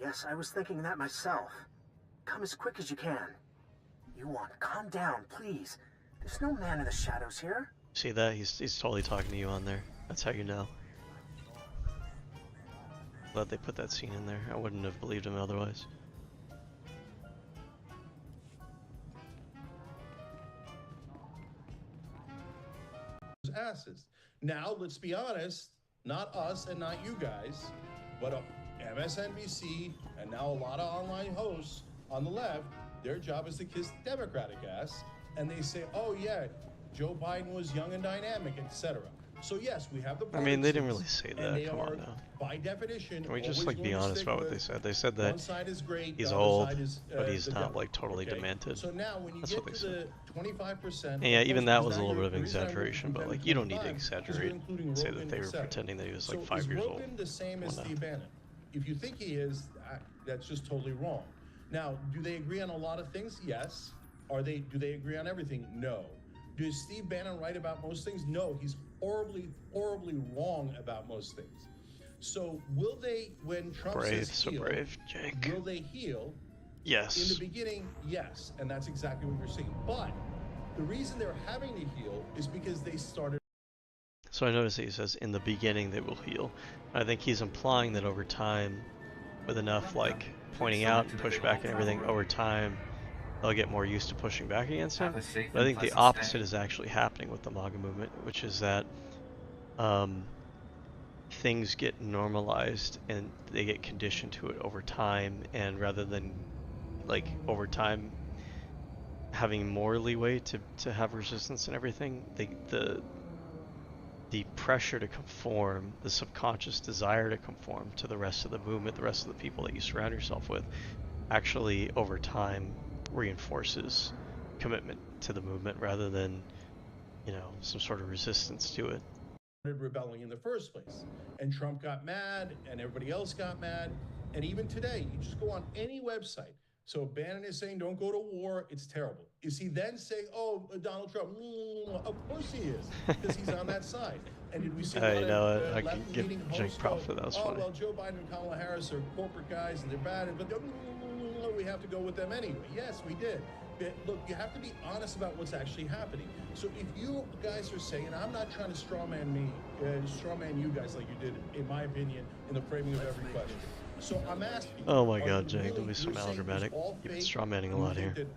S15: Yes, I was thinking that myself. Come as quick as you can. Yuan, calm down, please. There's no man in the shadows here.
S1: See that? He's totally talking to you on there. That's how you know. Glad they put that scene in there. I wouldn't have believed him otherwise.
S5: Asses. Now, let's be honest, not us and not you guys, but MSNBC and now a lot of online hosts on the left, their job is to kiss Democratic ass, and they say, oh yeah, Joe Biden was young and dynamic, etc. So yes, we have the
S1: I mean, they didn't really say that. Come on now.
S5: By definition,
S1: can we just like be honest about what they said? They said that he's old, but he's not like totally demented.
S5: So now when you
S1: That's
S5: get
S1: what they
S5: to
S1: said.
S5: the 25%,
S1: And yeah, even that was a little bit of exaggeration, but like you don't need to exaggerate and say that they were pretending that he was like 5 years old.
S5: Is Rogan the same as
S1: Well, no.
S5: Steve Bannon? If you think he is, that's just totally wrong. Now, do they agree on a lot of things? Yes. Do they agree on everything? No. Does Steve Bannon right about most things? No, he's horribly, horribly wrong about most things. So will they, when Trump
S1: Brave,
S5: says
S1: so
S5: heal,
S1: brave, Jake.
S5: will they heal?
S1: Yes.
S5: In the beginning, yes, and that's exactly what you're seeing. But the reason they're having to heal is because they started.
S1: So I noticed that he says in the beginning they will heal. I think he's implying that over time, with enough like pointing out and pushback and everything, over time they'll get more used to pushing back against him. But I think the opposite is actually happening with the MAGA movement, which is that things get normalized and they get conditioned to it over time, and rather than like over time having more leeway to have resistance and everything, the pressure to conform, the subconscious desire to conform to the rest of the movement, the rest of the people that you surround yourself with, actually over time reinforces commitment to the movement rather than, you know, some sort of resistance to it.
S5: Rebelling in the first place, and Trump got mad and everybody else got mad, and even today you just go on any website. So Bannon is saying don't go to war, it's terrible. Is he then saying, oh, Donald Trump? Of course he is, because he's on that side. And did we see
S1: I know it. I can give Jake props for that. Was funny.
S5: Well, Joe Biden and Kamala Harris are corporate guys and they're bad, but we have to go with them anyway. Yes, we did. But look, you have to be honest about what's actually happening. So if you guys are saying, and I'm not trying to strawman you guys like you did, in my opinion, in the framing of every question. So I'm asking.
S1: Oh my God, Jake, don't be so melodramatic. You've been strawmanning a lot here.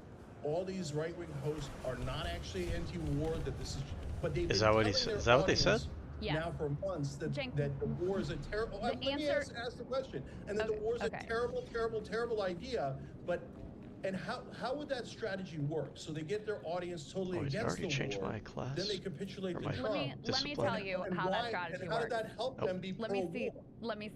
S5: All these right-wing hosts are not actually anti-war. That this is, but they
S1: is that what he said? Is that what they said?
S6: Yeah.
S5: Now for months that the war is a terrible. Let me ask the question. And then the war is a terrible, terrible, terrible idea. But and how would that strategy work? So they get their audience totally against the war.
S1: My class.
S5: Then they capitulate to Trump.
S6: Let me tell you how that strategy works.
S5: How did that help them be pro-war?
S6: Let me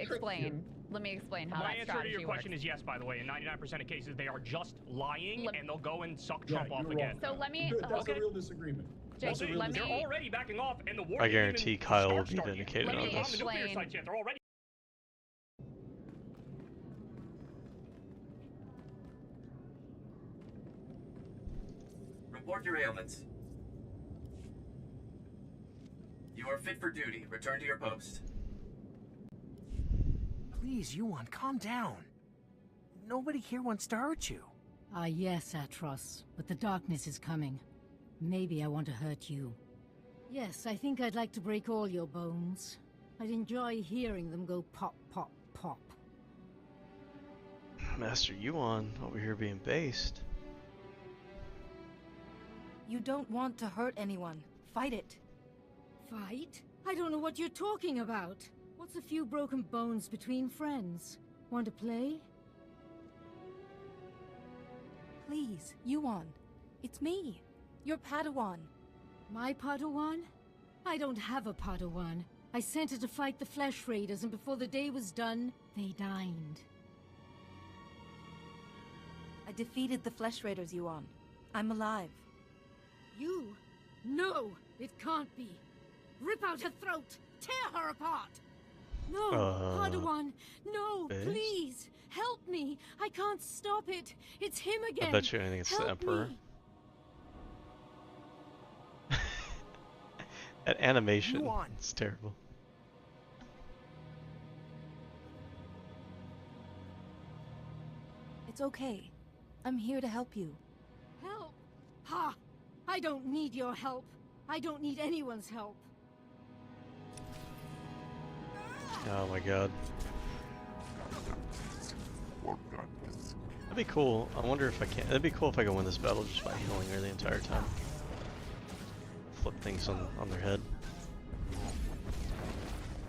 S6: explain. Let me explain how
S7: My
S6: that strategy works.
S7: answer to your question is yes, by the way. In 99% of cases, they are just lying, and they'll go and suck Trump off again.
S6: So let me.
S5: That's a real disagreement.
S6: Jake,
S7: they're already backing off, and the war.
S1: I guarantee Kyle will be vindicated on this.
S6: Explain.
S7: They're already.
S16: Report your ailments. You are fit for duty. Return to your post.
S15: Please, Yuan, calm down. Nobody here wants to hurt you.
S17: Ah, yes, Atros, but the darkness is coming. Maybe I want to hurt you. Yes, I think I'd like to break all your bones. I'd enjoy hearing them go pop, pop, pop.
S1: Master Yuan over here being based.
S13: You don't want to hurt anyone. Fight it.
S17: Fight? I don't know what you're talking about. What's a few broken bones between friends? Want to play?
S13: Please, Yuan. It's me, your Padawan.
S17: My Padawan? I don't have a Padawan. I sent her to fight the Flesh Raiders, and before the day was done, they dined.
S13: I defeated the Flesh Raiders, Yuan. I'm alive.
S17: You? No, it can't be. Rip out her throat! Tear her apart! No, Padawan! No, please! Help me! I can't stop it! It's him again!
S1: I bet you anything it's the Emperor. That animation, it's terrible.
S13: It's okay. I'm here to help you.
S17: Help? Ha! I don't need your help. I don't need anyone's help.
S1: Oh my god. That'd be cool. I wonder if I can. That'd be cool if I could win this battle just by healing her the entire time. Flip things on their head.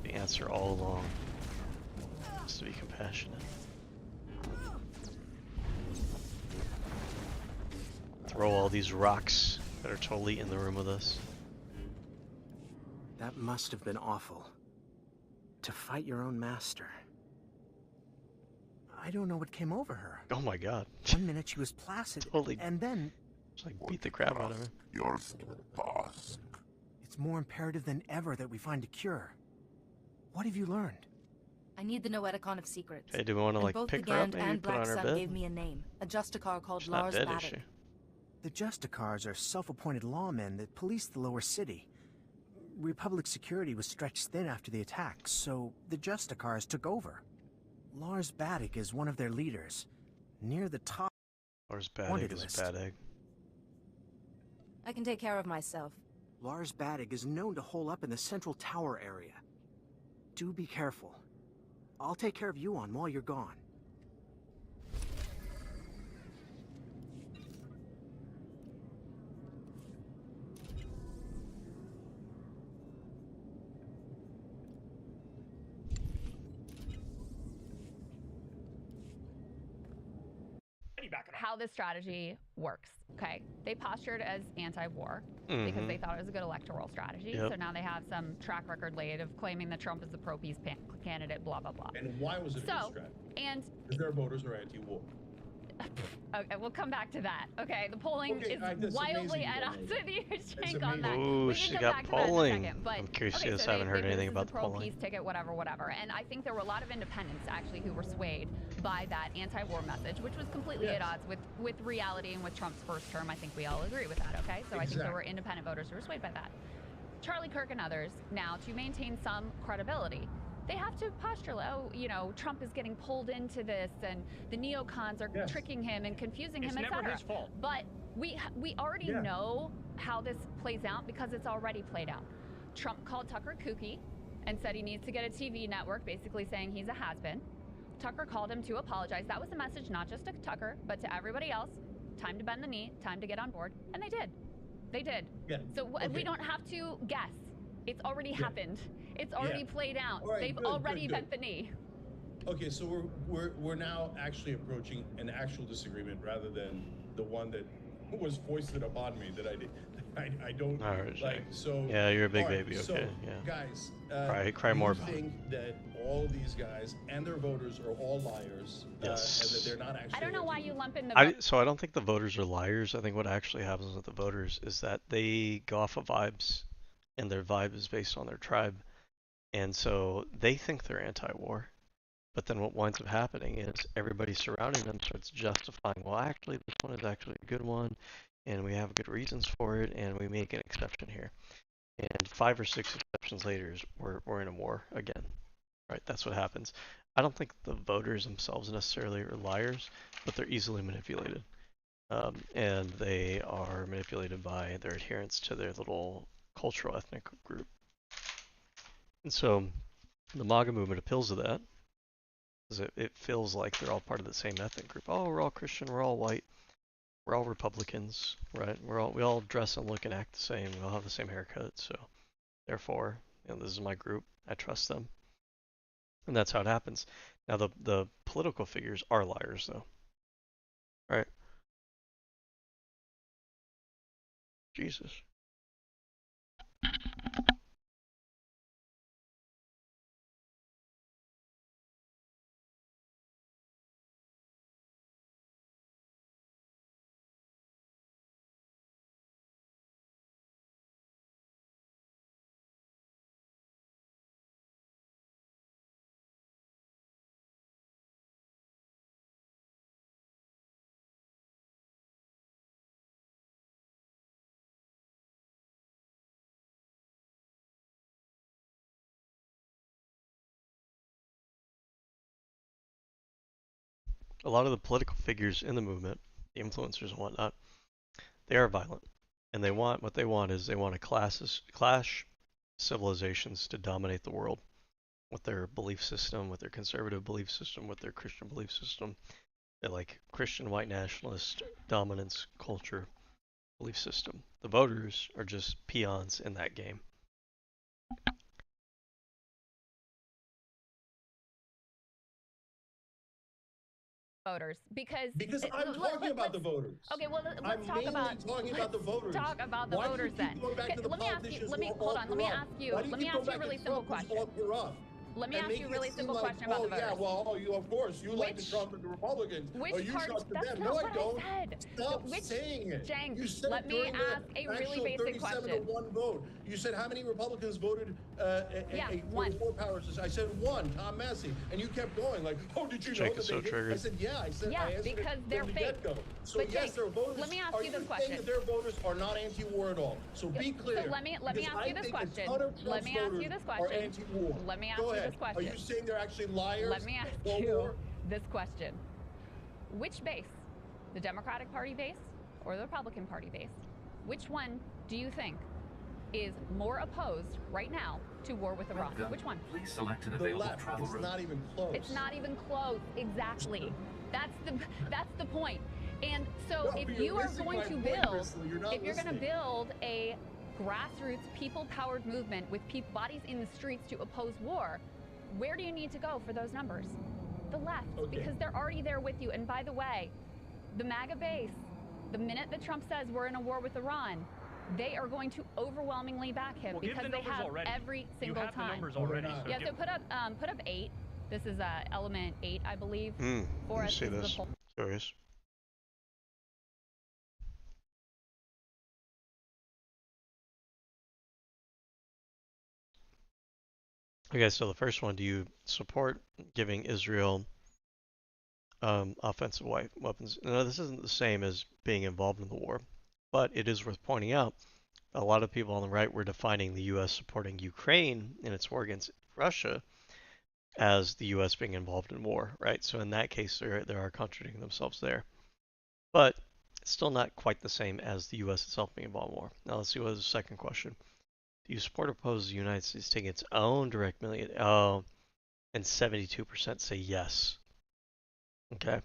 S1: The answer all along is to be compassionate. Throw all these rocks that are totally in the room with us.
S15: That must have been awful. To fight your own master. I don't know what came over her.
S1: Oh my god.
S15: 1 minute she was placid,
S1: Totally.
S15: and then...
S1: Just like beat the crap out of her.
S15: It's more imperative than ever that we find a cure. What have you learned?
S13: I need the Noeticon of Secrets.
S1: Hey, do we want to like
S13: both
S1: pick
S13: the
S1: her up,
S13: Gand
S1: maybe
S13: and
S1: put her
S13: Black
S1: on her
S13: Sun
S1: bed?
S13: gave me a name, a Justicar called
S1: She's not
S13: Lars
S1: dead, is
S13: Baddock.
S1: she?
S15: The Justicars are self-appointed lawmen that police the lower city. Republic security was stretched thin after the attack, so the Justicars took over. Lars Baddock is one of their leaders, near the top.
S1: Lars Baddock is a bad egg.
S13: I can take care of myself.
S15: Lars Baddock is known to hole up in the central tower area. Do be careful. I'll take care of Yuan while you're gone.
S6: How this strategy works, okay? They postured as anti-war because
S1: Mhm.
S6: they thought it was a good electoral strategy.
S1: Yep.
S6: So now they have some track record laid of claiming that Trump is the pro-peace candidate, blah, blah, blah.
S5: And why was it a good
S6: So,
S5: strategy?
S6: and
S5: Because their voters are anti-war.
S6: okay, we'll come back to that. Okay, the polling
S5: Okay,
S6: is
S5: that's
S6: wildly
S5: amazing
S6: at
S5: you
S6: odds
S5: don't know
S6: with you,
S5: It's
S6: Shank, on that.
S1: Ooh,
S6: We
S1: she
S6: can come
S1: got
S6: back to that in a
S1: polling.
S6: second, but,
S1: I'm curious
S6: okay,
S1: to
S6: so
S1: I haven't
S6: they
S1: heard
S6: viewed
S1: anything
S6: this
S1: about
S6: as
S1: the
S6: a
S1: polling.
S6: pro-peace ticket, whatever. And I think there were a lot of independents actually who were swayed by that anti-war message, which was completely at odds with reality and with Trump's first term. I think we all agree with that, okay? So I think there were independent voters who were swayed by that. Charlie Kirk and others, now, to maintain some credibility, they have to postulate, oh, you know, Trump is getting pulled into this, and the neocons are tricking him and confusing him,
S7: It's
S6: etc.
S7: never his fault.
S6: But we already know how this plays out because it's already played out. Trump called Tucker kooky and said he needs to get a TV network, basically saying he's a has-been. Tucker called him to apologize. That was the message, not just to Tucker, but to everybody else. Time to bend the knee, time to get on board. And they did. They did.
S5: Yeah.
S6: So we don't have to guess. It's already happened. It's already played out.
S5: All right,
S6: They've
S5: good,
S6: already
S5: good,
S6: bent the knee.
S5: Okay, so we're now actually approaching an actual disagreement rather than the one that was foisted upon me that I did. I don't
S1: All right,
S5: like so.
S1: Yeah, you're a big
S5: all right,
S1: baby.
S5: so,
S1: Okay, yeah.
S5: guys,
S1: Cry more
S5: do
S1: about
S5: you
S1: it.
S5: think that all these guys and their voters are all liars?
S1: Yes.
S5: And that they're not actually.
S6: I don't know why you lump in the
S1: So I don't think the voters are liars. I think what actually happens with the voters is that they go off of vibes, and their vibe is based on their tribe, and so they think they're anti-war. But then what winds up happening is everybody surrounding them starts justifying, well, actually, this one is actually a good one, and we have good reasons for it, and we make an exception here. And 5 or 6 exceptions later, we're in a war again, right? That's what happens. I don't think the voters themselves necessarily are liars, but they're easily manipulated. And they are manipulated by their adherence to their little cultural ethnic group. And so the MAGA movement appeals to that, because it feels like they're all part of the same ethnic group. Oh, we're all Christian, we're all white, we're all Republicans, right? We all dress and look and act the same, we all have the same haircut, so therefore, this is my group, I trust them. And that's how it happens. Now the political figures are liars though. Right? Jesus. A lot of the political figures in the movement, the influencers and whatnot, they are violent. And what they want is they want to clash civilizations to dominate the world with their belief system, with their conservative belief system, with their Christian belief system. They like Christian white nationalist dominance culture belief system. The voters are just peons in that game.
S6: Voters, because
S5: I'm talking about the voters.
S6: Okay, well let's talk about
S5: the voters.
S6: Talk about the voters then. Let me ask you. Let me ask you a really simple question. Let me ask you a really simple question about the voters.
S5: Yeah, well, you of course you like the Trump and the Republicans.
S6: Which
S5: you
S6: part? That's not what I said.
S5: Stop saying it.
S6: James,
S5: you said
S6: let me ask a really basic question.
S5: 37 to 1 vote. You said how many Republicans voted?
S6: One.
S5: Four powers. I said one. Tom Massey, and you kept going like, oh, did you know that they did? I said yeah. I said
S6: yeah,
S5: I answered
S6: because
S5: it
S6: they're
S5: from the
S6: fake.
S5: get-go. So
S6: but
S5: yes,
S6: Jake,
S5: they're voters.
S6: Let me ask you this question.
S5: That their voters are not anti-war at all. So be clear.
S6: So let me ask you this question. Let me ask you this question. Let me ask you this question.
S5: Are you saying they're actually liars?
S6: Let me ask you this question. Which base, the Democratic Party base or the Republican Party base, which one do you think is more opposed right now to war with Iran? Which one?
S16: Please select an available travel route.
S5: It's not even close.
S6: It's not even close. Exactly. That's the point. And so if you are going to build a grassroots people-powered movement with bodies in the streets to oppose war, where do you need to go for those numbers? The left, because they're already there with you. And by the way, the MAGA base, the minute that Trump says we're in a war with Iran, they are going to overwhelmingly back him because they have every single time.
S7: You have the numbers already.
S6: Yeah, so put up 8. This is element 8, I believe.
S1: For us, see this. Curious. Okay, so the first one, do you support giving Israel offensive weapons? Now, this isn't the same as being involved in the war, but it is worth pointing out a lot of people on the right were defining the U.S. supporting Ukraine in its war against Russia as the U.S. being involved in war, right? So in that case, they are contradicting themselves there. But it's still not quite the same as the U.S. itself being involved in war. Now let's see what is the second question. Do you support or oppose the United States taking its own direct military? Oh, and 72% say yes. Okay.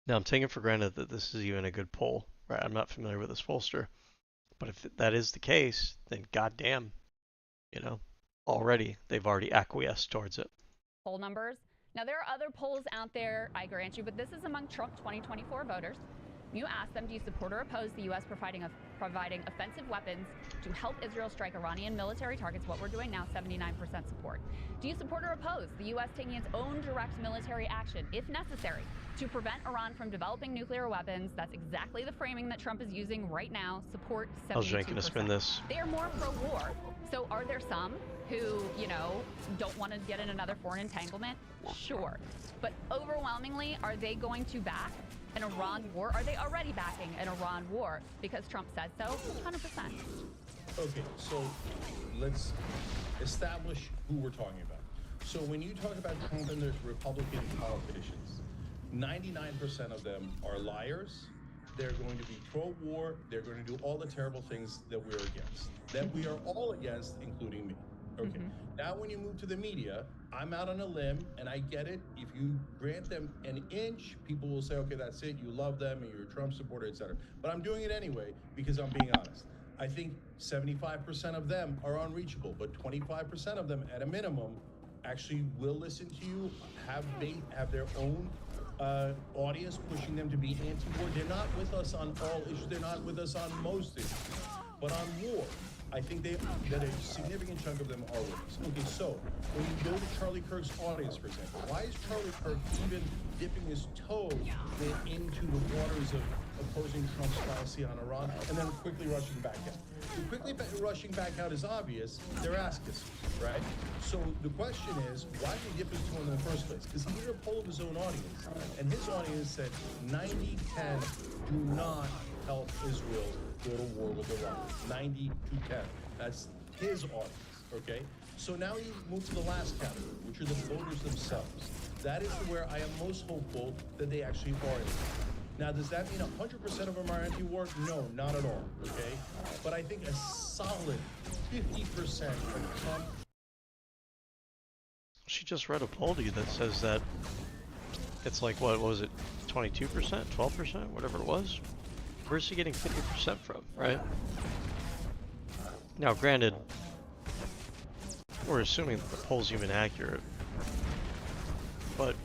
S1: Now I'm taking for granted that this is even a good poll, right? I'm not familiar with this pollster, but if that is the case, then goddamn, already they've already acquiesced towards it.
S6: Poll numbers. Now there are other polls out there, I grant you, but this is among Trump 2024 voters. You ask them, do you support or oppose the U.S. providing offensive weapons to help Israel strike Iranian military targets? What we're doing now, 79% support. Do you support or oppose the U.S. taking its own direct military action, if necessary, to prevent Iran from developing nuclear weapons? That's exactly the framing that Trump is using right now. Support 72%.
S1: How's Jake gonna spin this?
S6: They are more pro-war. So are there some who, don't want to get in another foreign entanglement? Sure. But overwhelmingly, are they going to back an Iran war? Are they already backing an Iran war because Trump said so? 100%.
S5: Okay, so let's establish who we're talking about. So when you talk about Trump and the Republican politicians, 99% of them are liars. They're going to be pro-war. They're going to do all the terrible things that we're against, that we are all against, including me. Okay. Now, when you move to the media, I'm out on a limb, and I get it. If you grant them an inch, people will say, okay, that's it. You love them, and you're a Trump supporter, etc. But I'm doing it anyway because I'm being honest. I think 75% of them are unreachable, but 25% of them, at a minimum, actually will listen to you, have their own audience pushing them to be anti-war. They're not with us on all issues. They're not with us on most issues. But on war, I think that a significant chunk of them are with us. Okay, so when you go to Charlie Kirk's audience, for example, why is Charlie Kirk even dipping his toe into the waters of opposing Trump's policy on Iran and then quickly rushing back out? The quickly rushing back out is obvious. They're ass kissers, right? So the question is, why did he dip his toe in the first place? Because he did a poll of his own audience, and his audience said 90-10 do not help Israel go to war with Iran. 90-10. That's his audience, okay? So now you move to the last category, which are the voters themselves. That is where I am most hopeful that they actually are in. Now, does that mean 100% of them are anti-war? No, not at all, okay? But I think a solid 50% of Trump...
S1: She just read a poll to you that says that it's like, what was it, 22%, 12%, whatever it was? Where's he getting 50% from, right? Now, granted, we're assuming that the poll's even accurate, but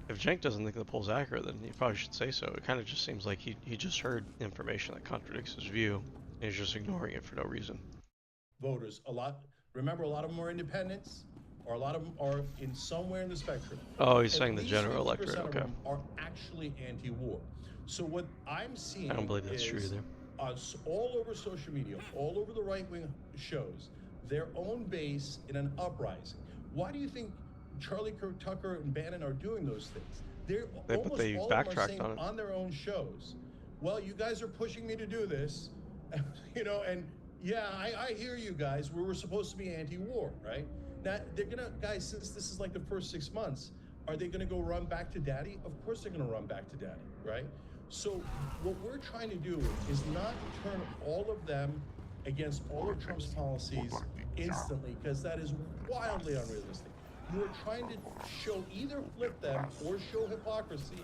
S1: if Cenk doesn't think the poll's accurate, then he probably should say so. It kind of just seems like he just heard information that contradicts his view, and he's just ignoring it for no reason.
S5: Voters, remember, a lot of them are independents, or a lot of them are in somewhere in the spectrum.
S1: Oh, he's saying the general electorate, okay.
S5: Of them are actually anti-war. So what I'm seeing,
S1: I don't believe that's true either.
S5: All over social media, all over the right-wing shows, their own base in an uprising. Why do you think Charlie Kirk, Tucker, and Bannon are doing those things? Almost all of them are saying on their own shows, well, you guys are pushing me to do this, you know, and yeah, I hear you guys. We were supposed to be anti-war, right? Now, they're gonna, guys, since this is like the first 6 months, are they gonna go run back to daddy? Of course they're gonna run back to daddy, right? So what we're trying to do is not turn all of them against all of Trump's policies instantly, because that is wildly unrealistic. You are trying to show, either flip them or show hypocrisy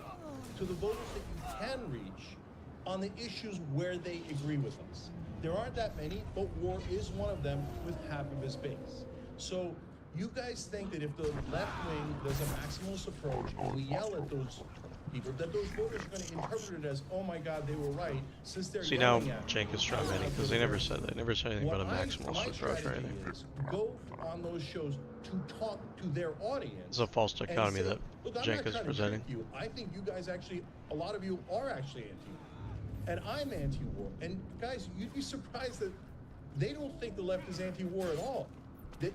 S5: to the voters that you can reach on the issues where they agree with us. There aren't that many, but war is one of them with half of his base. So you guys think that if the left wing does a maximalist approach and we yell at those people, that those voters are going to interpret it as, oh my God, they were right, since they're
S1: See, now Cenk is strawmanning, because they never said that. They never said anything about a maximalist approach or anything.
S5: Go on those shows to talk to their audience.
S1: It's a false dichotomy that Cenk is presenting.
S5: I think you guys actually, a lot of you are actually anti-war. And I'm anti-war. And guys, you'd be surprised that they don't think the left is anti-war at all.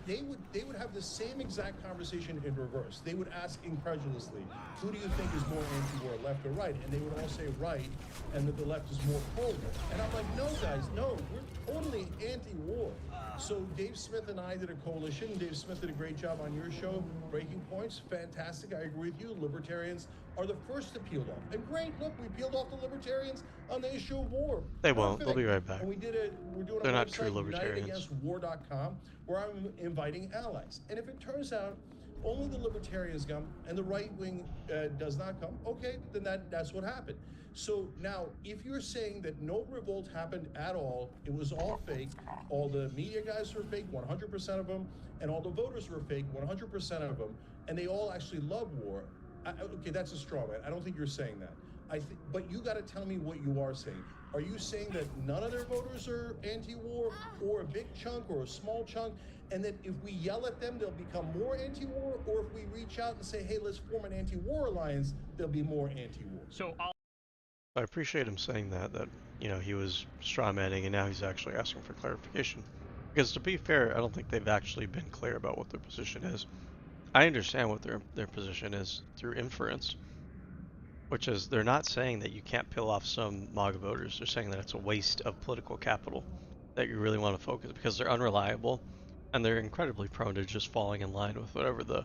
S5: They would have the same exact conversation in reverse. They would ask incredulously, who do you think is more anti-war, left or right? And they would all say right, and that the left is more pro-war. And I'm like, no, guys, no, we're totally anti-war. So Dave Smith and I did a coalition. Dave Smith did a great job on your show, Breaking Points. Fantastic, I agree with you. Libertarians are the first to peel off. And great, look, we peeled off the libertarians on the issue of war.
S1: They won't. They'll be right back.
S5: And we're doing
S1: They're
S5: a
S1: not
S5: website,
S1: true libertarians.
S5: UnitedAgainstWar.com, where I'm inviting allies. And if it turns out only the libertarians come and the right wing does not come, okay, then that's what happened. So now, if you're saying that no revolt happened at all, it was all fake, all the media guys were fake, 100% of them, and all the voters were fake, 100% of them, and they all actually love war, okay, that's a straw man. I don't think you're saying that. But you got to tell me what you are saying. Are you saying that none of their voters are anti-war, or a big chunk, or a small chunk, and that if we yell at them, they'll become more anti-war, or if we reach out and say, hey, let's form an anti-war alliance, they'll be more anti-war?
S7: So
S1: I appreciate him saying that you know, he was strawmanning and now he's actually asking for clarification. Because to be fair, I don't think they've actually been clear about what their position is. I understand what their position is through inference, which is they're not saying that you can't peel off some MAGA voters. They're saying that it's a waste of political capital, that you really want to focus, because they're unreliable And they're incredibly prone to just falling in line with whatever the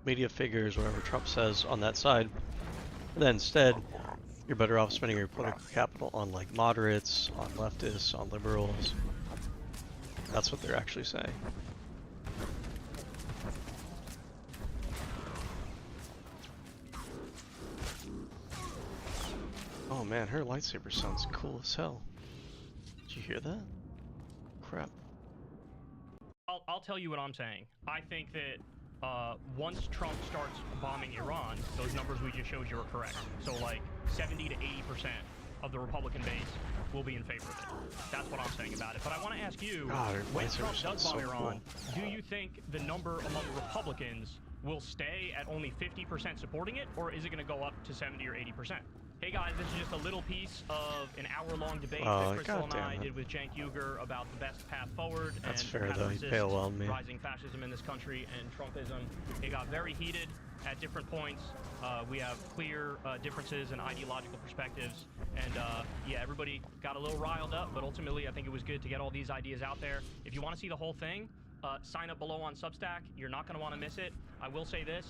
S1: media figures, whatever Trump says on that side. And then instead, you're better off spending your political capital on like moderates, on leftists, on liberals. That's what they're actually saying. Oh man, her lightsaber sounds cool as hell. Did you hear that? Crap.
S7: I'll tell you what I'm saying. I think that once Trump starts bombing Iran, those numbers we just showed you are correct. So like 70 to 80% of the Republican base will be in favor of it. That's what I'm saying about it. But I want to ask you, when Trump does bomb Iran, do you think the number among Republicans will stay at only 50% supporting it, or is it going to go up to 70 or 80%? Hey guys, this is just a little piece of an hour-long debate that Crystal and I did with Cenk Uygur about the best path forward and
S1: fair,
S7: how to
S1: though. He
S7: resist
S1: pale-whelmed me.
S7: rising fascism in this country and Trumpism. It got very heated at different points. We have clear differences in ideological perspectives, and yeah, everybody got a little riled up, but ultimately I think it was good to get all these ideas out there. If you want to see the whole thing, sign up below on Substack. You're not going to want to miss it. I will say this.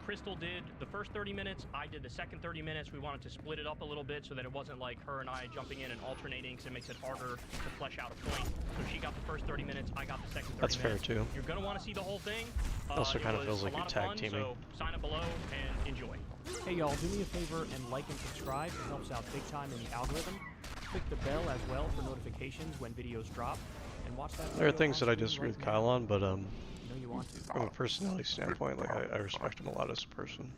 S7: Crystal did the first 30 minutes, I did the second 30 minutes. We wanted to split it up a little bit so that it wasn't like her and I jumping in and alternating, because it makes it harder to flesh out a point. So she got the first 30 minutes, I got the second 30
S1: That's
S7: minutes.
S1: fair too.
S7: You're going to want to see the whole thing.
S1: Also kind of feels like you're tag
S7: fun,
S1: teaming.
S7: So sign up below and enjoy.
S18: Hey y'all, do me a favor and like and subscribe. It helps out big time in the algorithm. Click the bell as well for notifications when videos drop. And watch that.
S1: There are things that I disagree with Kyle on, but
S18: you want to.
S1: from a personality standpoint, like I respect him a lot as a person.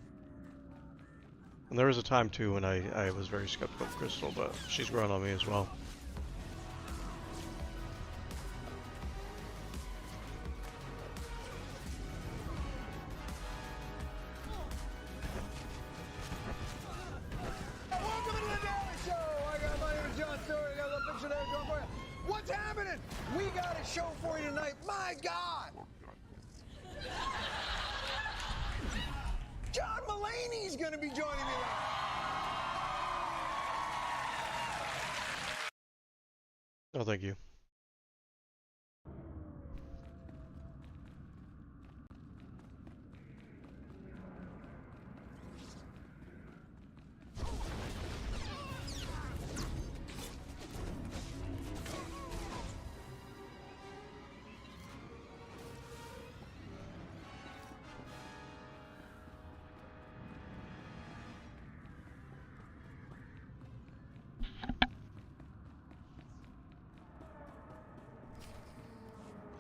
S1: And there was a time too when I was very skeptical of Crystal, but she's grown on me as well.
S19: Welcome to the Daily Show! My name is John Stewart. I got a little picture there going for you. What's happening? We got a show for you tonight. My God! John Mulaney's gonna be joining me.
S1: Oh, thank you.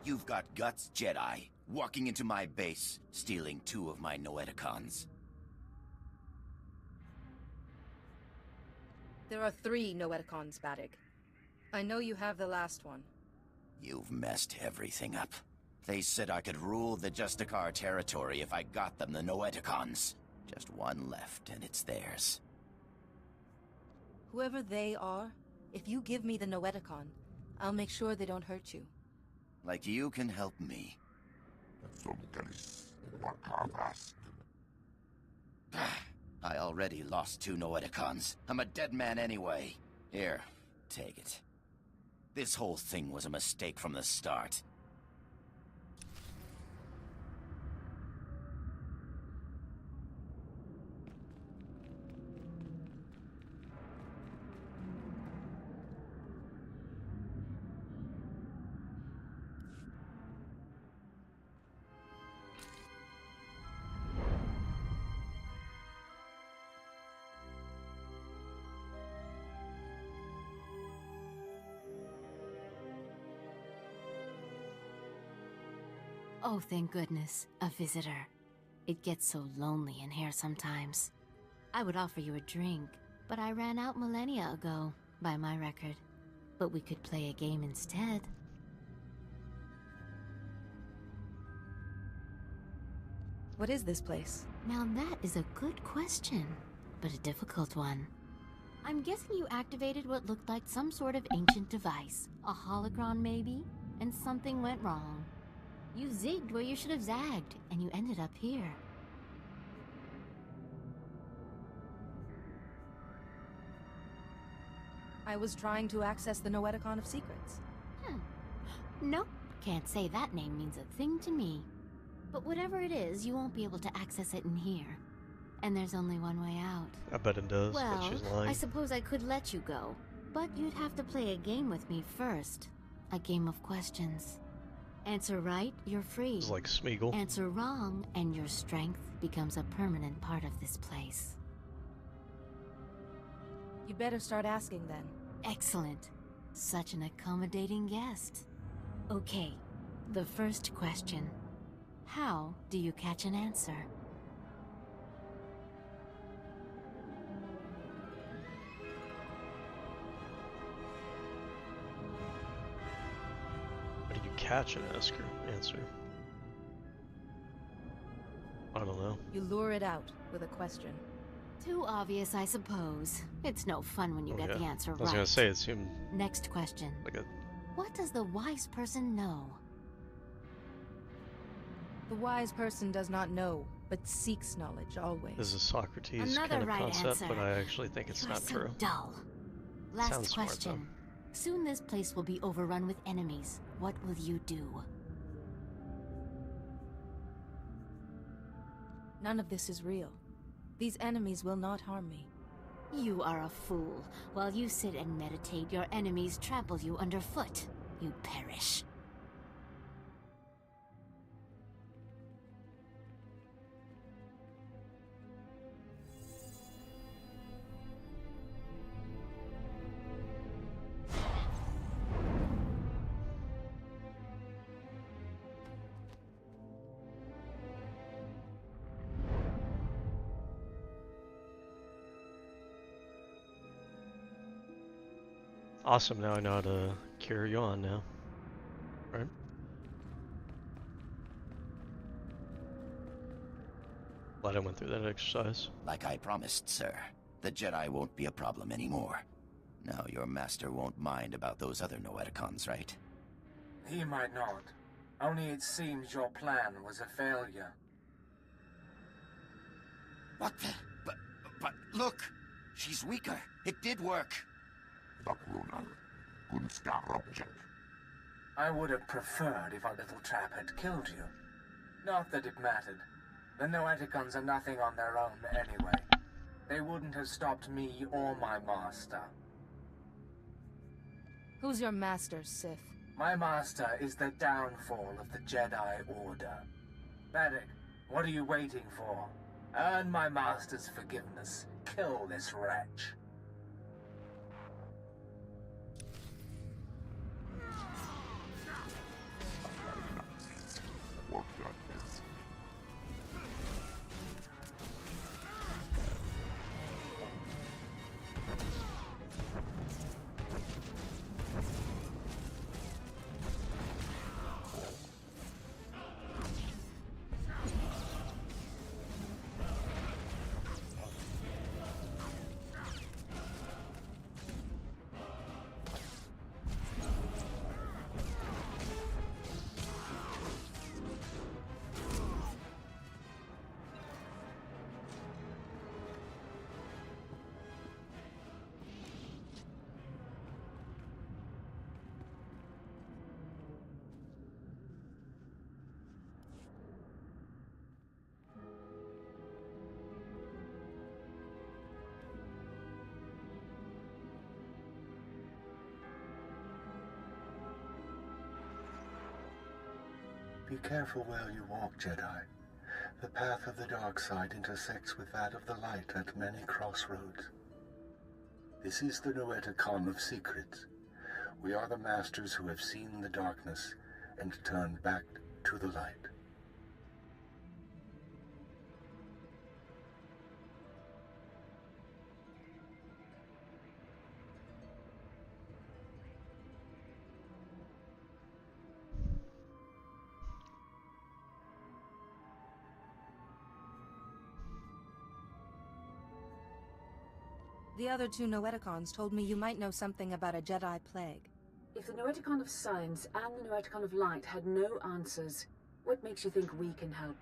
S4: You've got guts, Jedi. Walking into my base, stealing 2 of my Noeticons.
S13: There are 3 Noeticons, Badig. I know you have the last one.
S4: You've messed everything up. They said I could rule the Justicar territory if I got them the Noeticons. Just one left, and it's theirs.
S13: Whoever they are, if you give me the Noeticon, I'll make sure they don't hurt you.
S4: Like you can help me. I already lost 2 Noeticons. I'm a dead man anyway. Here, take it. This whole thing was a mistake from the start.
S20: Oh, thank goodness, a visitor. It gets so lonely in here sometimes. I would offer you a drink, but I ran out millennia ago, by my record. But we could play a game instead.
S13: What is this place?
S20: Now that is a good question, but a difficult one. I'm guessing you activated what looked like some sort of ancient device. A holocron maybe? And something went wrong. You zigged where you should have zagged, and you ended up here.
S13: I was trying to access the Noeticon of Secrets.
S20: Nope, Can't say that name means a thing to me. But whatever it is, you won't be able to access it in here. And there's only one way out.
S1: I bet it does, but
S20: Well,
S1: she's lying.
S20: I suppose I could let you go. But you'd have to play a game with me first. A game of questions. Answer right, you're free.
S1: It's like Smeagol.
S20: Answer wrong, and your strength becomes a permanent part of this place.
S13: You better start asking then.
S20: Excellent. Such an accommodating guest. Okay, the first question. How do you catch an answer?
S1: How do you catch an answer? I don't know.
S13: You lure it out with a question.
S20: Too obvious, I suppose. It's no fun when you get the answer right.
S1: I was gonna say, it seemed...
S20: Next question.
S1: Like a...
S20: What does the wise person know?
S13: The wise person does not know, but seeks knowledge always.
S1: This is a Socrates
S20: Another
S1: kind of
S20: right
S1: concept,
S20: answer.
S1: but I actually think it's not
S20: so
S1: true.
S20: Dull. Last
S1: Sounds smart,
S20: question. Soon this place will be overrun with enemies. What will you do?
S13: None of this is real. These enemies will not harm me.
S20: You are a fool. While you sit and meditate, your enemies trample you underfoot. You perish.
S1: Awesome, now I know how to carry you on now. Right? Glad I went through that exercise.
S4: Like I promised, sir. The Jedi won't be a problem anymore. Now your master won't mind about those other Noeticons, right?
S14: He might not. Only it seems your plan was a failure.
S4: What the? But look! She's weaker. It did work.
S14: I would have preferred if our little trap had killed you. Not that it mattered. The Noeticons are nothing on their own anyway. They wouldn't have stopped me or my master.
S13: Who's your master, Sith?
S14: My master is the downfall of the Jedi Order. Medic, what are you waiting for? Earn my master's forgiveness. Kill this wretch.
S21: Be careful where you walk, Jedi. The path of the dark side intersects with that of the light at many crossroads. This is the Noeticon of secrets. We are the masters who have seen the darkness and turned back to the light.
S13: The other two Noeticons told me you might know something about a Jedi plague.
S22: If the Noeticon of Science and the Noeticon of Light had no answers, what makes you think we can help?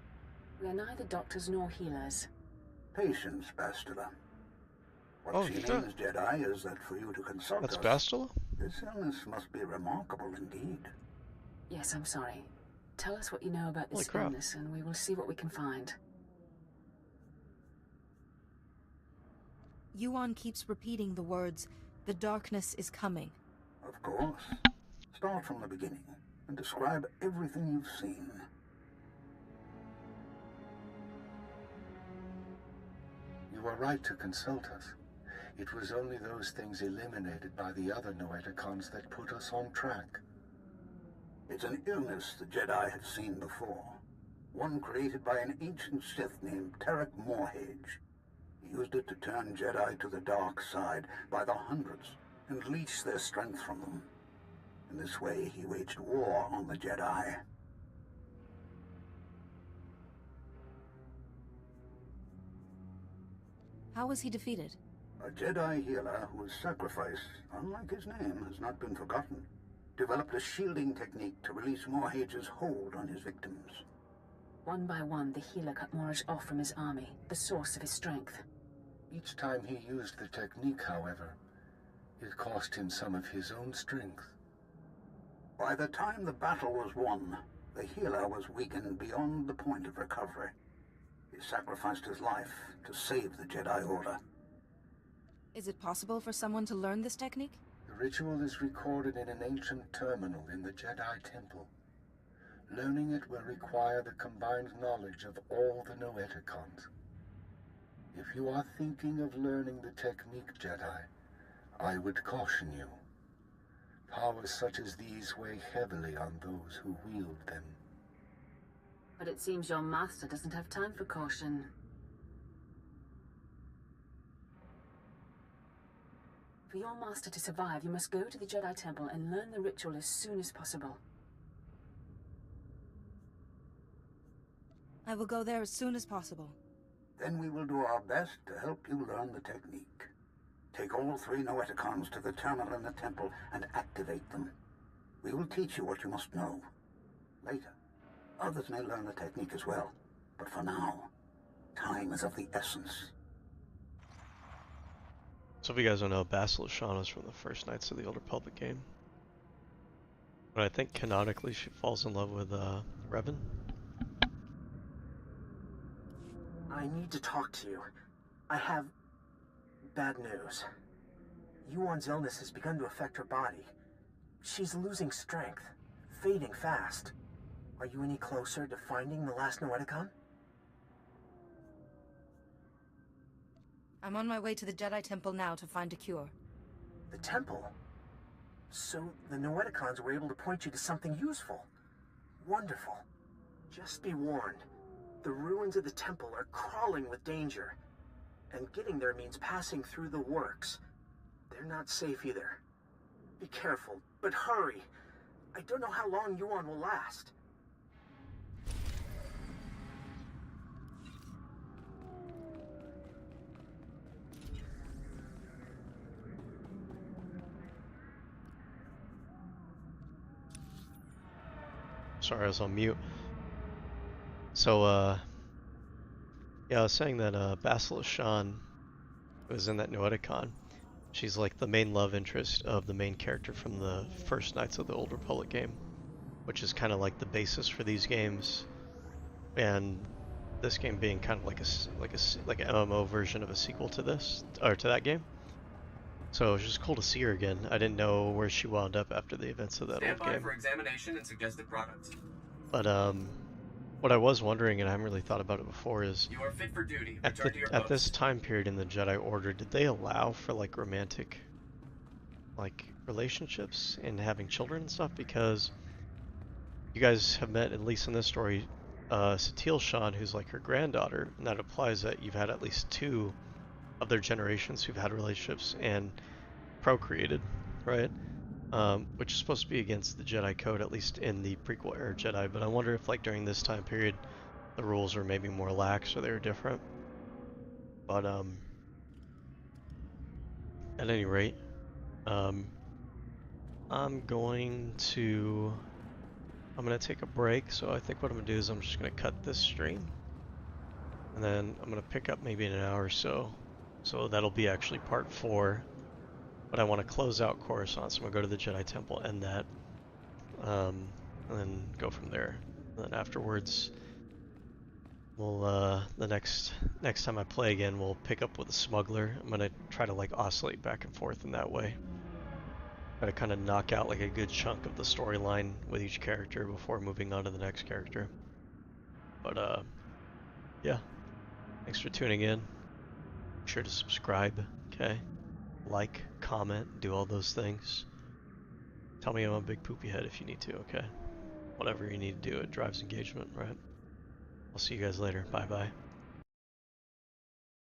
S22: We are neither doctors nor healers.
S21: Patience, Bastila. What she means, Jedi, is that for you to consult
S1: That's
S21: us.
S1: Bastila?
S21: This illness must be remarkable indeed.
S22: Yes, I'm sorry. Tell us what you know about this
S1: Holy crap.
S22: illness, and we will see what we can find.
S13: Yuan keeps repeating the words, "The darkness is coming."
S21: Of course. Start from the beginning and describe everything you've seen. You were right to consult us. It was only those things eliminated by the other Noeticons that put us on track. It's an illness the Jedi have seen before. One created by an ancient Sith named Tarek Morhage. He used it to turn Jedi to the dark side by the hundreds and leech their strength from them. In this way, he waged war on the Jedi.
S13: How was he defeated?
S21: A Jedi healer whose sacrifice, unlike his name, has not been forgotten, developed a shielding technique to release Morhage's hold on his victims.
S22: One by one, the healer cut Morage off from his army, the source of his strength.
S21: Each time he used the technique, however, it cost him some of his own strength. By the time the battle was won, the healer was weakened beyond the point of recovery. He sacrificed his life to save the Jedi Order.
S13: Is it possible for someone to learn this technique?
S21: The ritual is recorded in an ancient terminal in the Jedi Temple. Learning it will require the combined knowledge of all the Noeticons. If you are thinking of learning the technique, Jedi, I would caution you. Powers such as these weigh heavily on those who wield them.
S22: But it seems your master doesn't have time for caution. For your master to survive, you must go to the Jedi Temple and learn the ritual as soon as possible.
S13: I will go there as soon as possible.
S21: Then we will do our best to help you learn the technique. Take all 3 Noeticons to the terminal in the temple and activate them. We will teach you what you must know. Later, others may learn the technique as well. But for now, time is of the essence.
S1: So if you guys don't know, Basilisk Shawn is from the first Knights of the Old Republic game. But I think canonically she falls in love with Revan.
S8: I need to talk to you. I have bad news. Yuan's illness has begun to affect her body. She's losing strength, fading fast. Are you any closer to finding the last Noeticon?
S13: I'm on my way to the Jedi Temple now to find a cure.
S8: The temple? So the Noeticons were able to point you to something useful. Wonderful. Just be warned. The ruins of the temple are crawling with danger. And getting there means passing through the works. They're not safe either. Be careful, but hurry. I don't know how long Yuan will last.
S1: Sorry, I was on mute. So, yeah, I was saying that Basilisk Shawn was in that Noeticon. She's like the main love interest of the main character from the first Knights of the Old Republic game, which is kind of like the basis for these games, and this game being kind of like an MMO version of a sequel to this, or to that game. So it was just cool to see her again. I didn't know where she wound up after the events of that old game.
S9: For examination and suggested products.
S1: But what I was wondering, and I haven't really thought about it before, is
S9: You are fit for duty.
S1: at this time period in the Jedi Order, did they allow for like romantic, like relationships and having children and stuff? Because you guys have met, at least in this story, Satele Shan, who's like her granddaughter, and that implies that you've had at least 2 of their generations who've had relationships and procreated, right? Which is supposed to be against the Jedi Code, at least in the prequel era Jedi, but I wonder if like during this time period the rules are maybe more lax or they were different. But at any rate, I'm going to take a break, so I think what I'm gonna do is I'm just gonna cut this stream and then I'm gonna pick up maybe in an hour or so. So that'll be actually part 4. But I want to close out Coruscant, so I'm going to go to the Jedi Temple, end that. And and then go from there. And then afterwards, we'll the next time I play again, we'll pick up with a smuggler. I'm gonna try to like oscillate back and forth in that way. Try to kind of knock out like a good chunk of the storyline with each character before moving on to the next character. But yeah, thanks for tuning in. Make sure to subscribe, okay? Like, comment, do all those things. Tell me I'm a big poopy head if you need to, okay? Whatever you need to do, it drives engagement, right? I'll see you guys later. Bye-bye.